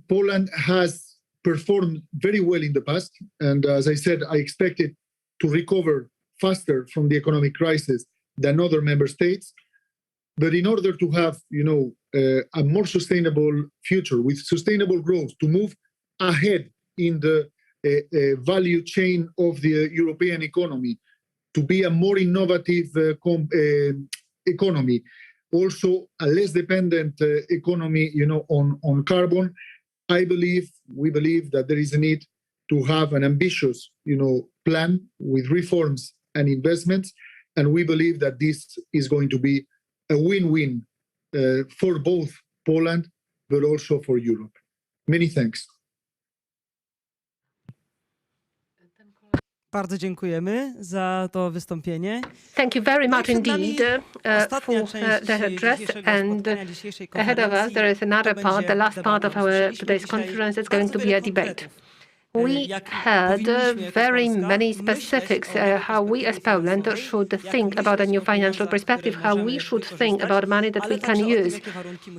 Poland has performed very well in the past, and as I said, I expect it to recover faster from the economic crisis than other member states. But in order to have, a more sustainable future with sustainable growth, to move ahead in the value chain of the European economy, to be a more innovative economy, also a less dependent economy, on carbon, we believe that there is a need to have an ambitious, plan with reforms and investments, and we believe that this is going to be a win-win for both Poland, but also for Europe. Many thanks. Bardzo dziękujemy za to wystąpienie. Thank you very much indeed for that address. And ahead of us, there is another part, the last part of our today's conference. It's going to be a debate. We had very many specifics, how we as Poland should think about a new financial perspective, how we should think about money that we can use,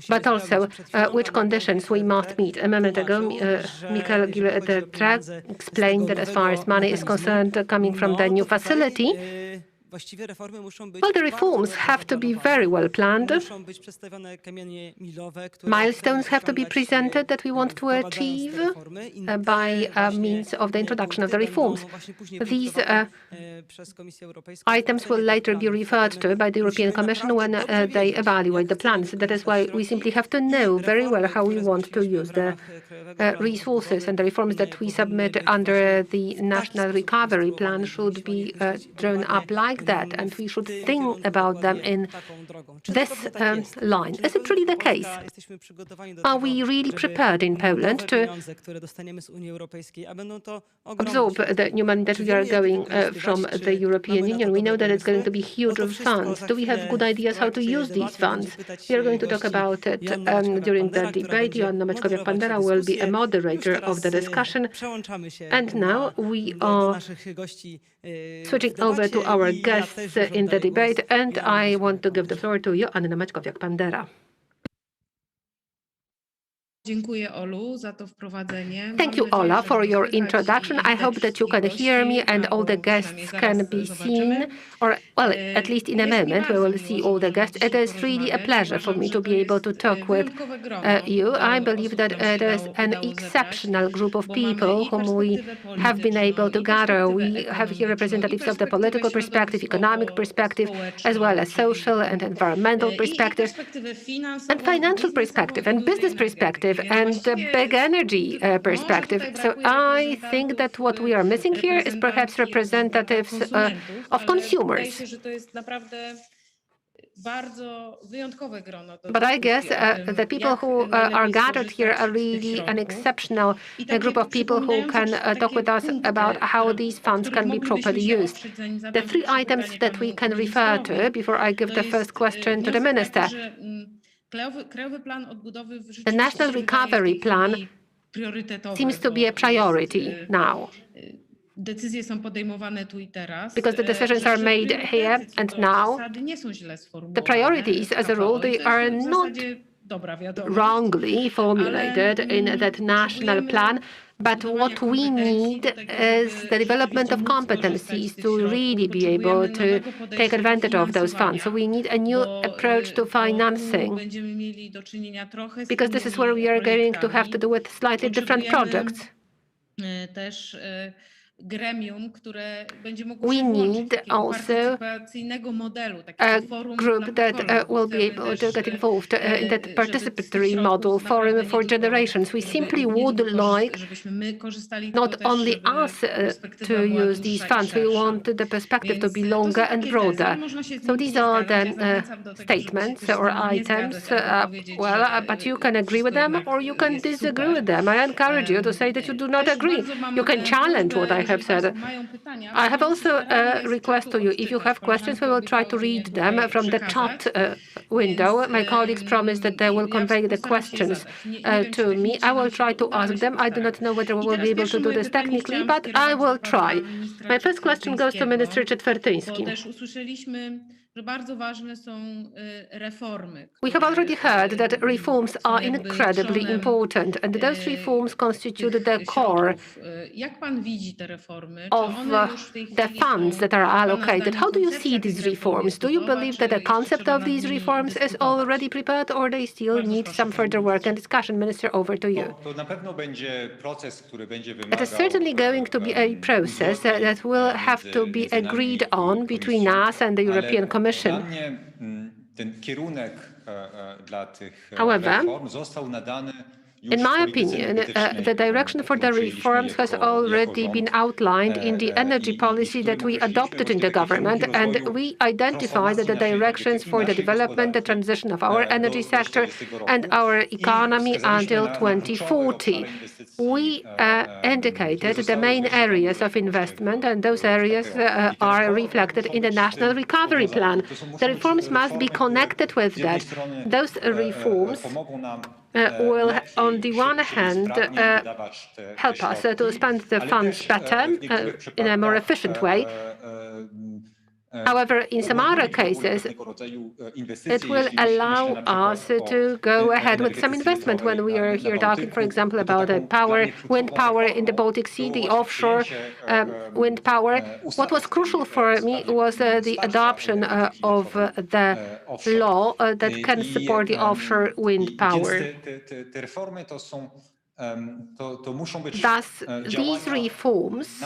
but also which conditions we must meet. A moment ago, Michael Gilles-Detracq explained that as far as money is concerned, coming from the new facility, well, the reforms have to be very well planned. Milestones have to be presented that we want to achieve by means of the introduction of the reforms. These items will later be referred to by the European Commission when they evaluate the plans. That is why we simply have to know very well how we want to use the resources, and the reforms that we submit under the National Recovery Plan should be drawn up like that, and we should think about them in this line. Is it really the case? Are we really prepared in Poland to absorb the new money that we are going from the European Union? We know that it's going to be huge funds. Do we have good ideas how to use these funds? We are going to talk about it during the debate. Joanna Maćkowiak-Pandera will be a moderator of the discussion. And now we are switching over to our guests in the debate, and I want to give the floor to Joanna Maćkowiak-Pandera. Thank you, Ola, for your introduction. I hope that you can hear me and all the guests can be seen, or, well, at least in a moment we will see all the guests. It is really a pleasure for me to be able to talk with you. I believe that it is an exceptional group of people whom we have been able to gather. We have here representatives of the political perspective, economic perspective, as well as social and environmental perspective, and financial perspective, and business perspective, and the big energy perspective. So I think that what we are missing here is perhaps representatives of consumers. But I guess the people who are gathered here are really an exceptional group of people who can talk with us about how these funds can be properly used. The three items that we can refer to before I give the first question to the Minister. The National Recovery Plan seems to be a priority now, because the decisions are made here and now. The priorities, as a rule, they are not wrongly formulated in that national plan, but what we need is the development of competencies to really be able to take advantage of those funds. So we need a new approach to financing, because this is where we are going to have to do with slightly different projects. We need also a group that will be able to get involved in that participatory model forum for generations. We simply would like not only us to use these funds, we want the perspective to be longer and broader. So these are the statements or items. But you can agree with them or you can disagree with them. I encourage you to say that you do not agree. You can challenge what I have said. I have also a request to you. If you have questions, we will try to read them from the chat window. My colleagues promised that they will convey the questions to me. I will try to ask them. I do not know whether we will be able to do this technically, but I will try. My first question goes to Minister Czetwertyński. We have already heard that reforms are incredibly important, and those reforms constitute the core of the funds that are allocated. How do you see these reforms? Do you believe that the concept of these reforms is already prepared, or they still need some further work and discussion? Minister, over to you. It is certainly going to be a process that will have to be agreed on between us and the European Commission. However, in my opinion, the direction for the reforms has already been outlined in the energy policy that we adopted in the government, and we identified the directions for the development, the transition of our energy sector and our economy until 2040. We indicated the main areas of investment, and those areas are reflected in the National Recovery Plan. The reforms must be connected with that. Those reforms will, on the one hand, help us to spend the funds better in a more efficient way. However, in some other cases, it will allow us to go ahead with some investment when we are here talking, for example, about wind power in the Baltic Sea, the offshore wind power. What was crucial for me was the adoption of the law that can support the offshore wind power. Thus, these reforms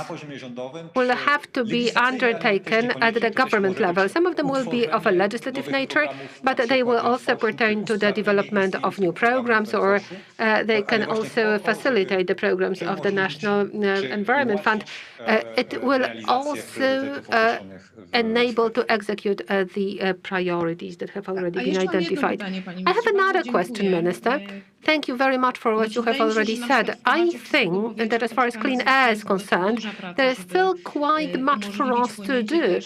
will have to be undertaken at the government level. Some of them will be of a legislative nature, but they will also pertain to the development of new programs, or they can also facilitate the programs of the National Environment Fund. It will also enable to execute the priorities that have already been identified. I have another question, Minister. Thank you very much for what you have already said. I think that as far as clean air is concerned, there is still quite much for us to do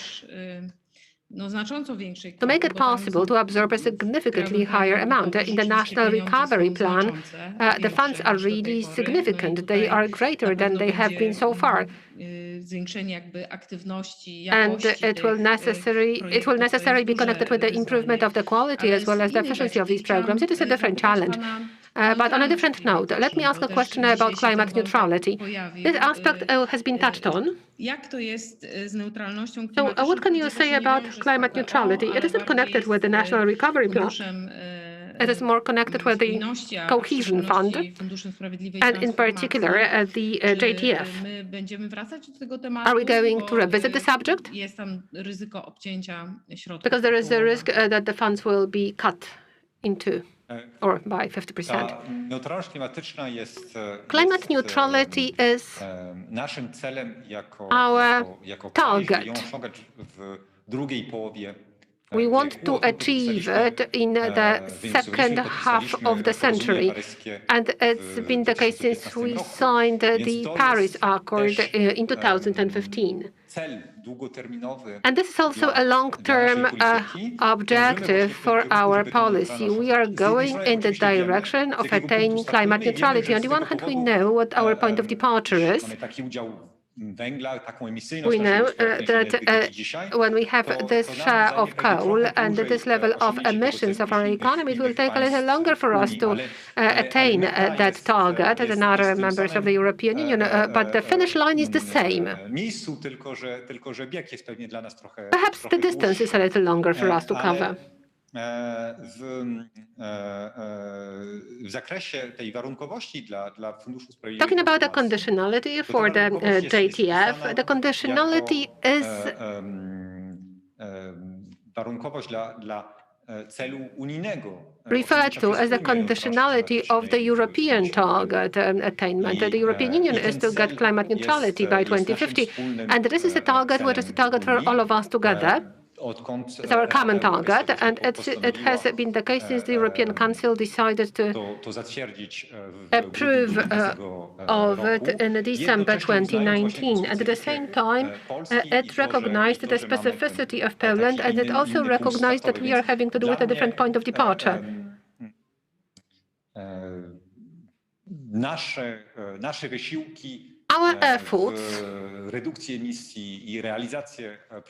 to make it possible to absorb a significantly higher amount. In the National Recovery Plan, the funds are really significant. They are greater than they have been so far. And it will necessarily be connected with the improvement of the quality as well as the efficiency of these programs. It is a different challenge. But on a different note, let me ask a question about climate neutrality. This aspect has been touched on. So what can you say about climate neutrality? It isn't connected with the National Recovery Plan. It is more connected with the Cohesion Fund, and in particular the JTF. Are we going to revisit the subject? Because there is a risk that the funds will be cut into, or by 50%. Climate neutrality is our target. We want to achieve it in the second half of the century. And it's been the case since we signed the Paris Accord in 2015. And this is also a long-term objective for our policy. We are going in the direction of attaining climate neutrality. On the one hand, we know what our point of departure is. We know that when we have this share of coal and this level of emissions of our economy, it will take a little longer for us to attain that target than other members of the European Union, but the finish line is the same. Perhaps the distance is a little longer for us to cover. Talking about the conditionality for the JTF, the conditionality is referred to as the conditionality of the European target attainment. The European Union is to get climate neutrality by 2050, and this is a target which is a target for all of us together. It's our common target, and it has been the case since the European Council decided to approve of it in December 2019. At the same time, it recognized the specificity of Poland, and it also recognized that we are having to do with a different point of departure. Our efforts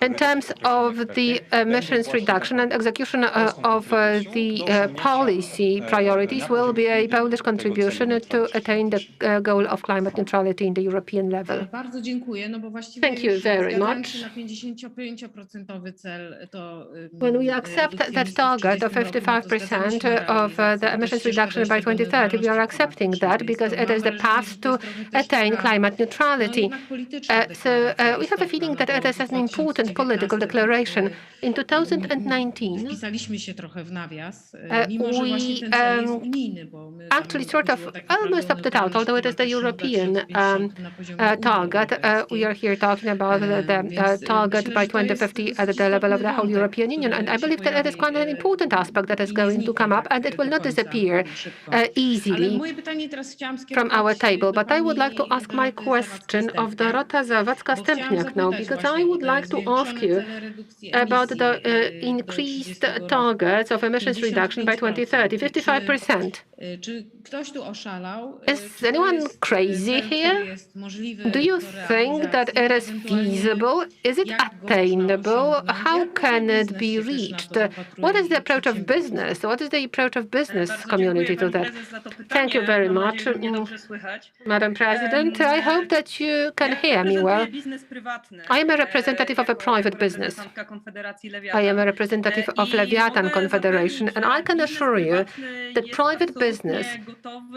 in terms of the emissions reduction and execution of the policy priorities will be a Polish contribution to attain the goal of climate neutrality in the European level. Thank you very much. When we accept that target of 55% of the emissions reduction by 2030, we are accepting that because it is the path to attain climate neutrality. So we have a feeling that it is an important political declaration. In 2019, we actually sort of almost opted out, although it is the European target. We are here talking about the target by 2050 at the level of the whole European Union. And I believe that it is quite an important aspect that is going to come up, and it will not disappear easily from our table. But I would like to ask my question of Dorota Zawadzka-Stępniak now, because I would like to ask you about the increased targets of emissions reduction by 2030, 55%. Is anyone crazy here? Do you think that it is feasible? Is it attainable? How can it be reached? What is the approach of business? What is the approach of business community to that? Thank you very much, Madam President. I hope that you can hear me well. I am a representative of a private business. I am a representative of Leviathan Confederation, and I can assure you that private business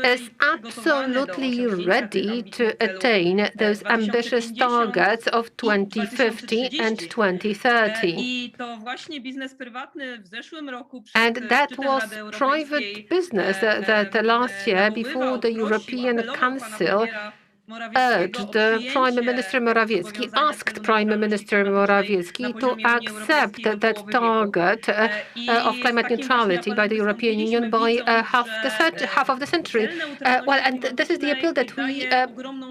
is absolutely ready to attain those ambitious targets of 2050 and 2030. And that was private business that last year, before the European Council, urged Prime Minister Morawiecki, asked Prime Minister Morawiecki to accept that target of climate neutrality by the European Union by half of the century. And this is the appeal that we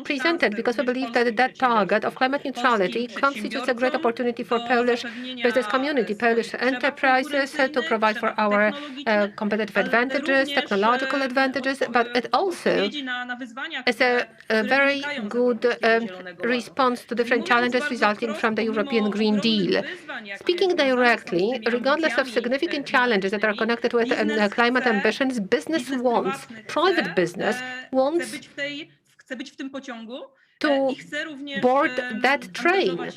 presented, because we believe that that target of climate neutrality constitutes a great opportunity for Polish business community, Polish enterprises to provide for our competitive advantages, technological advantages, but it also is a very good response to different challenges resulting from the European Green Deal. Speaking directly, regardless of significant challenges that are connected with climate ambitions, private business wants to board that train.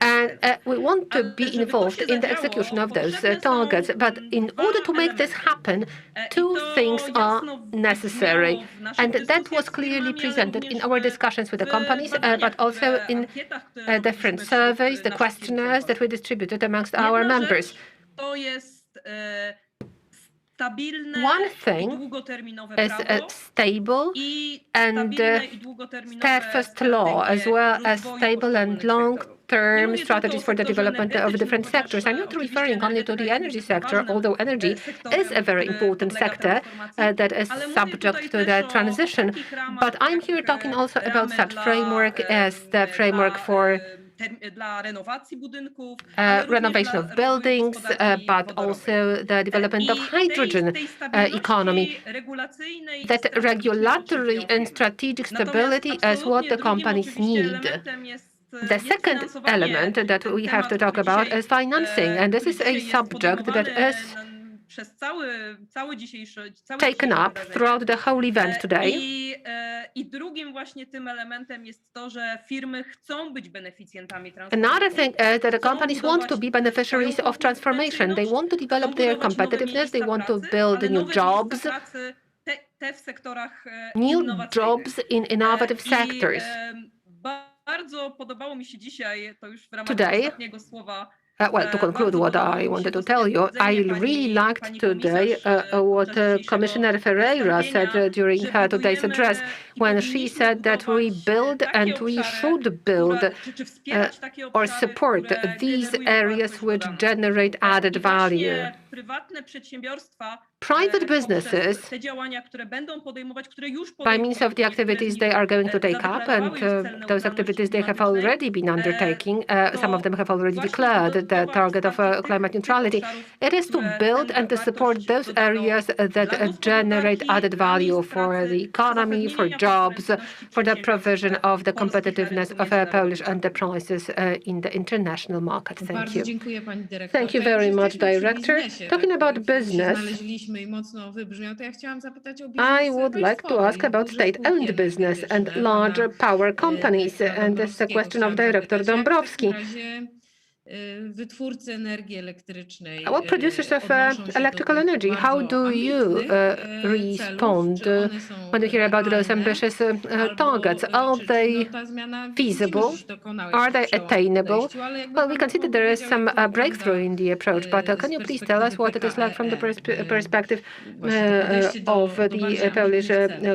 And we want to be involved in the execution of those targets. But in order to make this happen, two things are necessary. And that was clearly presented in our discussions with the companies, but also in different surveys, the questionnaires that we distributed amongst our members. One thing is a stable and steadfast law, as well as stable and long-term strategies for the development of different sectors. I'm not referring only to the energy sector, although energy is a very important sector that is subject to the transition. But I'm here talking also about such framework as the framework for renovation of buildings, but also the development of hydrogen economy. That regulatory and strategic stability is what the companies need. The second element that we have to talk about is financing, and this is a subject that is taken up throughout the whole event today. Another thing is that the companies want to be beneficiaries of transformation. They want to develop their competitiveness, they want to build new jobs in innovative sectors. Today, well, to conclude what I wanted to tell you, I really liked today what Commissioner Ferreira said during her today's address, when she said that we build and we should build or support these areas which generate added value. Private businesses, by means of the activities they are going to take up, and those activities they have already been undertaking, some of them have already declared the target of climate neutrality, it is to build and to support those areas that generate added value for the economy, for jobs, for the provision of the competitiveness of Polish enterprises in the international market. Thank you. Thank you very much, Director. Talking about business, I would like to ask about state-owned business and larger power companies, and this is a question of Director Dąbrowski. Our producers of electrical energy, how do you respond when you hear about those ambitious targets? Are they feasible? Are they attainable? Well, we can see that there is some breakthrough in the approach, but can you please tell us what it is like from the perspective of the Polish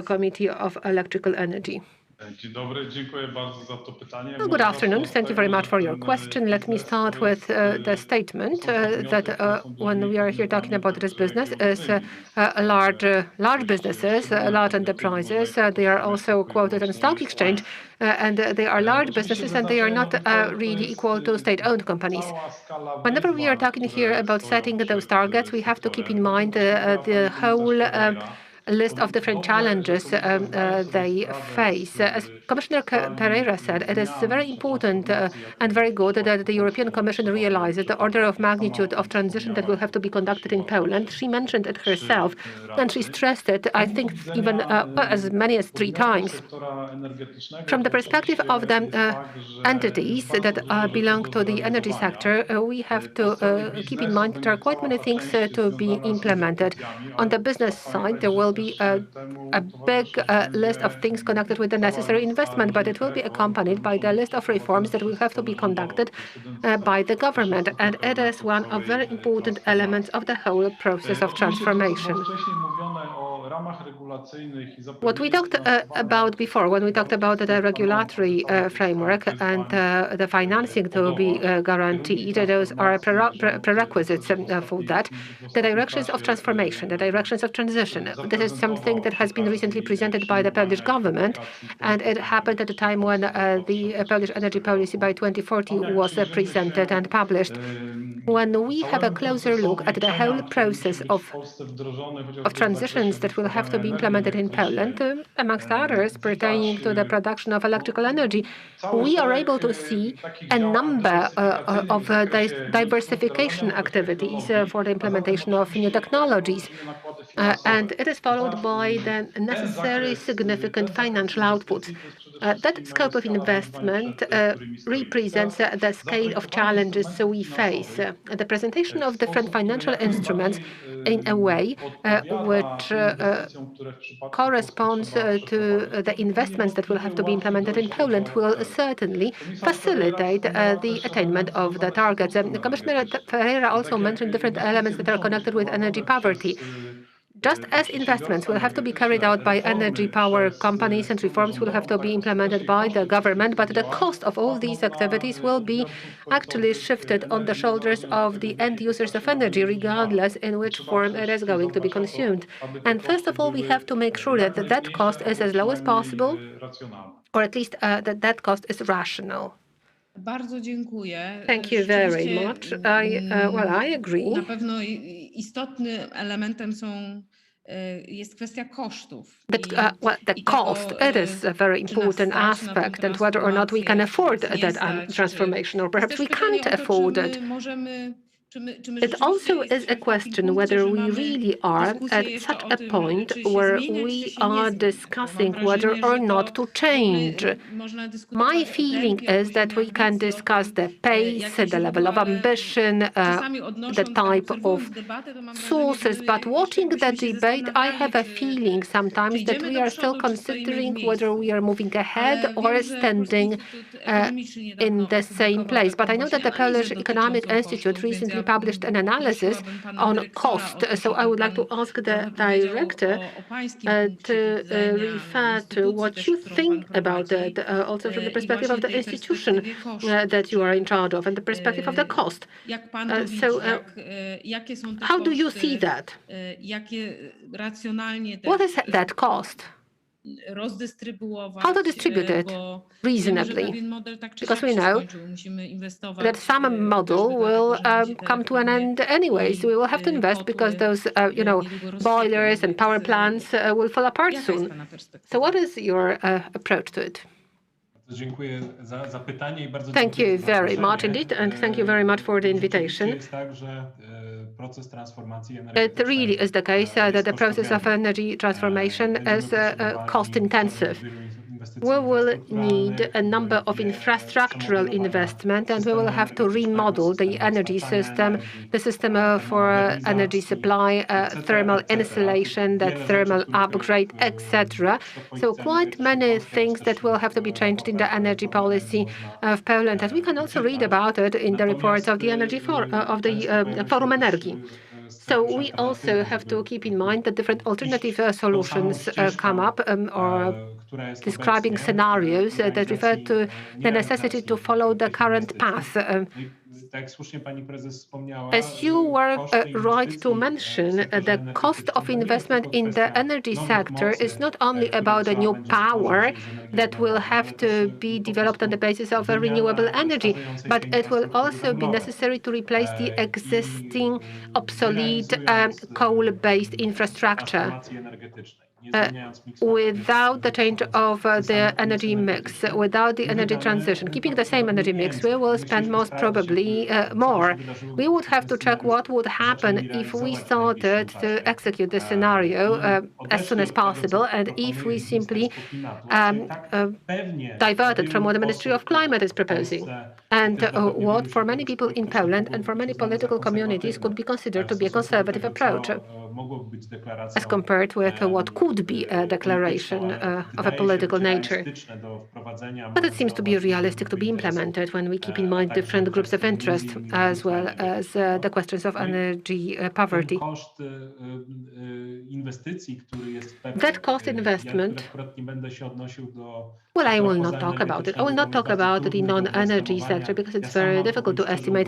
Committee of Electrical Energy? Well, good afternoon. Thank you very much for your question. Let me start with the statement that when we are here talking about this business is large businesses, large enterprises. They are also quoted on the stock exchange, and they are large businesses, and they are not really equal to state-owned companies. Whenever we are talking here about setting those targets, we have to keep in mind the whole list of different challenges they face. As Commissioner Pereira said, it is very important and very good that the European Commission realizes the order of magnitude of transition that will have to be conducted in Poland. She mentioned it herself, and she stressed it, I think, even as many as 3 times. From the perspective of the entities that belong to the energy sector, we have to keep in mind that there are quite many things to be implemented. On the business side, there will be a big list of things connected with the necessary investment, but it will be accompanied by the list of reforms that will have to be conducted by the government. And it is one of very important elements of the whole process of transformation. What we talked about before, when we talked about the regulatory framework and the financing to be guaranteed, those are prerequisites for that. The directions of transformation, the directions of transition. This is something that has been recently presented by the Polish government, and it happened at the time when the Polish energy policy by 2040 was presented and published. When we have a closer look at the whole process of transitions that will have to be implemented in Poland, amongst others pertaining to the production of electrical energy, we are able to see a number of diversification activities for the implementation of new technologies. And it is followed by the necessary significant financial outputs. That scope of investment represents the scale of challenges we face. The presentation of different financial instruments in a way which corresponds to the investments that will have to be implemented in Poland will certainly facilitate the attainment of the targets. Commissioner Ferreira also mentioned different elements that are connected with energy poverty. Just as investments will have to be carried out by energy power companies and reforms will have to be implemented by the government, but the cost of all these activities will be actually shifted on the shoulders of the end users of energy, regardless in which form it is going to be consumed. And first of all, we have to make sure that that cost is as low as possible, or at least that cost is rational. Thank you very much. I agree. But the cost, it is a very important aspect, and whether or not we can afford that transformation, or perhaps we can't afford it. It also is a question whether we really are at such a point where we are discussing whether or not to change. My feeling is that we can discuss the pace, the level of ambition, the type of sources, but watching the debate, I have a feeling sometimes that we are still considering whether we are moving ahead or standing in the same place. But I know that the Polish Economic Institute recently published an analysis on cost. So I would like to ask the director to refer to what you think about that, also from the perspective of the institution that you are in charge of and the perspective of the cost. How do you see that? What is that cost? How to distribute it reasonably? Because we know that some model will come to an end anyways. We will have to invest because those, boilers and power plants will fall apart soon. So what is your approach to it? Thank you very much indeed, and thank you very much for the invitation. It really is the case that the process of energy transformation is cost-intensive. We will need a number of infrastructural investment, and we will have to remodel the energy system, the system for energy supply, thermal insulation, the thermal upgrade, etc. So quite many things that will have to be changed in the energy policy of Poland, and we can also read about it in the reports of the Forum Energii. So we also have to keep in mind that different alternative solutions come up or describing scenarios that refer to the necessity to follow the current path. As you were right to mention, the cost of investment in the energy sector is not only about the new power that will have to be developed on the basis of a renewable energy, but it will also be necessary to replace the existing obsolete coal-based infrastructure. Without the change of the energy mix, without the energy transition, keeping the same energy mix, we will spend most probably more. We would have to check what would happen if we started to execute the scenario as soon as possible, and if we simply diverted from what the Ministry of Climate is proposing, and what for many people in Poland and for many political communities could be considered to be a conservative approach, as compared with what could be a declaration of a political nature. But it seems to be realistic to be implemented when we keep in mind different groups of interest, as well as the questions of energy poverty. That cost investment, well, I will not talk about it. I will not talk about the non-energy sector because it's very difficult to estimate.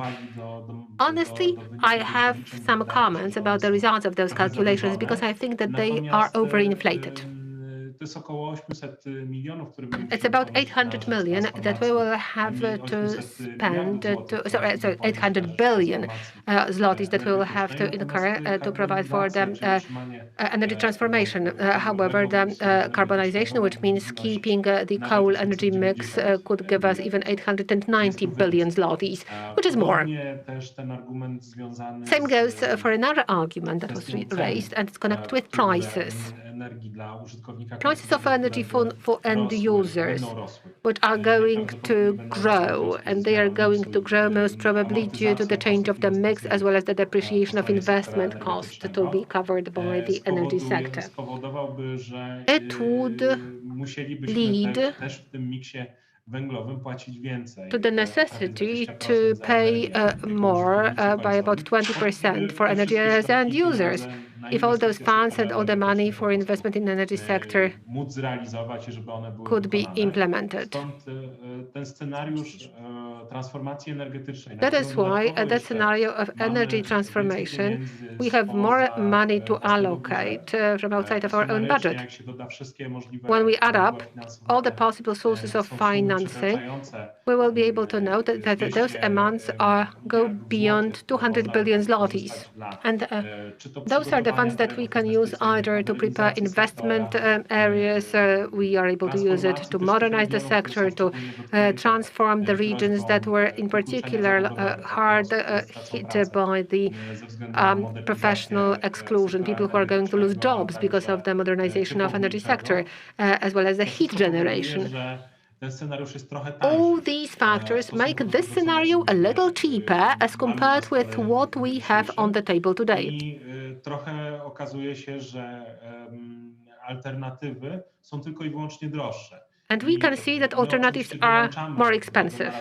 Honestly, I have some comments about the results of those calculations because I think that they are overinflated. It's about 800 million that we will have to spend, 800 billion zlotys that we will have to incur to provide for the energy transformation. However, the carbonization, which means keeping the coal energy mix, could give us even 890 billion zlotys, which is more. Same goes for another argument that was raised, and it's connected with prices. Prices of energy for end users, which are going to grow, and they are going to grow most probably due to the change of the mix as well as the depreciation of investment cost to be covered by the energy sector. It would lead to the necessity to pay more by about 20% for energy as end users if all those funds and all the money for investment in the energy sector could be implemented. That is why at that scenario of energy transformation, we have more money to allocate from outside of our own budget. When we add up all the possible sources of financing, we will be able to note that those amounts go beyond 200 billion zlotys. And those are the funds that we can use either to prepare investment areas, we are able to use it to modernize the sector, to transform the regions that were in particular hard hit by the professional exclusion, people who are going to lose jobs because of the modernization of energy sector, as well as the heat generation. All these factors make this scenario a little cheaper as compared with what we have on the table today. Trochę okazuje się, że alternatywy są tylko I wyłącznie droższe. And we can see that alternatives are more expensive.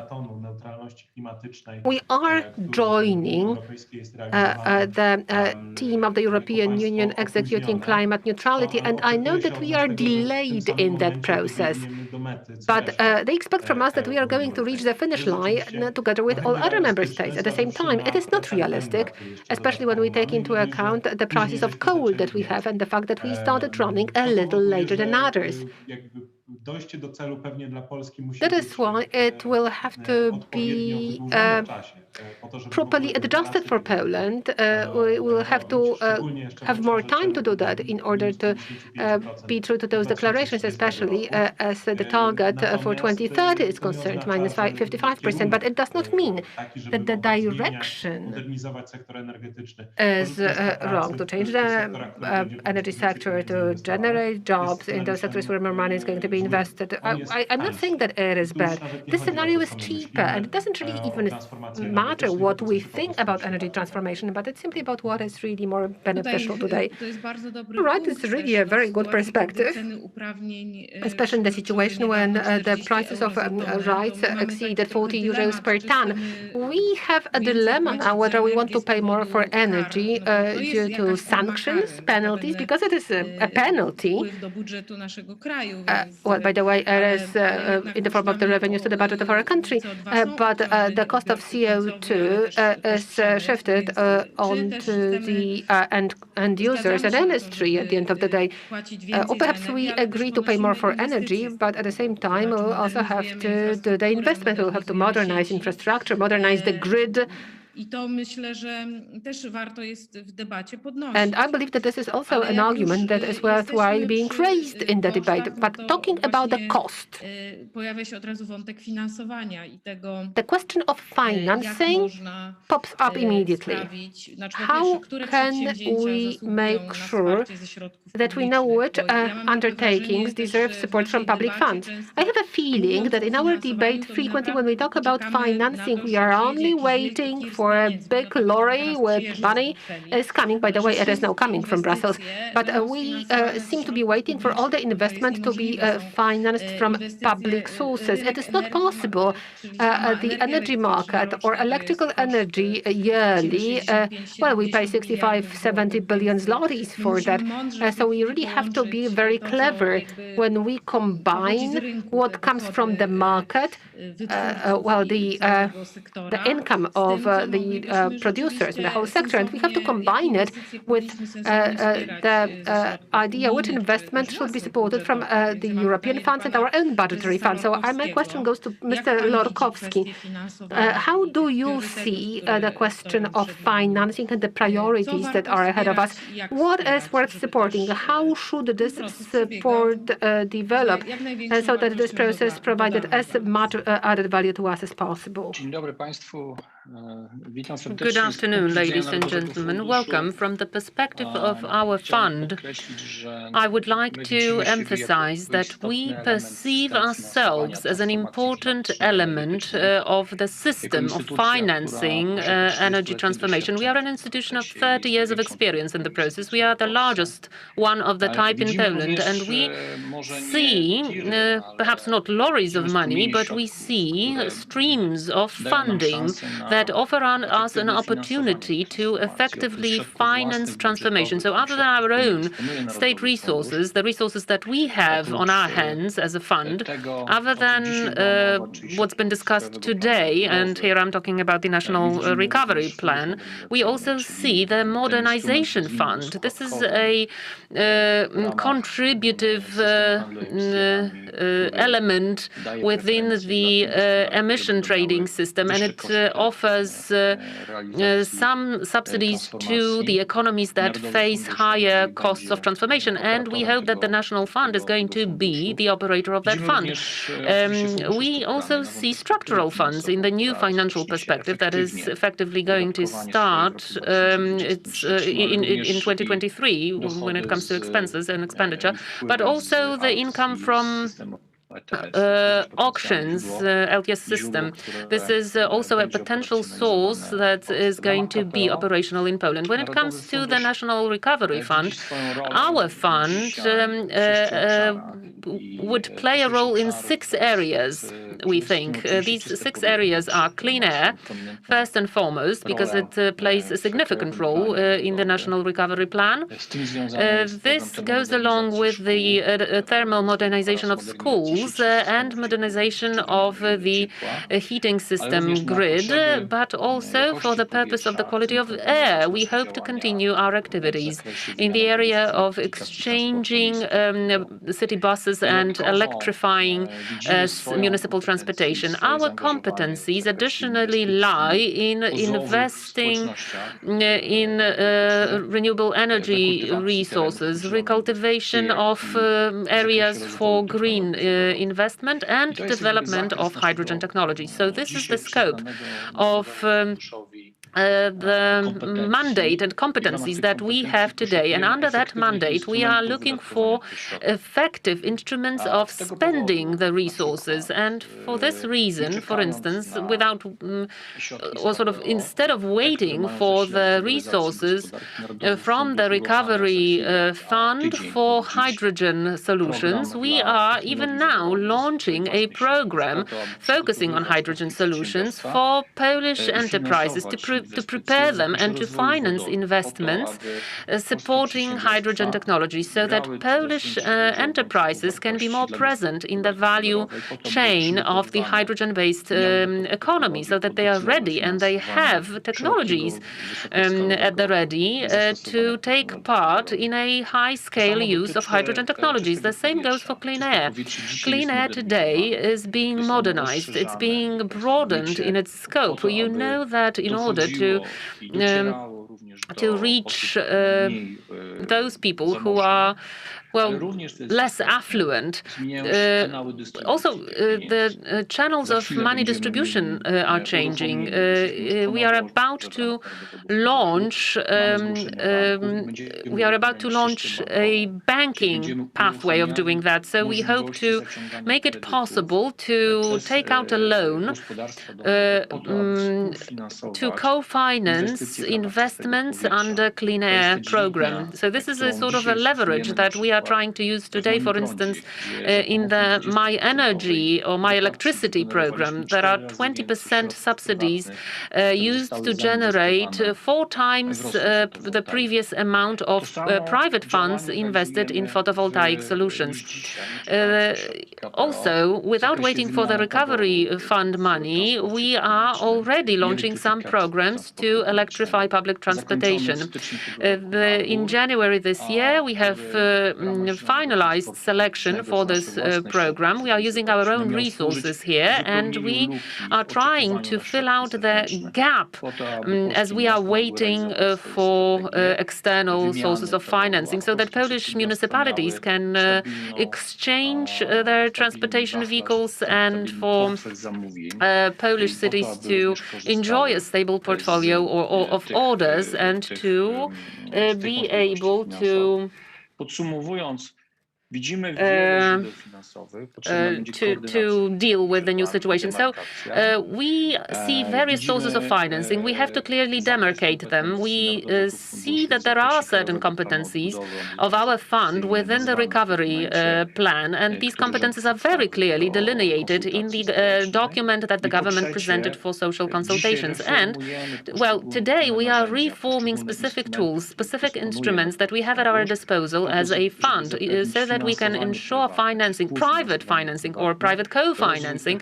We are joining the team of the European Union executing climate neutrality, and I know that we are delayed in that process. But they expect from us that we are going to reach the finish line together with all other member states. At the same time, it is not realistic, especially when we take into account the prices of coal that we have and the fact that we started running a little later than others. That is why it will have to be properly adjusted for Poland. We will have to have more time to do that in order to be true to those declarations, especially as the target for 2030 is concerned, minus 55%. But it does not mean that the direction is wrong, to change the energy sector, to generate jobs in those sectors where more money is going to be invested. I'm not saying that it is bad. This scenario is cheaper, and it doesn't really even matter what we think about energy transformation, but it's simply about what is really more beneficial today. Right, it's really a very good perspective, especially in the situation when the prices of rights exceeded 40 euros per ton. We have a dilemma now whether we want to pay more for energy due to sanctions, penalties, because it is a penalty. Well, by the way, it is in the form of the revenues to the budget of our country, but the cost of CO2 is shifted onto the end users and industry at the end of the day. Or perhaps we agree to pay more for energy, but at the same time, we'll also have to do the investment. We'll have to modernize infrastructure, modernize the grid. And I believe that this is also an argument that is worthwhile being raised in the debate. But talking about the cost, the question of financing pops up immediately. How can we make sure that we know which undertakings deserve support from public funds? I have a feeling that in our debate, frequently when we talk about financing, we are only waiting for a big lorry with money is coming. By the way, it is now coming from Brussels. But we seem to be waiting for all the investment to be financed from public sources. It is not possible. The energy market or electrical energy yearly, well, we pay 65-70 billion zlotys for that. So we really have to be very clever when we combine what comes from the market, well, the income of the producers in the whole sector, and we have to combine it with the idea which investment should be supported from the European funds and our own budgetary funds. So my question goes to Mr. Lorkowski. How do you see the question of financing and the priorities that are ahead of us? What is worth supporting? How should this support develop so that this process provided as much added value to us as possible? Good afternoon, ladies and gentlemen. Welcome. From the perspective of our fund, I would like to emphasize that we perceive ourselves as an important element of the system of financing energy transformation. We are an institution of 30 years of experience in the process. We are the largest one of the type in Poland, and we see, perhaps not lorries of money, but we see streams of funding that offer us an opportunity to effectively finance transformation. So other than our own state resources, the resources that we have on our hands as a fund, other than what's been discussed today, and here I'm talking about the National Recovery Plan, we also see the Modernization Fund. This is a contributive element within the emission trading system, and it offers offers some subsidies to the economies that face higher costs of transformation, and we hope that the National Fund is going to be the operator of that fund. We also see structural funds in the new financial perspective that is effectively going to start in 2023 when it comes to expenses and expenditure, but also the income from auctions, LTS system. This is also a potential source that is going to be operational in Poland. When it comes to the National Recovery Fund, our fund would play a role in 6 areas, we think. These 6 areas are clean air, first and foremost, because it plays a significant role in the National Recovery Plan. This goes along with the thermal modernization of schools and modernization of the heating system grid, but also for the purpose of the quality of air. We hope to continue our activities in the area of exchanging city buses and electrifying municipal transportation. Our competencies additionally lie in investing in renewable energy resources, recultivation of areas for green investment, and development of hydrogen technology. So this is the scope of the mandate and competencies that we have today. And under that mandate, we are looking for effective instruments of spending the resources. And for this reason, for instance, without or sort of instead of waiting for the resources from the recovery fund for hydrogen solutions, we are even now launching a program focusing on hydrogen solutions for Polish enterprises to prepare them and to finance investments supporting hydrogen technology, so that Polish enterprises can be more present in the value chain of the hydrogen-based economy, so that they are ready and they have technologies at the ready to take part in a high-scale use of hydrogen technologies. The same goes for clean air. Clean air today is being modernized. It's being broadened in its scope. You know that in order to reach those people who are, well, less affluent. Also, the channels of money distribution are changing. We are about to launch a banking pathway of doing that. So we hope to make it possible to take out a loan to co-finance investments under clean air program. So this is a sort of a leverage that we are trying to use today. For instance, in the My Energy or My Electricity program, there are 20% subsidies used to generate 4 times the previous amount of private funds invested in photovoltaic solutions. Also, without waiting for the recovery fund money, we are already launching some programs to electrify public transportation. In January this year, we have finalized selection for this program. We are using our own resources here, and we are trying to fill out the gap as we are waiting for external sources of financing, so that Polish municipalities can exchange their transportation vehicles and for Polish cities to enjoy a stable portfolio of orders and to be able to deal with the new situation. So we see various sources of financing. We have to clearly demarcate them. We see that there are certain competencies of our fund within the recovery plan, and these competencies are very clearly delineated in the document that the government presented for social consultations. And, well, today we are reforming specific tools, specific instruments that we have at our disposal as a fund, so that that we can ensure financing, private financing or private co-financing,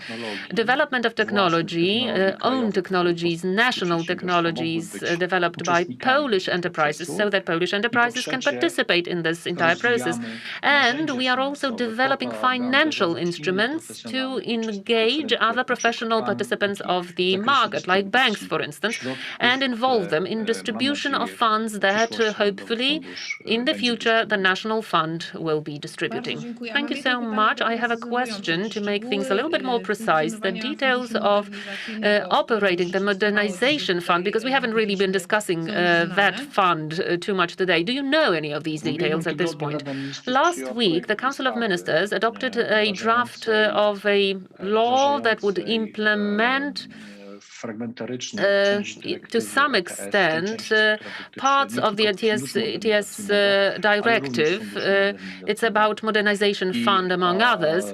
development of technology, own technologies, national technologies developed by Polish enterprises so that Polish enterprises can participate in this entire process. And we are also developing financial instruments to engage other professional participants of the market, like banks, for instance, and involve them in distribution of funds that hopefully in the future the National Fund will be distributing. Thank you so much. I have a question to make things a little bit more precise. The details of operating the modernization fund, because we haven't really been discussing that fund too much today. Do you know any of these details at this point? Last week, the Council of Ministers adopted a draft of a law that would implement to some extent parts of the ETS directive. It's about modernization fund, among others.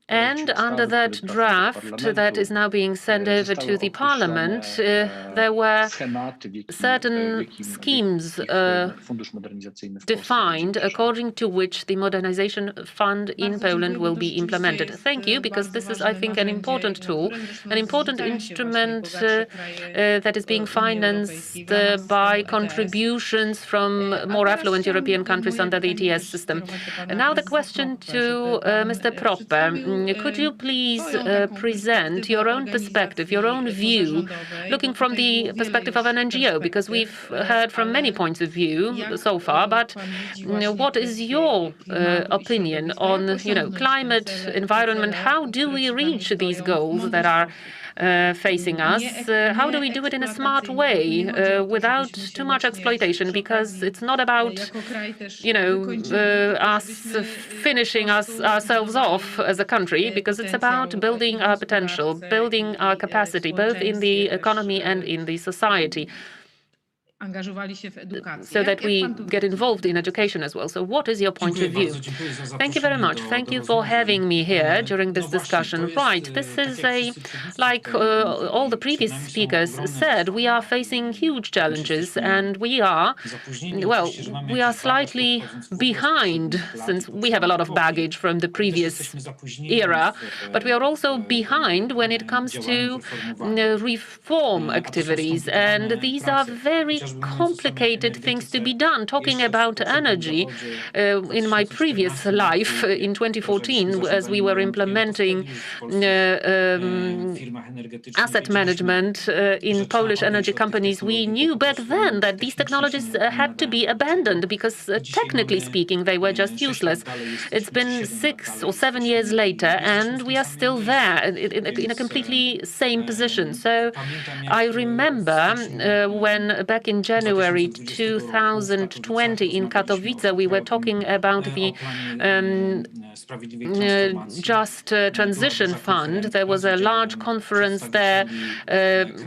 And under that draft that is now being sent over to the Parliament, there were certain schemes defined according to which the modernization fund in Poland will be implemented. Thank you, because this is, I think, an important tool, an important instrument that is being financed by contributions from more affluent European countries under the ETS system. And now the question to Mr. Proppe. Could you please present your own perspective, your own view, looking from the perspective of an NGO? Because we've heard from many points of view so far, but what is your opinion on, climate, environment? How do we reach these goals that are facing us? How do we do it in a smart way without too much exploitation? Because it's not about, us finishing ourselves off as a country, because it's about building our potential, building our capacity, both in the economy and in the society, so that we get involved in education as well. So what is your point of view? Thank you very much. Thank you for having me here during this discussion. Right, this is like all the previous speakers said, we are facing huge challenges, and we are slightly behind, since we have a lot of baggage from the previous era, but we are also behind when it comes to reform activities, and these are very complicated things to be done. Talking about energy, in my previous life in 2014, as we were implementing asset management in Polish energy companies, we knew back then that these technologies had to be abandoned because technically speaking, they were just useless. It's been 6 or 7 years later, and we are still there in a completely same position. So I remember when back in January 2020 in Katowice, we were talking about the Just Transition Fund. There was a large conference there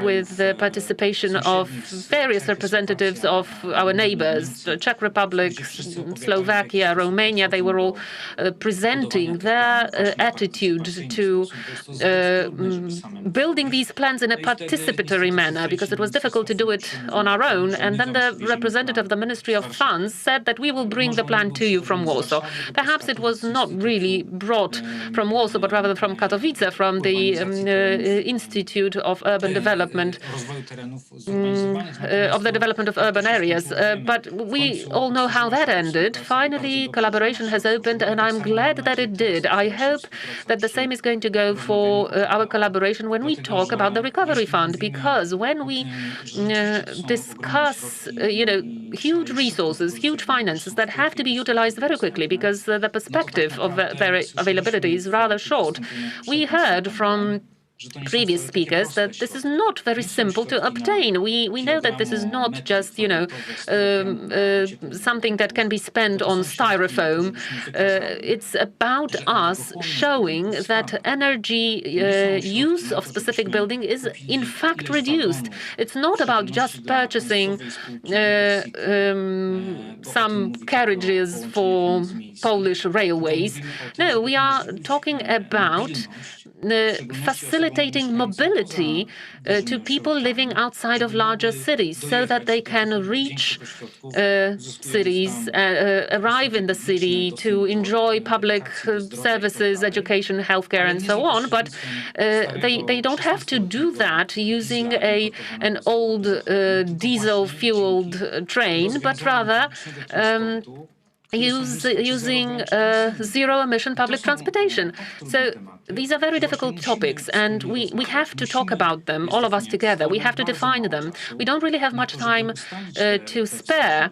with the participation of various representatives of our neighbors, the Czech Republic, Slovakia, Romania. They were all presenting their attitude to building these plans in a participatory manner, because it was difficult to do it on our own. And then the representative of the Ministry of Funds said that we will bring the plan to you from Warsaw. Perhaps it was not really brought from Warsaw, but rather from Katowice, from the Institute of Urban Development, of the development of urban areas. But we all know how that ended. Finally, collaboration has opened, and I'm glad that it did. I hope that the same is going to go for our collaboration when we talk about the Recovery Fund, because when we discuss, huge resources, huge finances that have to be utilized very quickly, because the perspective of their availability is rather short. We heard from previous speakers that this is not very simple to obtain. We know that this is not just, something that can be spent on styrofoam. It's about us showing that energy use of specific building is in fact reduced. It's not about just purchasing some carriages for Polish railways. No, we are talking about facilitating facilitating mobility to people living outside of larger cities so that they can reach cities, arrive in the city to enjoy public services, education, healthcare, and so on. But they don't have to do that using an old diesel-fueled train, but rather using zero-emission public transportation. So these are very difficult topics, and we have to talk about them, all of us together. We have to define them. We don't really have much time to spare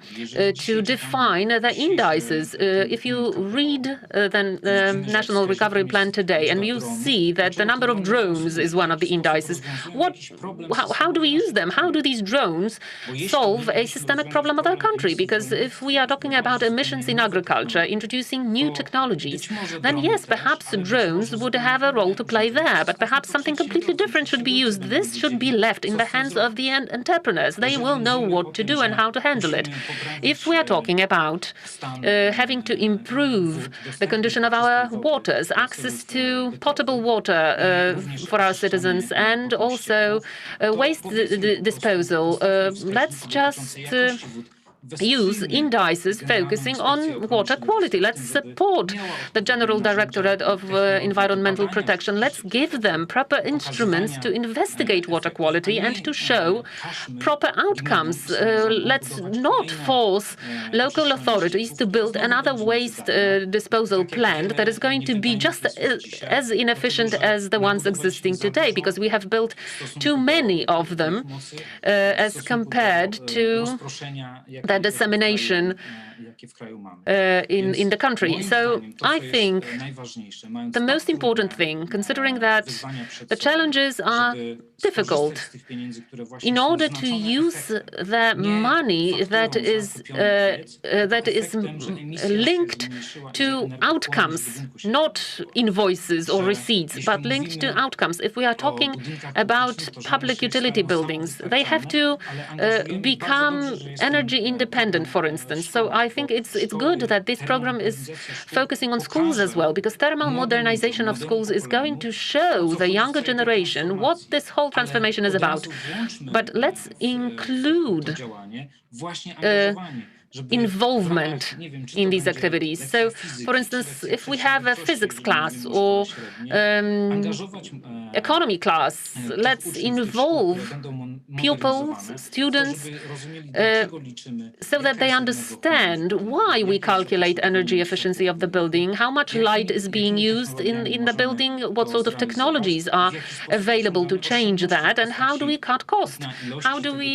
to define the indices. If you read the National Recovery Plan today, and you see that the number of drones is one of the indices, how do we use them? How do these drones solve a systemic problem of our country? Because if we are talking about emissions in agriculture, introducing new technologies, then yes, perhaps drones would have a role to play there, but perhaps something completely different should be used. This should be left in the hands of the entrepreneurs. They will know what to do and how to handle it. If we are talking about having to improve the condition of our waters, access to potable water for our citizens, and also waste disposal, let's just use indices focusing on water quality. Let's support the General Directorate of Environmental Protection. Let's give them proper instruments to investigate water quality and to show proper outcomes. Let's not force local authorities to build another waste disposal plant that is going to be just as inefficient as the ones existing today, because we have built too many of them as compared to the dissemination in the country. So I think the most important thing, considering that the challenges are difficult, in order to use the money that is linked to outcomes, not invoices or receipts, but linked to outcomes. If we are talking about public utility buildings, they have to become energy independent, for instance. So I think it's good that this program is focusing on schools as well, because thermal modernization of schools is going to show the younger generation what this whole transformation is about. But let's include involvement in these activities. So, for instance, if we have a physics class or economy class, let's involve pupils, students, so that they understand why we calculate energy efficiency of the building, how much light is being used in the building, what sort of technologies are available to change that, and how do we cut costs? How do we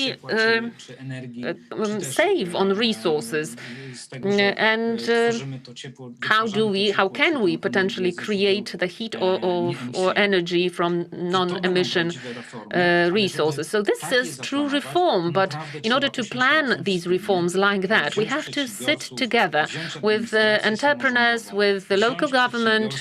save on resources? And how can we potentially create the heat or energy from non-emission resources? So this is true reform, but in order to plan these reforms like that, we have to sit together with entrepreneurs, with the local government,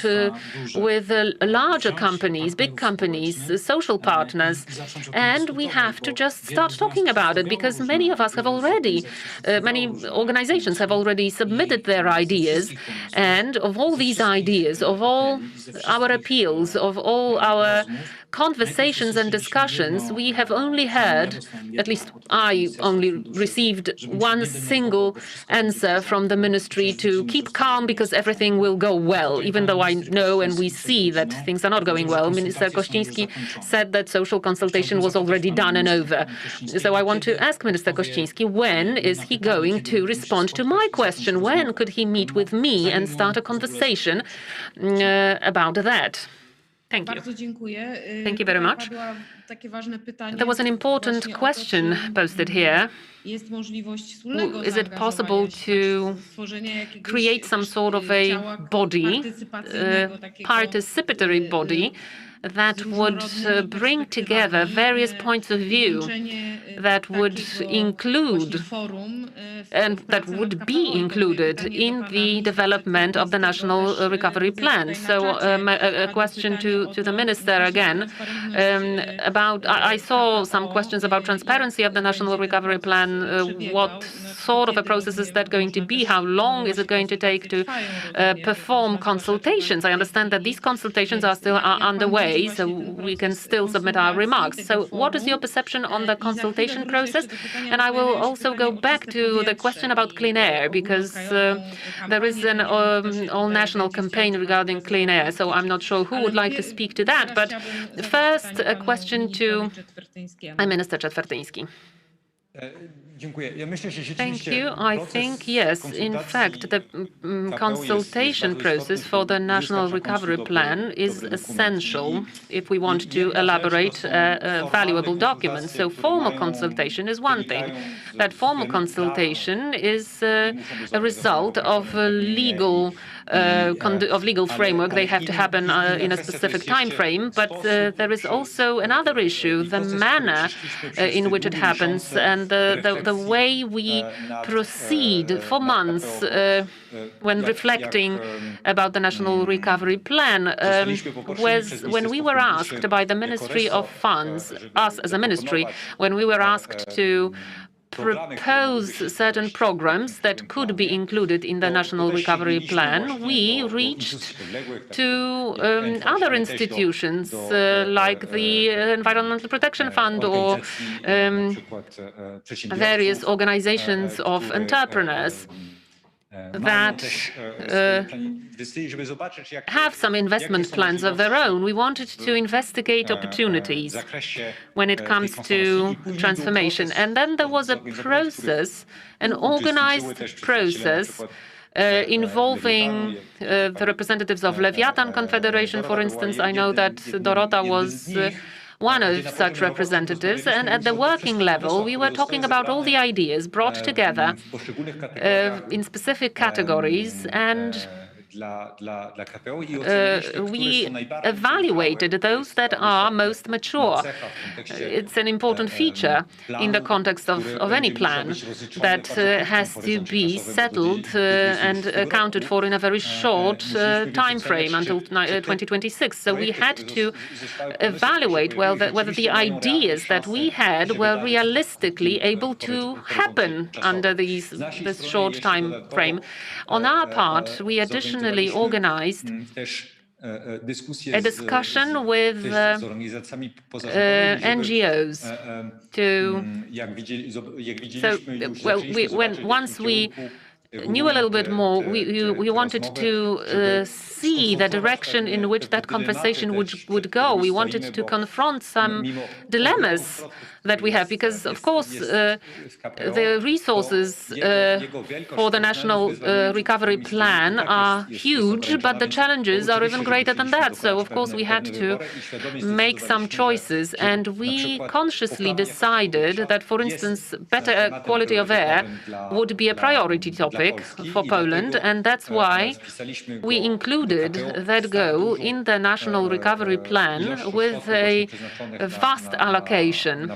with larger companies, big companies, social partners, and we have to just start talking about it, because many of us have already, many organizations have already submitted their ideas, and of all these ideas, of all our appeals, of all our conversations and discussions, we have only heard, at least I only received one single answer from the ministry to keep calm because everything will go well, even though I know and we see that things are not going well. Minister Kościński said that social consultation was already done and over. So I want to ask Minister Kościński, when is he going to respond to my question? When could he meet with me and start a conversation about that? Thank you. Thank you very much. There was an important question posted here. Is it possible to create some sort of a body, participatory body, that would bring together various points of view, that would include and that would be included in the development of the National Recovery Plan? So a question to the Minister again about about, I saw some questions about transparency of the National Recovery Plan. What sort of a process is that going to be? How long is it going to take to perform consultations? I understand that these consultations are still underway, so we can still submit our remarks. So what is your perception on the consultation process? And I will also go back to the question about clean air, because there is an all-national campaign regarding clean air, so I'm not sure who would like to speak to that. But first, a question to Minister Czetwertyński. Thank you. I think, yes, in fact, the consultation process for the National Recovery Plan is essential if we want to elaborate a valuable document. So formal consultation is one thing. That formal consultation is a result of a legal framework. They have to happen in a specific time frame. But there is also another issue, the manner in which it happens and the way we proceed for months when reflecting about the National Recovery Plan. When we were asked by the Ministry of Funds, us as a ministry, when we were asked to propose certain programs that could be included in the National Recovery Plan, we reached to other institutions like the Environmental Protection Fund or various organizations of entrepreneurs that have some investment plans of their own. We wanted to investigate opportunities when it comes to transformation. And then there was a process, an organized process, involving the representatives of Leviathan Confederation, for instance. I know that Dorota was one of such representatives, and at the working level, we were talking about all the ideas brought together in specific categories, and we evaluated those that are most mature. It's an important feature in the context of any plan that has to be settled and accounted for in a very short time frame until 2026. So we had to evaluate whether the ideas that we had were realistically able to happen under this short time frame. On our part, we additionally organized a discussion with NGOs once we knew a little bit more, we wanted to see the direction in which that conversation would go. We wanted to confront some dilemmas that we have, because, of course, the resources for the National Recovery Plan are huge, but the challenges are even greater than that. So, of course, we had to make some choices, and we consciously decided that, for instance, better quality of air would be a priority topic for Poland, and that's why we included that goal in the National Recovery Plan with a vast allocation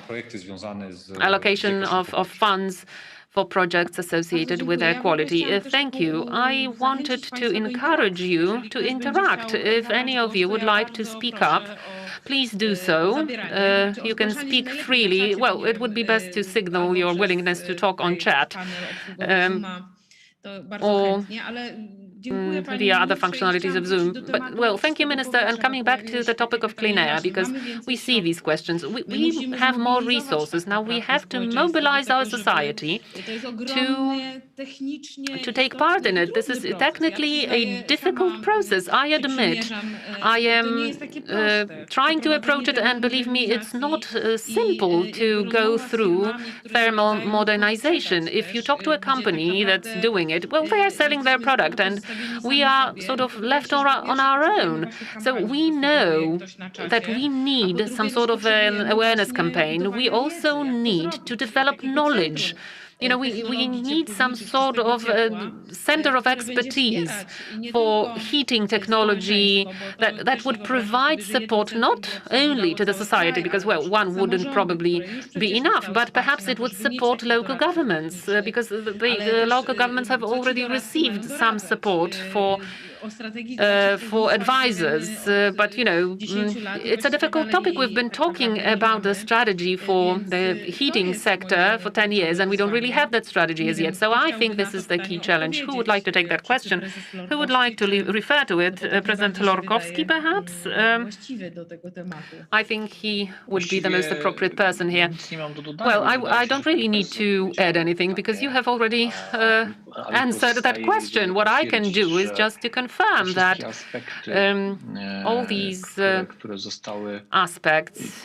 of funds for projects associated with air quality. Thank you. I wanted to encourage you to interact. If any of you would like to speak up, please do so. You can speak freely. Well, it would be best to signal your willingness to talk on chat. Or via other functionalities of Zoom. But, well, thank you, Minister. And coming back to the topic of clean air, because we see these questions. We have more resources. Now we have to mobilize our society to take part in it. This is technically a difficult process. I admit I am trying to approach it, and believe me, it's not simple to go through thermal modernization. If you talk to a company that's doing it, well, they are selling their product, and we are sort of left on our own. So we know that we need some sort of an awareness campaign. We also need to develop knowledge. You know, we need some sort of center of expertise for heating technology that would provide support not only to the society, because, well, one wouldn't probably be enough, but perhaps it would support local governments, because the local governments have already received some support for for advisors. But, you know, it's a difficult topic. We've been talking about the strategy for the heating sector for 10 years, and we don't really have that strategy as yet. So I think this is the key challenge. Who would like to take that question? Who would like to refer to it? President Lorkowski, perhaps? I think he would be the most appropriate person here. Well, I don't really need to add anything because you have already answered that question. What I can do is just to confirm that all these aspects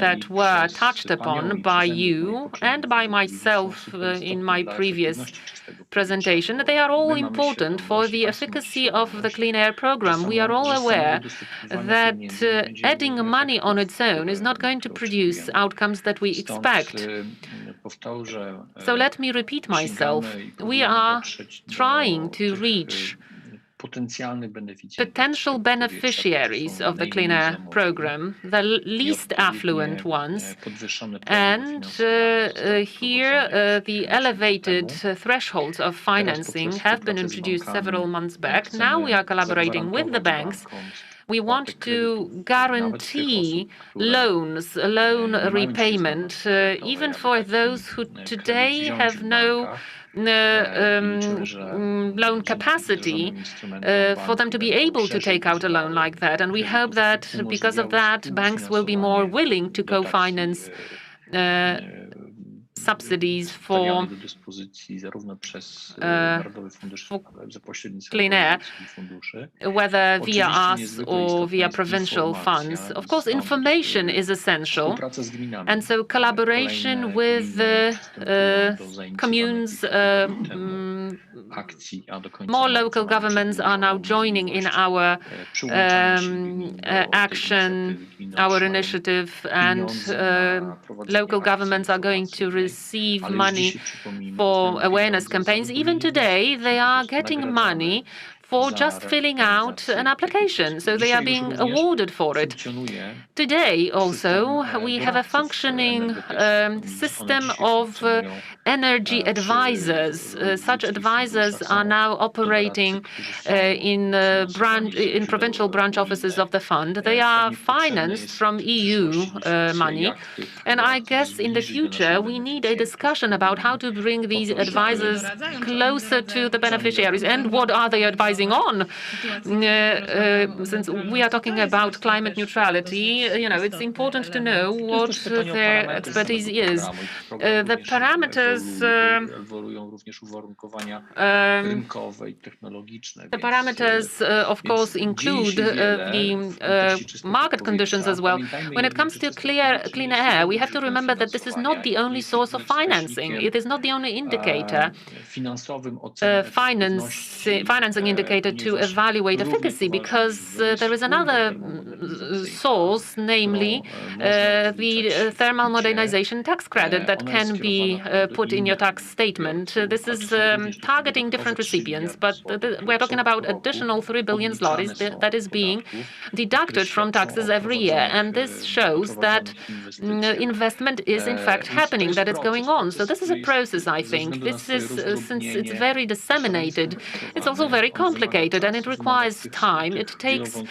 that were touched upon by you and by myself in my previous presentation, they are all important for the efficacy of the Clean Air Programme. We are all aware that adding money on its own is not going to produce outcomes that we expect. So let me repeat myself. We are trying to reach potential beneficiaries of the Clean Air Programme, the least affluent ones. And here, the elevated thresholds of financing have been introduced several months back. Now we are collaborating with the banks. We want to guarantee loans, loan repayment, even for those who today have no loan capacity for them to be able to take out a loan like that. And we hope that because of that, banks will be more willing to co-finance subsidies for clean air, whether via us or via provincial funds. Of course, information is essential, and so collaboration with communes, more local governments are now joining in our action, our initiative, and local governments are going to receive money for awareness campaigns. Even today, they are getting money for just filling out an application, so they are being awarded for it. Today, also, we have a functioning system of energy advisors. Such advisors are now operating in provincial branch offices of the fund. They are financed from EU money, and I guess in the future we need a discussion about how to bring these advisors closer to the beneficiaries and what are they advising on. Since we are talking about climate neutrality, it's important to know what their expertise is. The parameters, of course, include the market conditions as well. When it comes to clean air, we have to remember that this is not the only source of financing. It is not the only indicator, financing indicator to evaluate efficacy, because there is another source, namely the thermal modernization tax credit that can be put in your tax statement. This is targeting different recipients, but we're talking about additional 3 billion zlotys that is being deducted from taxes every year. And this shows that investment is in fact happening, that it's going on. So this is a process, I think. This is, since it's very disseminated, it's also very complicated and it requires time. It takes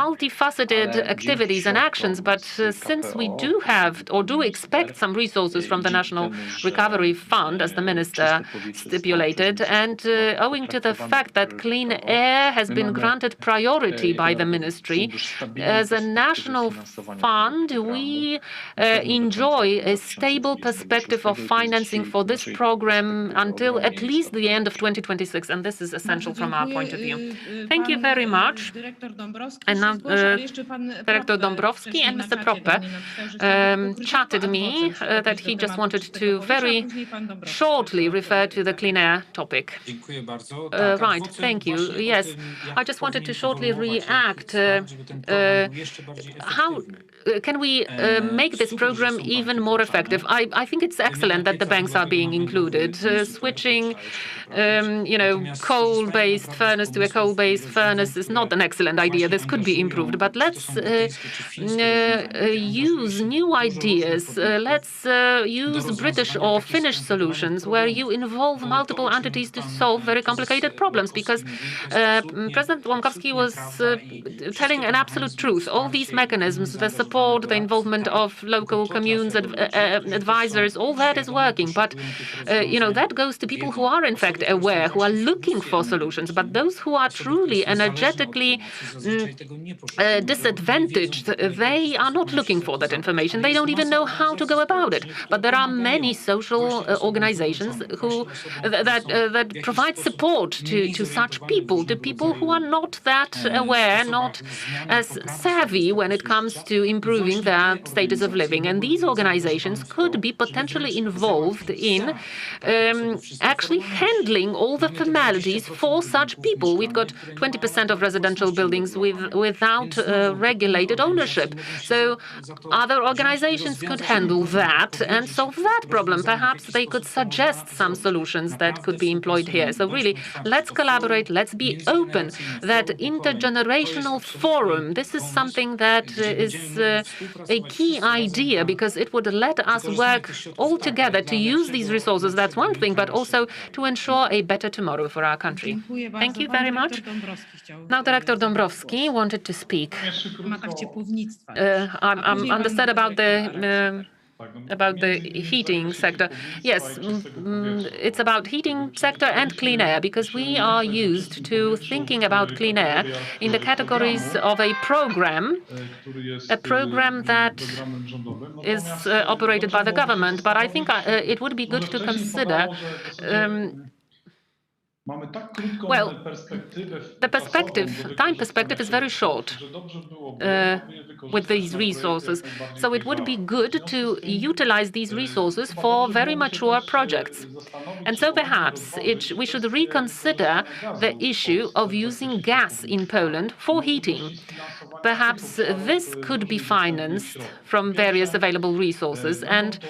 multifaceted activities and actions, but since we do have or do expect some resources from the National Recovery Fund, as the minister stipulated, and owing to the fact that clean air has been granted priority by the ministry, as a national fund, we enjoy a stable perspective of financing for this program until at least the end of 2026, and this is essential from our point of view. Thank you very much. And now Director Dąbrowski and Mr. Proppe chatted me that he just wanted to very shortly refer to the clean air topic. Right, thank you. Yes, I just wanted to shortly react. can we make this program even more effective? I think it's excellent that the banks are being included. Switching, coal-based furnace to a coal-based furnace is not an excellent idea. This could be improved, but let's use new ideas. Let's use British or Finnish solutions where you involve multiple entities to solve very complicated problems, because President Łąkowski was telling an absolute truth. All these mechanisms, the support, the involvement of local communes, advisors, all that is working. But, that goes to people who are in fact aware, who are looking for solutions. But those who are truly energetically disadvantaged, they are not looking for that information. They don't even know how to go about it. But there are many social organizations that provide support to such people, to people who are not that aware, not as savvy when it comes to improving their status of living. And these organizations could be potentially involved in actually handling all the formalities for such people. We've got 20% of residential buildings without regulated ownership. So other organizations could handle that and solve that problem. Perhaps they could suggest some solutions that could be employed here. So really, let's collaborate, let's be open. That intergenerational forum, this is something that is a key idea, because it would let us work all together to use these resources. That's one thing, but also to ensure a better tomorrow for our country. Thank you very much. Now, Director Dąbrowski wanted to speak. I'm understood about the heating sector. Yes, it's about heating sector and clean air, because we are used to thinking about clean air in the categories of a program that is operated by the government. But I think it would be good to consider the time perspective is very short with these resources. So it would be good to utilize these resources for very mature projects. And so perhaps we should reconsider the issue of using gas in Poland for heating. Perhaps this could be financed from various available resources. And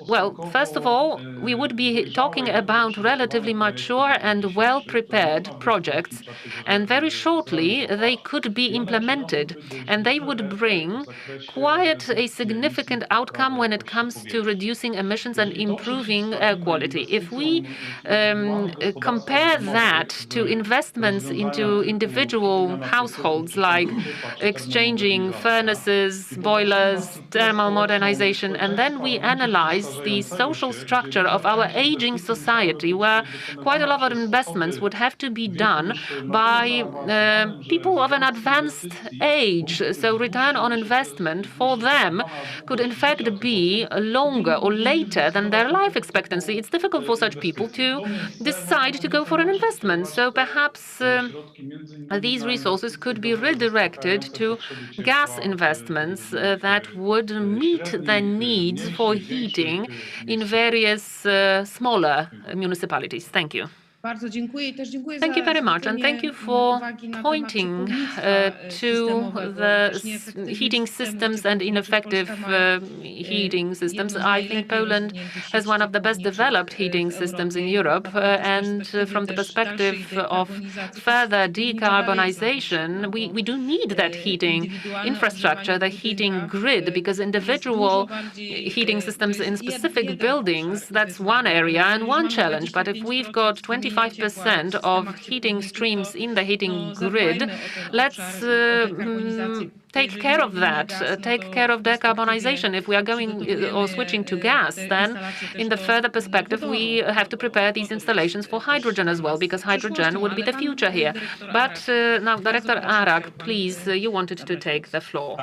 well, first of all, we would be talking about relatively mature and well-prepared projects, and very shortly they could be implemented, and they would bring quite a significant outcome when it comes to reducing emissions and improving air quality. If we compare that to investments into individual households, like exchanging furnaces, boilers, thermal modernization, and then we analyze the social structure of our aging society, where quite a lot of investments would have to be done by people of an advanced age. So return on investment for them could in fact be longer or later than their life expectancy. It's difficult for such people to decide to go for an investment. So perhaps these resources could be redirected to gas investments that would meet the needs for heating in various smaller municipalities. Thank you. Thank you very much, and thank you for pointing to the heating systems and ineffective heating systems. I think Poland has one of the best developed heating systems in Europe, and from the perspective of further decarbonization, we do need that heating infrastructure, the heating grid, because individual heating systems in specific buildings, that's one area and one challenge. But if we've got 25% of heating streams in the heating grid, let's take care of that, take care of decarbonization. If we are going or switching to gas, then in the further perspective, we have to prepare these installations for hydrogen as well, because hydrogen would be the future here. But now, Director Arak, please, you wanted to take the floor.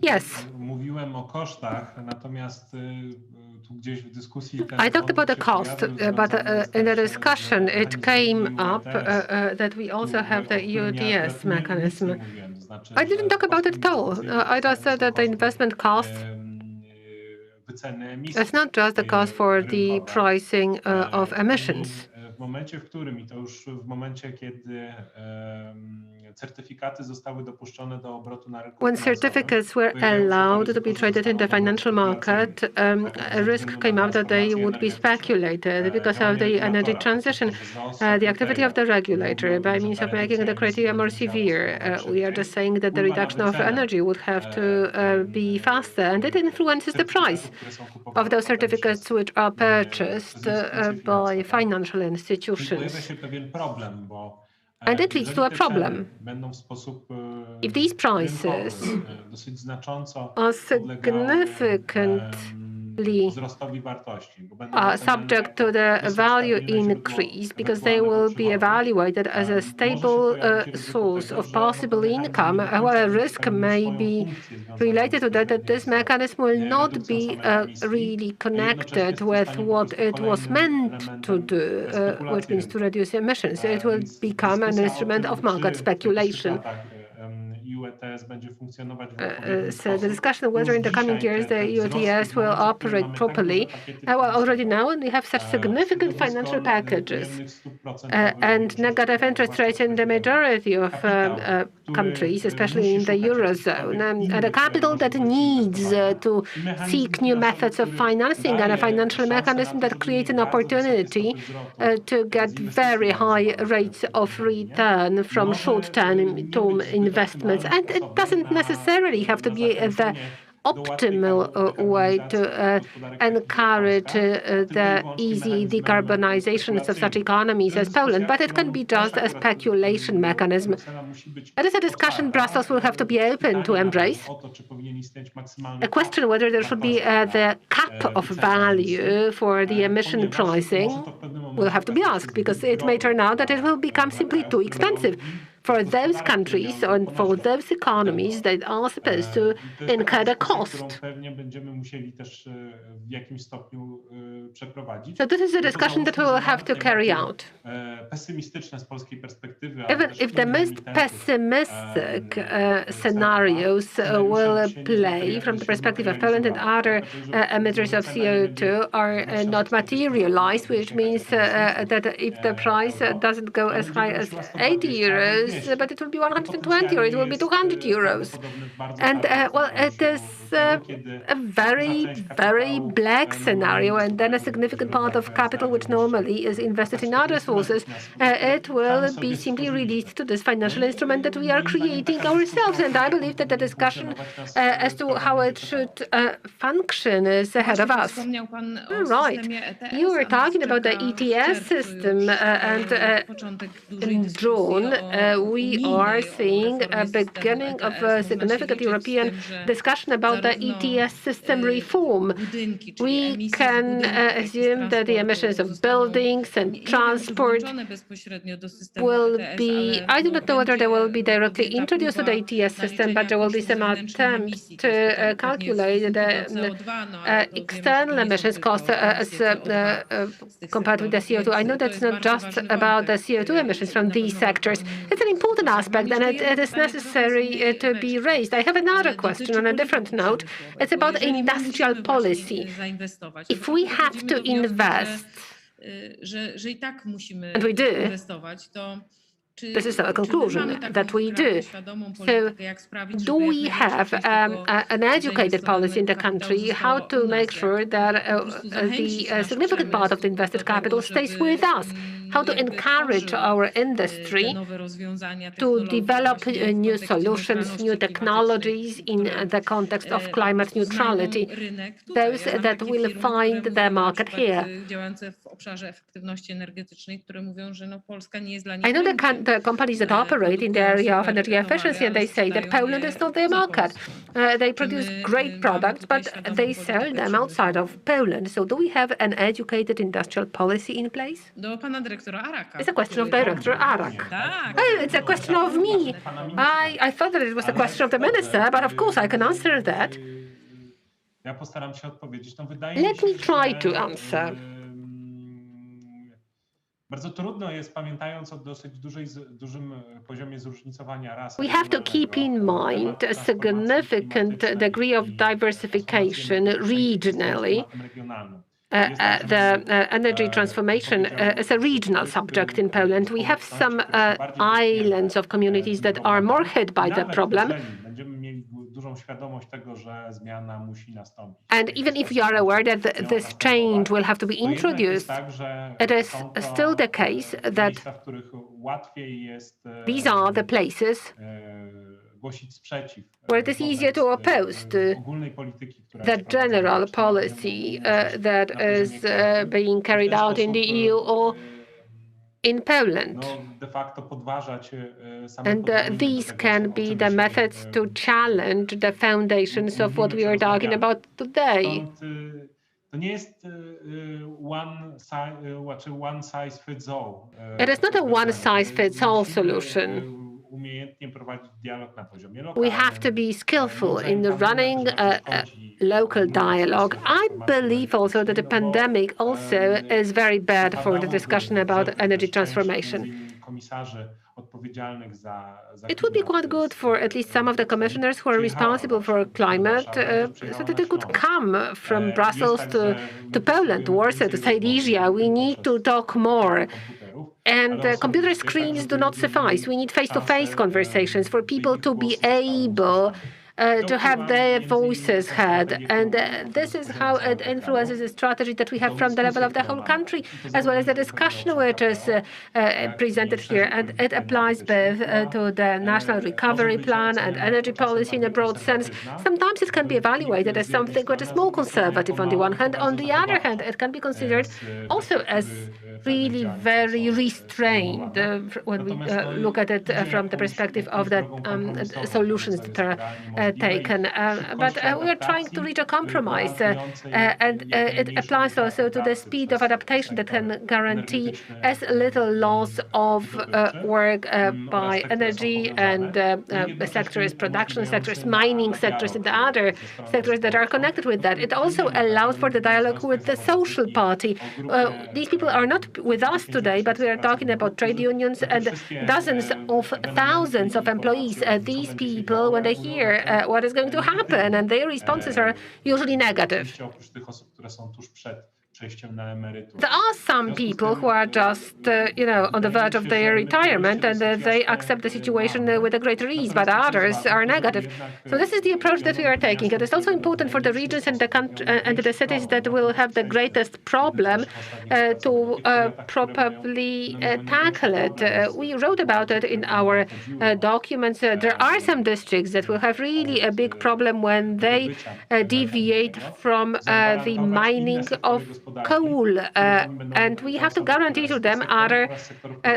Yes. I talked about the cost, but in the discussion it came up that we also have the EUDS mechanism. I didn't talk about it at all. I just said that the investment cost is not just the cost for the pricing of emissions. w momencie, w którym, i to już w momencie, kiedy certyfikaty zostały dopuszczone do obrotu na rynku When finansowym, certificates were allowed to be traded in the financial market, a risk came up that they would be speculated because of the energy transition. The activity of the regulator, by means of making the criteria more severe, we are just saying that the reduction of energy would have to be faster, and it influences the price of those certificates which are purchased by financial institutions. And it leads to a problem. If these prices are significantly subject to the value increase, because they will be evaluated as a stable source of possible income, while a risk may be related to that this mechanism will not be really connected with what it was meant to do, which means to reduce emissions. It will become an instrument of market speculation. So the discussion whether in the coming years the EU ETS will operate properly, well, already now we have such significant financial packages and negative interest rates in the majority of countries, especially in the Eurozone, and a capital that needs to seek new methods of financing and a financial mechanism that creates an opportunity to get very high rates of return from short-term investments. And it doesn't necessarily have to be the optimal way to encourage the easy decarbonizations of such economies as Poland, but it can be just a speculation mechanism. That is a discussion Brussels will have to be open to embrace. A question whether there should be the cap of value for the emission pricing will have to be asked, because it may turn out that it will become simply too expensive for those countries and for those economies that are supposed to incur the cost. So this is a discussion that we will have to carry out. Even if the most pessimistic scenarios will play from the perspective of Poland and other emitters of CO2 are not materialized, which means that if the price doesn't go as high as 80 euros, but it will be 120 or it will be 200 euros. And well, it is a very, very black scenario, and then a significant part of capital, which normally is invested in other sources, it will be simply released to this financial instrument that we are creating ourselves. And I believe that the discussion as to how it should function is ahead of us. Right. You were talking about the ETS system, and in June, we are seeing a beginning of a significant European discussion about the ETS system reform. We can assume that the emissions of buildings and transport will be, I do not know whether they will be directly introduced to the ETS system, but there will be some attempt to calculate the external emissions cost as compared with the CO2. I know that's not just about the CO2 emissions from these sectors. It's an important aspect, and it is necessary to be raised. I have another question on a different note. It's about industrial policy. If we have to invest, and we do, this is our conclusion, that we do. So, do we have an educated policy in the country, how to make sure that the significant part of the invested capital stays with us? How to encourage our industry to develop new solutions, new technologies in the context of climate neutrality, those that will find their market here. I know the companies that operate in the area of energy efficiency, and they say that Poland is not their market. They produce great products, but they sell them outside of Poland. So do we have an educated industrial policy in place? It's a question of Director Arak. Oh, it's a question of me. I thought that it was a question of the minister, but of course I can answer that. Let me try to answer. We have to keep in mind a significant degree of diversification regionally. energy transformation is a regional subject in Poland. We have some islands of communities that are more hit by the problem. And even if you are aware that this change will have to be introduced, it is still the case that these are the places where it is easier to oppose to the general policy that is being carried out in the EU or in Poland. And these can be the methods to challenge the foundations of what we are talking about today. It is not a one-size-fits-all solution. We have to be skillful in running a local dialogue. I believe also that the pandemic also is very bad for the discussion about energy transformation. It would be quite good for at least some of the commissioners who are responsible for climate, so that they could come from Brussels to Poland, Warsaw, to Silesia. We need to talk more. And computer screens do not suffice. We need face-to-face conversations for people to be able to have their voices heard. And this is how it influences the strategy that we have from the level of the whole country, as well as the discussion which is presented here. And it applies both to the National Recovery Plan and energy policy in a broad sense. Sometimes it can be evaluated as something which is more conservative on the one hand. On the other hand, it can be considered also as really very restrained when we look at it from the perspective of the solutions that are taken. But we are trying to reach a compromise, and it applies also to the speed of adaptation that can guarantee as little loss of work by energy and sectors, production sectors, mining sectors, and the other sectors that are connected with that. It also allows for the dialogue with the social party. These people are not with us today, but we are talking about trade unions and dozens of thousands of employees. These people, when they hear what is going to happen, and their responses are usually negative. There are some people who are just, on the verge of their retirement, and they accept the situation with a greater ease, but others are negative. So this is the approach that we are taking. It is also important for the regions and the country and the cities that will have the greatest problem to properly tackle it. We wrote about it in our documents. There are some districts that will have really a big problem when they deviate from the mining of coal, and we have to guarantee to them other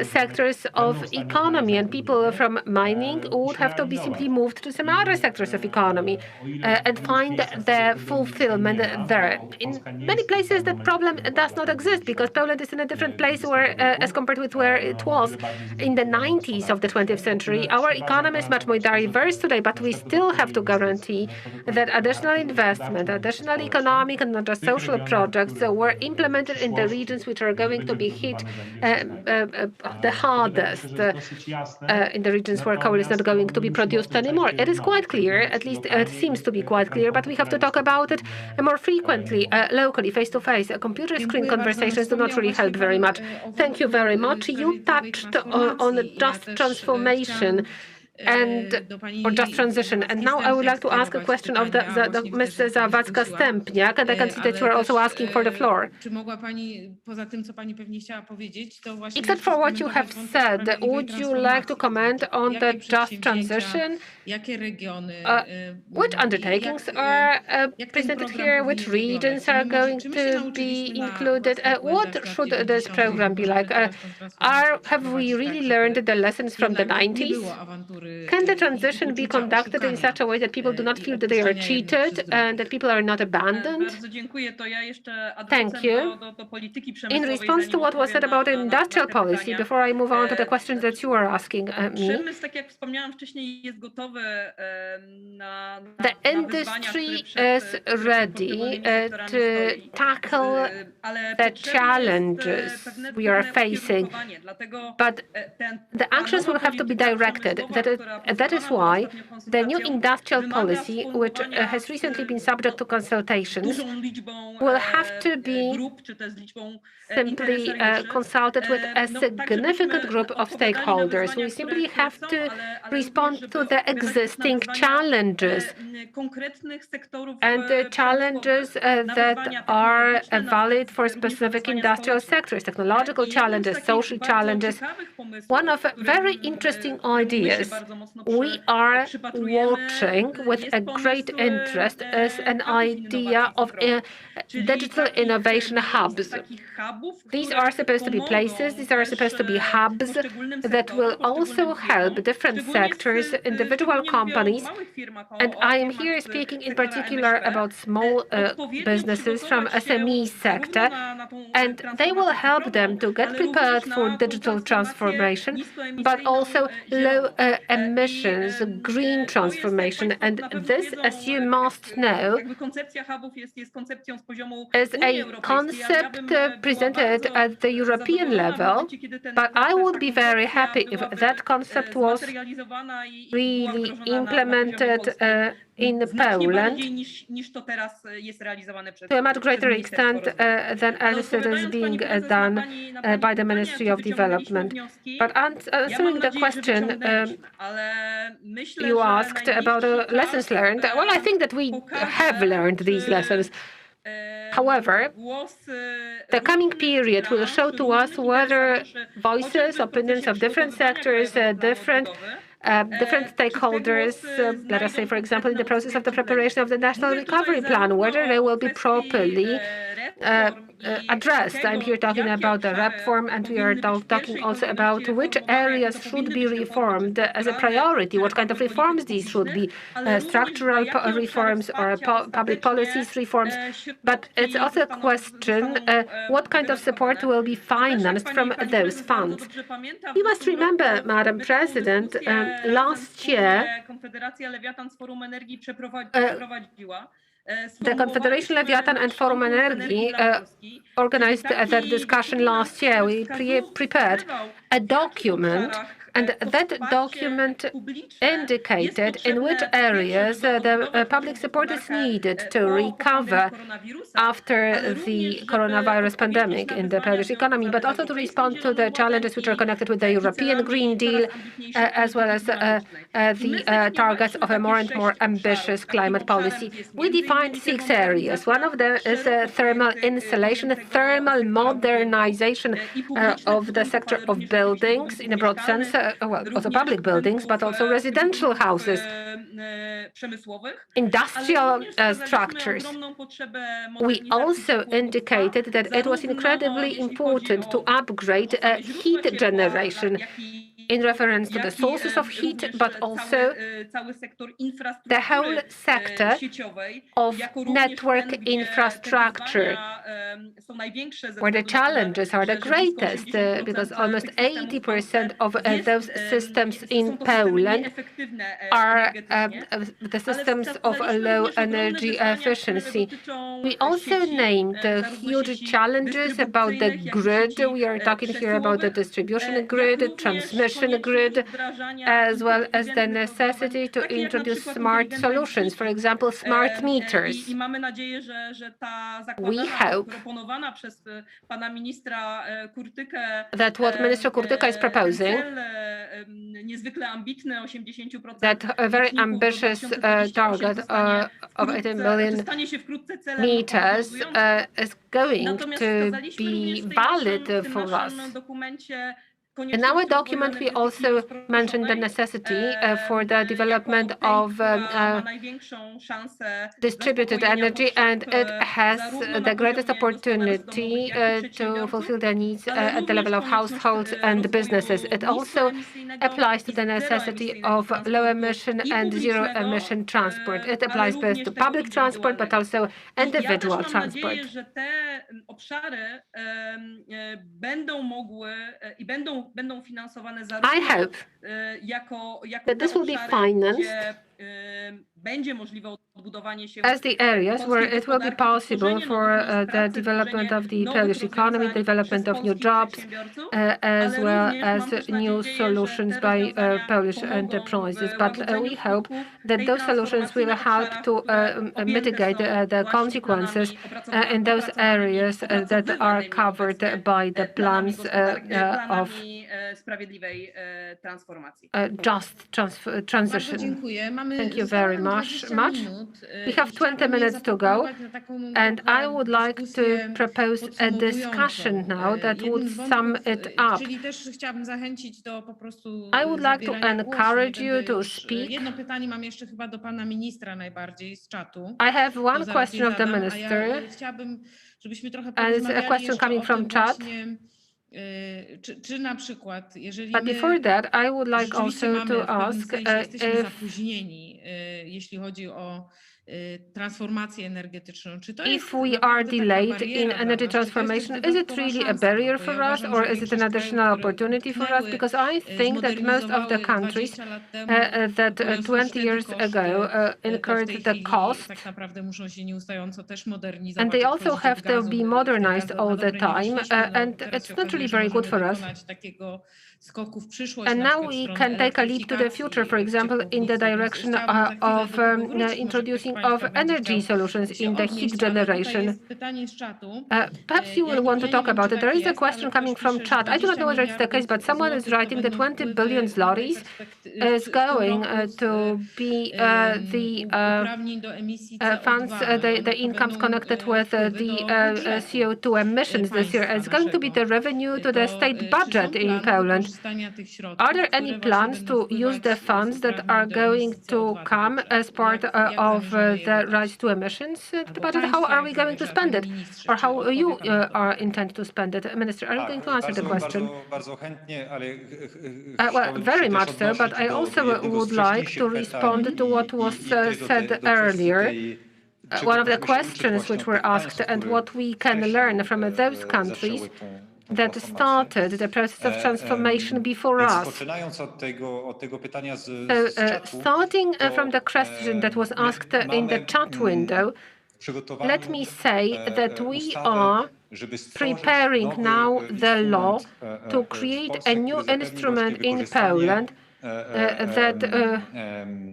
sectors of economy, and people from mining would have to be simply moved to some other sectors of economy and find the fulfillment there. In many places that problem does not exist because Poland is in a different place where, as compared with where it was in the 90s of the 20th century. Our economy is much more diverse today, but we still have to guarantee that additional investment, additional economic and not just social projects were implemented in the regions which are going to be hit the hardest, in the regions where coal is not going to be produced anymore. It is quite clear, at least it seems to be quite clear, but we have to talk about it more frequently, locally, face-to-face. Computer screen conversations do not really help very much. Thank you very much. You touched on just transformation or just transition. And now I would like to ask a question of the Mrs. Zawadzka-Stępniak, and I can see that you are also asking for the floor. Except for what you have said, would you like to comment on the just transition? Which undertakings are presented here? Which regions are going to be included? What should this program be like? Have we really learned the lessons from the 90s? Can the transition be conducted in such a way that people do not feel that they are cheated and that people are not abandoned? Thank you. In response to what was said about industrial policy, before I move on to the questions that you are asking me, the industry is ready to tackle the challenges we are facing, but the actions will have to be directed. That is that is why the new industrial policy, which has recently been subject to consultations, will have to be simply consulted with a significant group of stakeholders. We simply have to respond to the existing challenges and the challenges that are valid for specific industrial sectors, technological challenges, social challenges. One of very interesting ideas we are watching with a great interest is an idea of digital innovation hubs. These are supposed to be places, these are supposed to be hubs that will also help different sectors, individual companies, and I am here speaking in particular about small businesses from SME sector, and they will help them to get prepared for digital transformation, but also low emissions, green transformation. And this, as you must know, is a concept presented at the European level, but I would be very happy if that concept was really implemented in Poland to a much greater extent than as it is being done by the Ministry of Development. But answering the question you asked about lessons learned, well, I think that we have learned these lessons. However, the coming period will show to us whether voices, opinions of different sectors, different stakeholders, let us say, for example, in the process of the preparation of the National Recovery Plan, whether they will be properly addressed. I'm here talking about the reform, and we are talking also about which areas should be reformed as a priority, what kind of reforms these should be, structural reforms or public policies reforms. But it's also a question, what kind of support will be financed from those funds. You must remember, Madam President, last year, the Confederation Leviathan and Forum Energy organized that discussion last year. We prepared a document, and that document indicated in which areas the public support is needed to recover after the coronavirus pandemic in the Polish economy, but also to respond to the challenges which are connected with the European Green Deal, as well as the targets of a more and more ambitious climate policy. We defined 6 areas. One of them is thermal insulation, thermal modernization of the sector of buildings in a broad sense, well, also public buildings, but also residential houses, industrial structures. We also indicated that it was incredibly important to upgrade heat generation in reference to the sources of heat, but also the whole sector of network infrastructure, where the challenges are the greatest, because almost 80% of those systems in Poland are the systems of low energy efficiency. We also named huge challenges about the grid. We are talking here about the distribution grid, transmission grid, as well as the necessity to introduce smart solutions, for example, smart meters. We hope that what Minister Kurtyka is proposing, that a very ambitious target of 80 million meters is going to be valid for us. In our document, we also mentioned the necessity for the development of distributed energy, and it has the greatest opportunity to fulfill the needs at the level of households and businesses. It also applies to the necessity of low emission and zero emission transport. It applies both to public transport, but also individual transport. I hope that this will be financed as the areas where it will be possible for the development of the Polish economy, development of new jobs, as well as new solutions by Polish enterprises. But we hope that those solutions will help to mitigate the consequences in those areas that are covered by the plans of just transition. Thank you very much. We have 20 minutes to go, and I would like to propose a discussion now that would sum it up. I would like to encourage you to speak. I have one question of the minister, and it's a question coming from chat. But before that, I would like also to ask if we are delayed in energy transformation, is it really a barrier for us, or is it an additional opportunity for us? Because I think that most of the countries that 20 years ago incurred the cost, and they also have to be modernized all the time, and it's not really very good for us. And now we can take a leap to the future, for example, in the direction of introducing of energy solutions in the heat generation. Perhaps you will want to talk about it. There is a question coming from chat. I do not know whether it's the case, but someone is writing that 20 billion zlotys is going to be the funds, the incomes connected with the CO2 emissions this year. It's going to be the revenue to the state budget in Poland. Are there any plans to use the funds that are going to come as part of the rights to emissions budget? How are we going to spend it? Or how you intend to spend it? Minister, are you going to answer the question? Well, very much so, but I also would like to respond to what was said earlier. One of the questions which were asked and what we can learn from those countries that started the process of transformation before us. So, starting from the question that was asked in the chat window, let me say that we are preparing now the law to create a new instrument in Poland that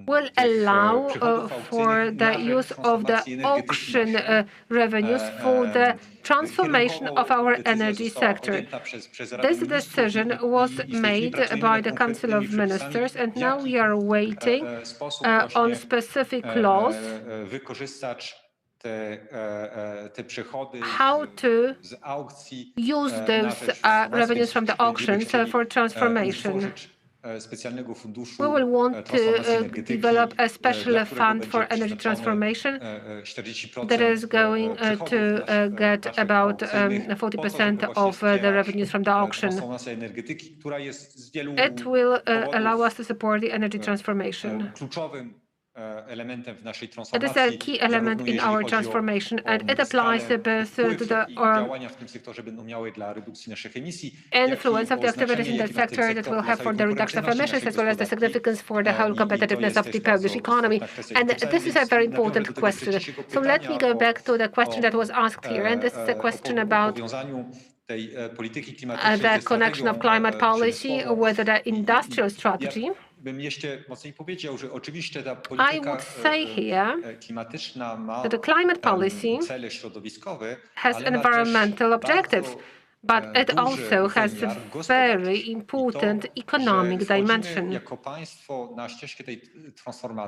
will allow for the use of the auction revenues for the transformation of our energy sector. This decision was made by the Council of Ministers, and now we are waiting on specific laws how to use those revenues from the auctions for transformation. We will want to develop a special fund for energy transformation that is going to get about 40% of the revenues from the auction. It will allow us to support the energy transformation. It is a key element in our transformation, and it applies both to the influence of the activities in that sector that will have for the reduction of emissions, as well as the significance for the whole competitiveness of the Polish economy. And this is a very important question. So let me go back to the question that was asked here, and this is a question about the connection of climate policy with the industrial strategy. I would say here that the climate policy has environmental objectives, but it also has a very important economic dimension.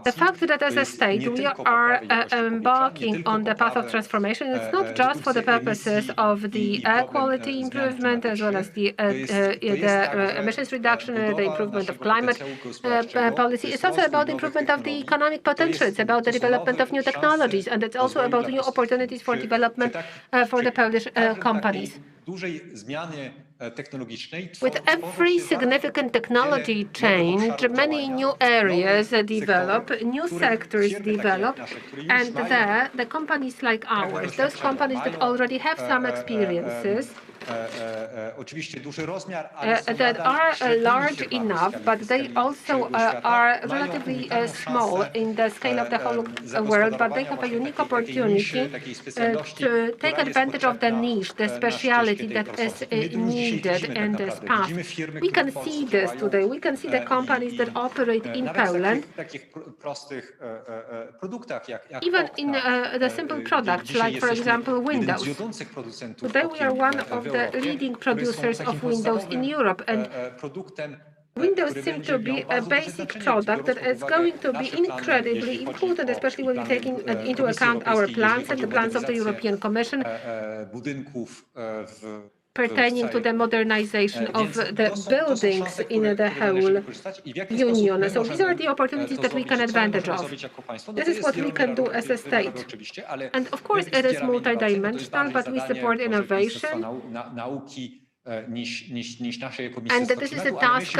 The fact that as a state we are embarking on the path of transformation, it's not just for the purposes of the air quality improvement as well as the emissions reduction, the improvement of climate policy. It's also about the improvement of the economic potential. It's about the development of new technologies, and it's also about new opportunities for development for the Polish companies. With every significant technology change, many new areas develop, new sectors develop, and there, the companies like ours, those companies that already have some experiences, that are large enough, but they also are relatively small in the scale of the whole world, but they have a unique opportunity to take advantage of the niche, the speciality that is needed in this path. We can see this today. We can see the companies that operate in Poland, even in the simple products, like, for example, Windows. Today we are one of the leading producers of Windows in Europe, and Windows seems to be a basic product that is going to be incredibly important, especially when we're taking into account our plans and the plans of the European Commission pertaining to the modernization of the buildings in the whole Union. So these are the opportunities that we can advantage of. This is what we can do as a state. And of course, it is multidimensional, but we support innovation. And this is a task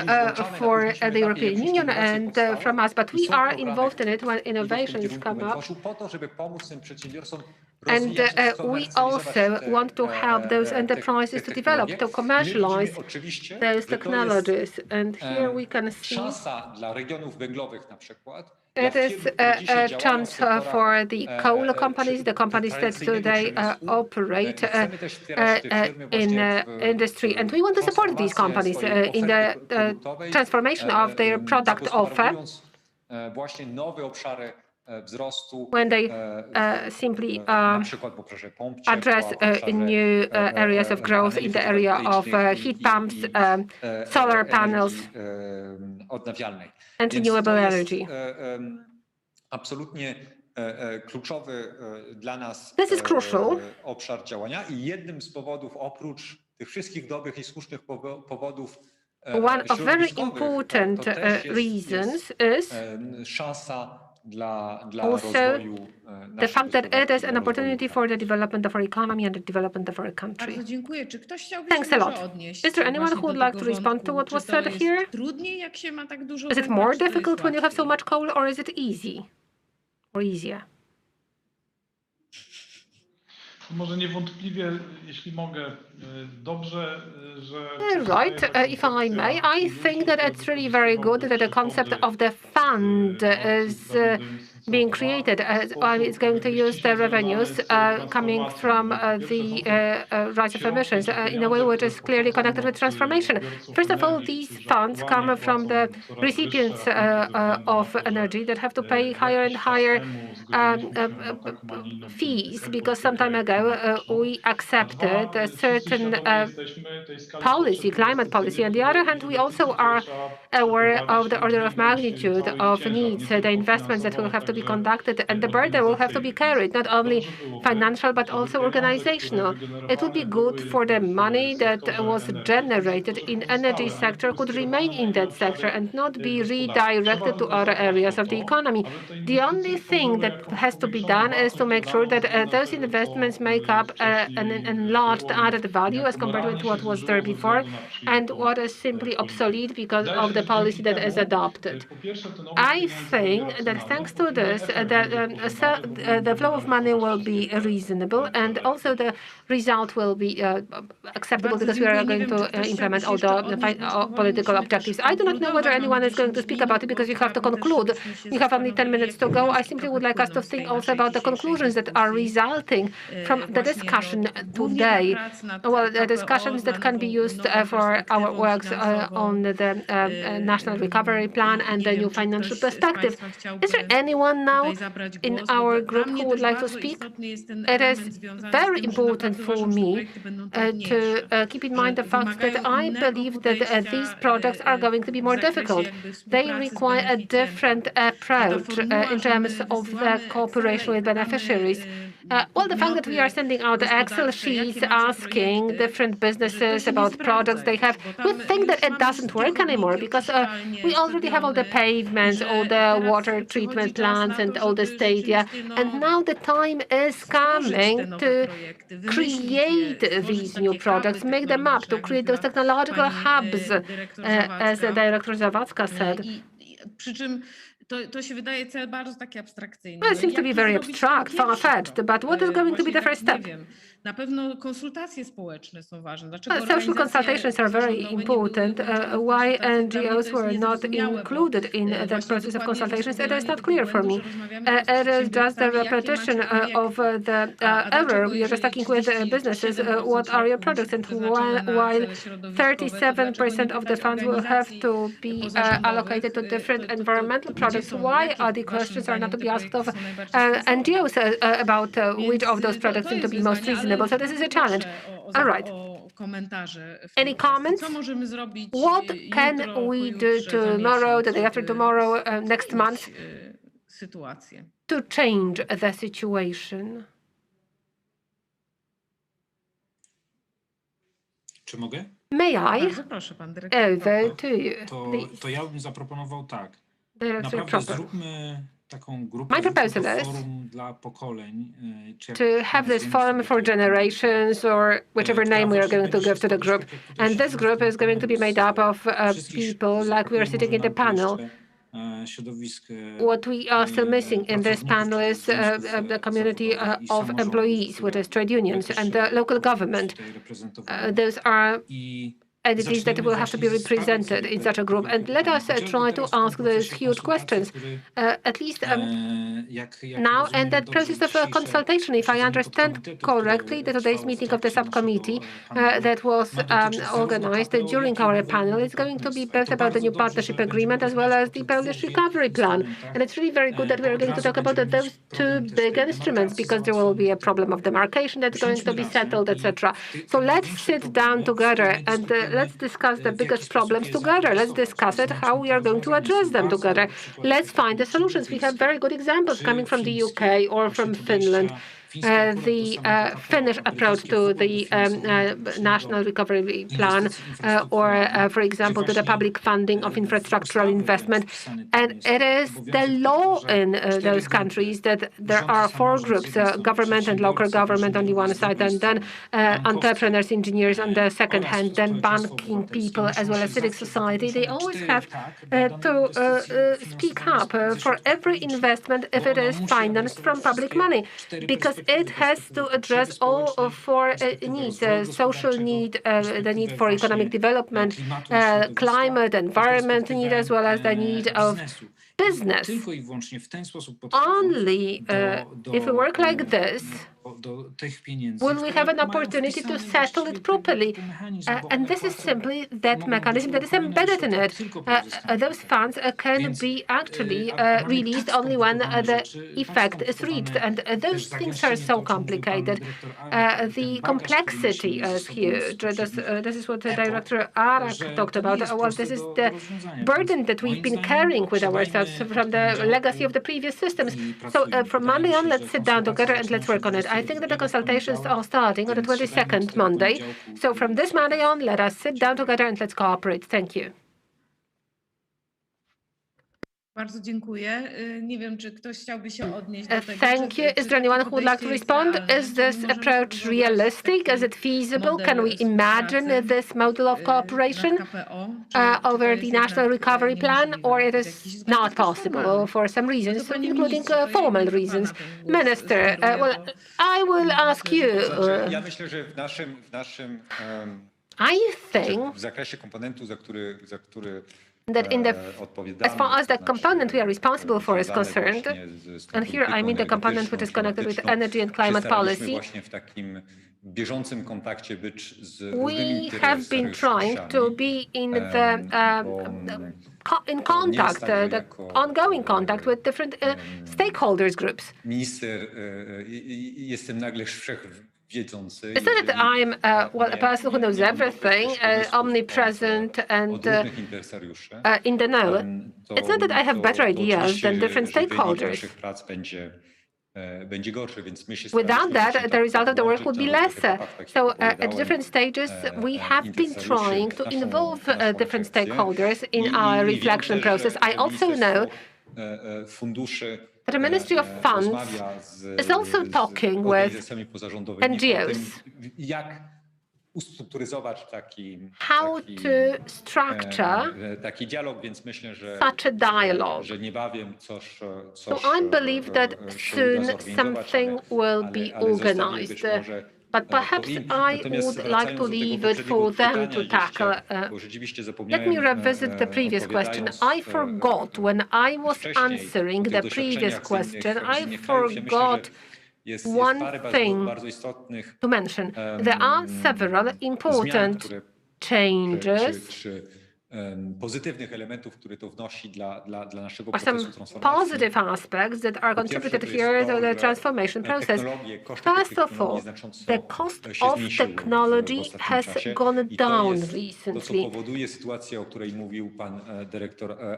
for the European Union and from us, but we are involved in it when innovations come up. And we also want to help those enterprises to develop, to commercialize those technologies. And here we can see it is a chance for the coal companies, the companies that today operate in industry. And we want to support these companies in the transformation of their product offer, when they simply address new areas of growth in the area of heat pumps, solar panels, and renewable energy. This is crucial. One of very important reasons is also the fact that it is an opportunity for the development of our economy and the development of our country. Thanks a lot. Is there anyone who would like to respond to what was said here? Is it more difficult when you have so much coal, or is it easy or easier? Może niewątpliwie, jeśli mogę, dobrze, że... Right, if I may, I think that it's really very good that the concept of the fund is being created. It's going to use the revenues coming from the rise of emissions in a way which is clearly connected with transformation. First of all, these funds come from the recipients of energy that have to pay higher and higher fees, because some time ago we accepted a certain policy, climate policy. On the other hand, we also are aware of the order of magnitude of needs, the investments that will have to be conducted, and the burden will have to be carried, not only financial but also organizational. It would be good for the money that was generated in energy sector could remain in that sector and not be redirected to other areas of the economy. The only thing that has to be done is to make sure that those investments make up an enlarged added value as compared to what was there before and what is simply obsolete because of the policy that is adopted. I think that thanks to this, the flow of money will be reasonable, and also the result will be acceptable, because we are going to implement all the political objectives. I do not know whether anyone is going to speak about it, because you have to conclude. You have only 10 minutes to go. I simply would like us to think also about the conclusions that are resulting from the discussion today. Well, the discussions that can be used for our works on the National Recovery Plan and the new financial perspective. Is there anyone now in our group who would like to speak? It is very important for me to keep in mind the fact that I believe that these projects are going to be more difficult. They require a different approach in terms of the cooperation with beneficiaries. Well, the fact that we are sending out Excel sheets asking different businesses about projects they have, we think that it doesn't work anymore, because we already have all the pavements, all the water treatment plants and all the stadia, and now the time is coming to create these new products, make them up, to create those technological hubs, as Director Zawadzka said. To się wydaje cel bardzo taki abstrakcyjny. Well, it seems to be very abstract, far-fetched, but what is going to be the first step? Nie wiem, na pewno konsultacje społeczne są ważne. Social consultations are very important. Why NGOs were not included in that process of consultations, it is not clear for me. It is just a repetition of the error. We are just talking with businesses, what are your products, and while 37% of the funds will have to be allocated to different environmental products, why are the questions are not to be asked of NGOs about which of those products seem to be most reasonable? So this is a challenge. All right. Any comments? What can we do tomorrow, the day after tomorrow, next month to change the situation? Czy mogę? May I? Over to you, please. To ja bym zaproponował tak. Director Naprawdę Proper. zróbmy taką grupę, My proposal is forum dla pokoleń. To have this forum for generations, or whichever name we are going to give to the group. And this group is going to be made up of people like we are sitting in the panel. What we are still missing in this panel is the community of employees, which is trade unions, and the local government. Those are entities that will have to be represented in such a group. And let us try to ask those huge questions, at least now. And that process of consultation, if I understand correctly, today's meeting of the subcommittee that was organized during our panel is going to be both about the new partnership agreement as well as the Polish recovery plan. And it's really very good that we are going to talk about those two big instruments, because there will be a problem of demarcation that's going to be settled, etc. So let's sit down together and let's discuss the biggest problems together. Let's discuss it, how we are going to address them together. Let's find the solutions. We have very good examples coming from the UK or from Finland. The Finnish approach to the National Recovery Plan, or, for example, to the public funding of infrastructural investment. And it is the law in those countries that there are four groups, government and local government on the one side, and then entrepreneurs, engineers on the second hand, then banking people as well as civic society. They always have to speak up for every investment if it is financed from public money, because it has to address all of four needs: social need, the need for economic development, climate, environment need, as well as the need of business. Only if we work like this will we have an opportunity to settle it properly. And this is simply that mechanism that is embedded in it. Those funds can be actually released only when the effect is reached. And those things are so complicated. The complexity is huge. This is what Director Arak talked about. Well, this is the burden that we've been carrying with ourselves from the legacy of the previous systems. So from Monday on, let's sit down together and let's work on it. I think that the consultations are starting on the 22nd Monday. So from this Monday on, let us sit down together and let's cooperate. Thank you. Bardzo dziękuję. Nie wiem, czy ktoś chciałby się odnieść do tego. Thank you. Is there anyone who would like to respond? Is this approach realistic? Is it feasible? Can we imagine this model of cooperation over the National Recovery Plan, or it is not possible for some reasons, including formal reasons? Minister, well, I will ask you. Ja myślę, że w naszym I think w zakresie komponentu, za który that as far as the component we are responsible for is concerned, and here I mean the component which is connected with energy and climate policy, we have been trying to be in the the ongoing contact with different stakeholders groups. It's not that I'm well, a person who knows everything, omnipresent and in the know. It's not that I have better ideas than different stakeholders. Without that, the result of the work would be lesser. So at different stages, we have been trying to involve different stakeholders in our reflection process. I also know the Ministry of Funds is also talking with NGOs ustrukturyzować taki dialog, więc myślę, że niebawiem coś So I believe that soon something will be organized. But perhaps I would like to leave it for them to tackle. Let me revisit the previous question. I forgot when I was answering the previous question, I forgot one thing to mention. There are several important changes. Or some positive aspects that are contributed here to the transformation process. First of all, the cost of technology has gone down recently.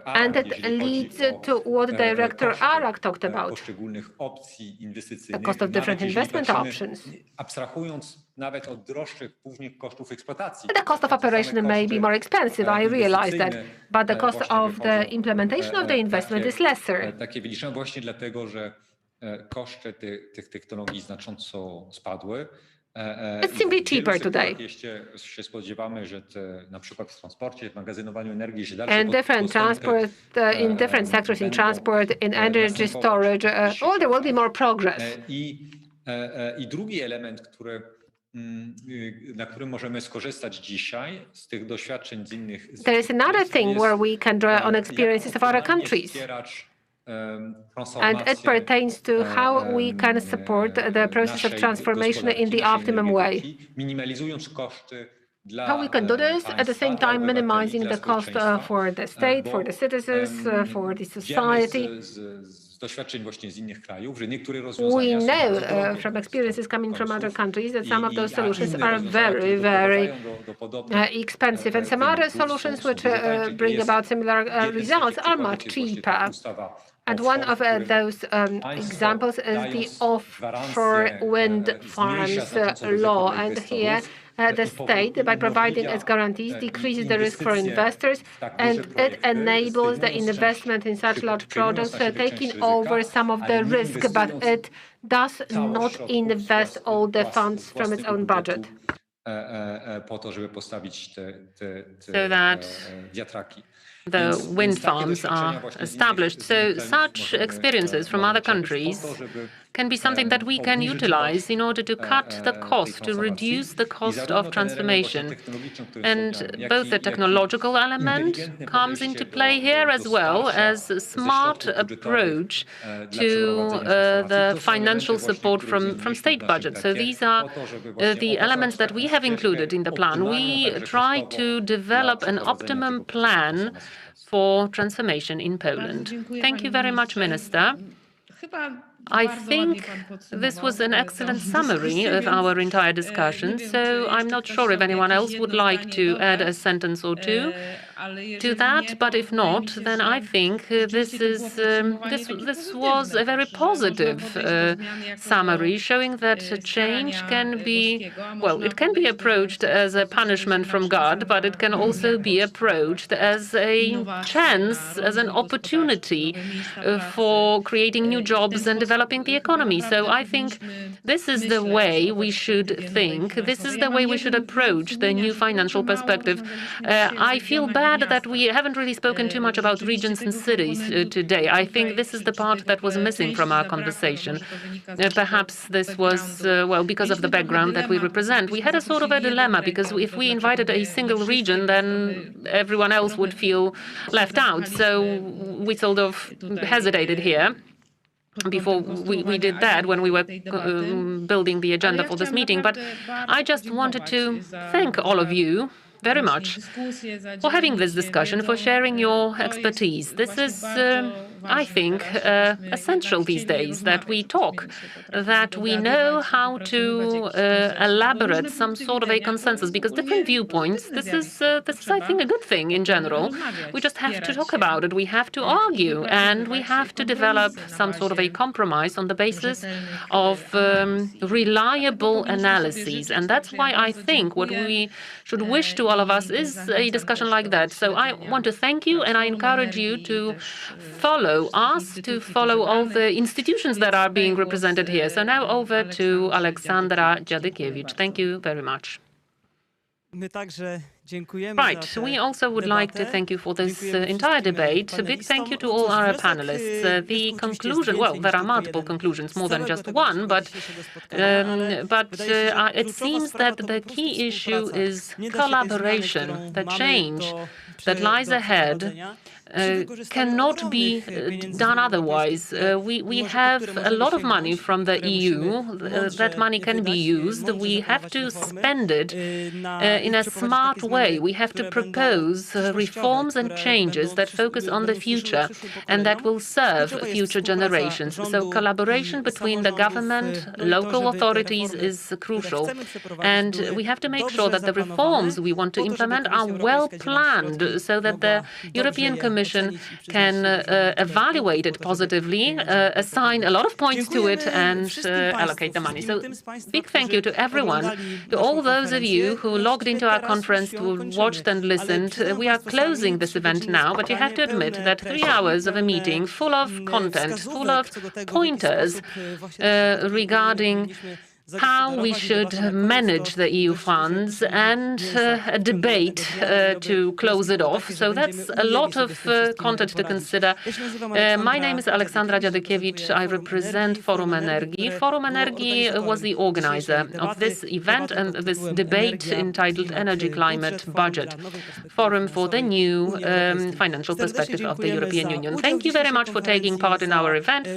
And it leads to what Director Arak talked about, the cost of different investment options. The cost of operation may be more expensive, I realize that, but the cost of the implementation of the investment is lesser. It's simply cheaper today. And different transport, in different sectors, in transport, in energy storage, there will be more progress. There is another thing where we can draw on experiences of other countries. And it pertains to how we can support the process of transformation in the optimum way. How we can do this, at the same time minimizing the cost for the state, for the citizens, for the society. We know from experiences coming from other countries that some of those solutions are very, very expensive, and some other solutions which bring about similar results are much cheaper. And one of those examples is the offshore wind farms law. And here, the state, by providing its guarantees, decreases the risk for investors, and it enables the investment in such large projects, taking over some of the risk, but it does not invest all the funds from its own budget. So that the wind farms are established. So such experiences from other countries can be something that we can utilize in order to cut the cost, to reduce the cost of transformation. And both the technological element comes into play here, as well as a smart approach to the financial support from state budget. So these are the elements that we have included in the plan. We try to develop an optimum plan for transformation in Poland. Thank you very much, Minister. I think this was an excellent summary of our entire discussion, so I'm not sure if anyone else would like to add a sentence or two to that, but if not, then I think this was a very positive summary, showing that change can be, well, it can be approached as a punishment from God, but it can also be approached as a chance, as an opportunity for creating new jobs and developing the economy. So I think this is the way we should think. This is the way we should approach the new financial perspective. I feel bad that we haven't really spoken too much about regions and cities today. I think this is the part that was missing from our conversation. Perhaps this was, well, because of the background that we represent. We had a sort of a dilemma, because if we invited a single region, then everyone else would feel left out. So we sort of hesitated here before we did that when we were building the agenda for this meeting. But I just wanted to thank all of you very much for having this discussion, for sharing your expertise. This is, I think, essential these days, that we talk, that we know how to elaborate some sort of a consensus, because different viewpoints, this is, I think, a good thing in general. We just have to talk about it. We have to argue, and we have to develop some sort of a compromise on the basis of reliable analyses. And that's why I think what we should wish to all of us is a discussion like that. So I want to thank you, and I encourage you to follow us, to follow all the institutions that are being represented here. So now over to Aleksandra Dziadykiewicz. Thank you very much. Right. We also would like to thank you for this entire debate. A big thank you to all our panelists. The conclusion, well, there are multiple conclusions, more than just one, but it seems that the key issue is collaboration. The change that lies ahead cannot be done otherwise. We have a lot of money from the EU. That money can be used. We have to spend it in a smart way. We have to propose reforms and changes that focus on the future and that will serve future generations. So collaboration between the government, local authorities is crucial. And we have to make sure that the reforms we want to implement are well planned so that the European Commission can evaluate it positively, assign a lot of points to it and allocate the money. So big thank you to everyone, to all those of you who logged into our conference, who watched and listened. We are closing this event now, but you have to admit that 3 hours of a meeting full of content, full of pointers regarding how we should manage the EU funds and a debate to close it off. So that's a lot of content to consider. My name is Aleksandra Dziadykiewicz. I represent Forum Energii. Forum Energii was the organizer of this event and this debate entitled Energy Climate Budget, Forum for the New Financial Perspective of the European Union. Thank you very much for taking part in our event.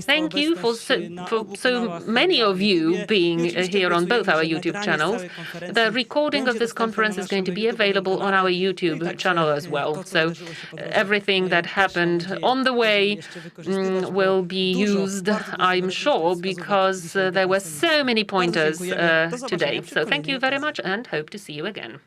Thank you for so many of you being here on both our YouTube channels. The recording of this conference is going to be available on our YouTube channel as well. So everything that happened on the way will be used, I'm sure, because there were so many pointers today. So thank you very much and hope to see you again.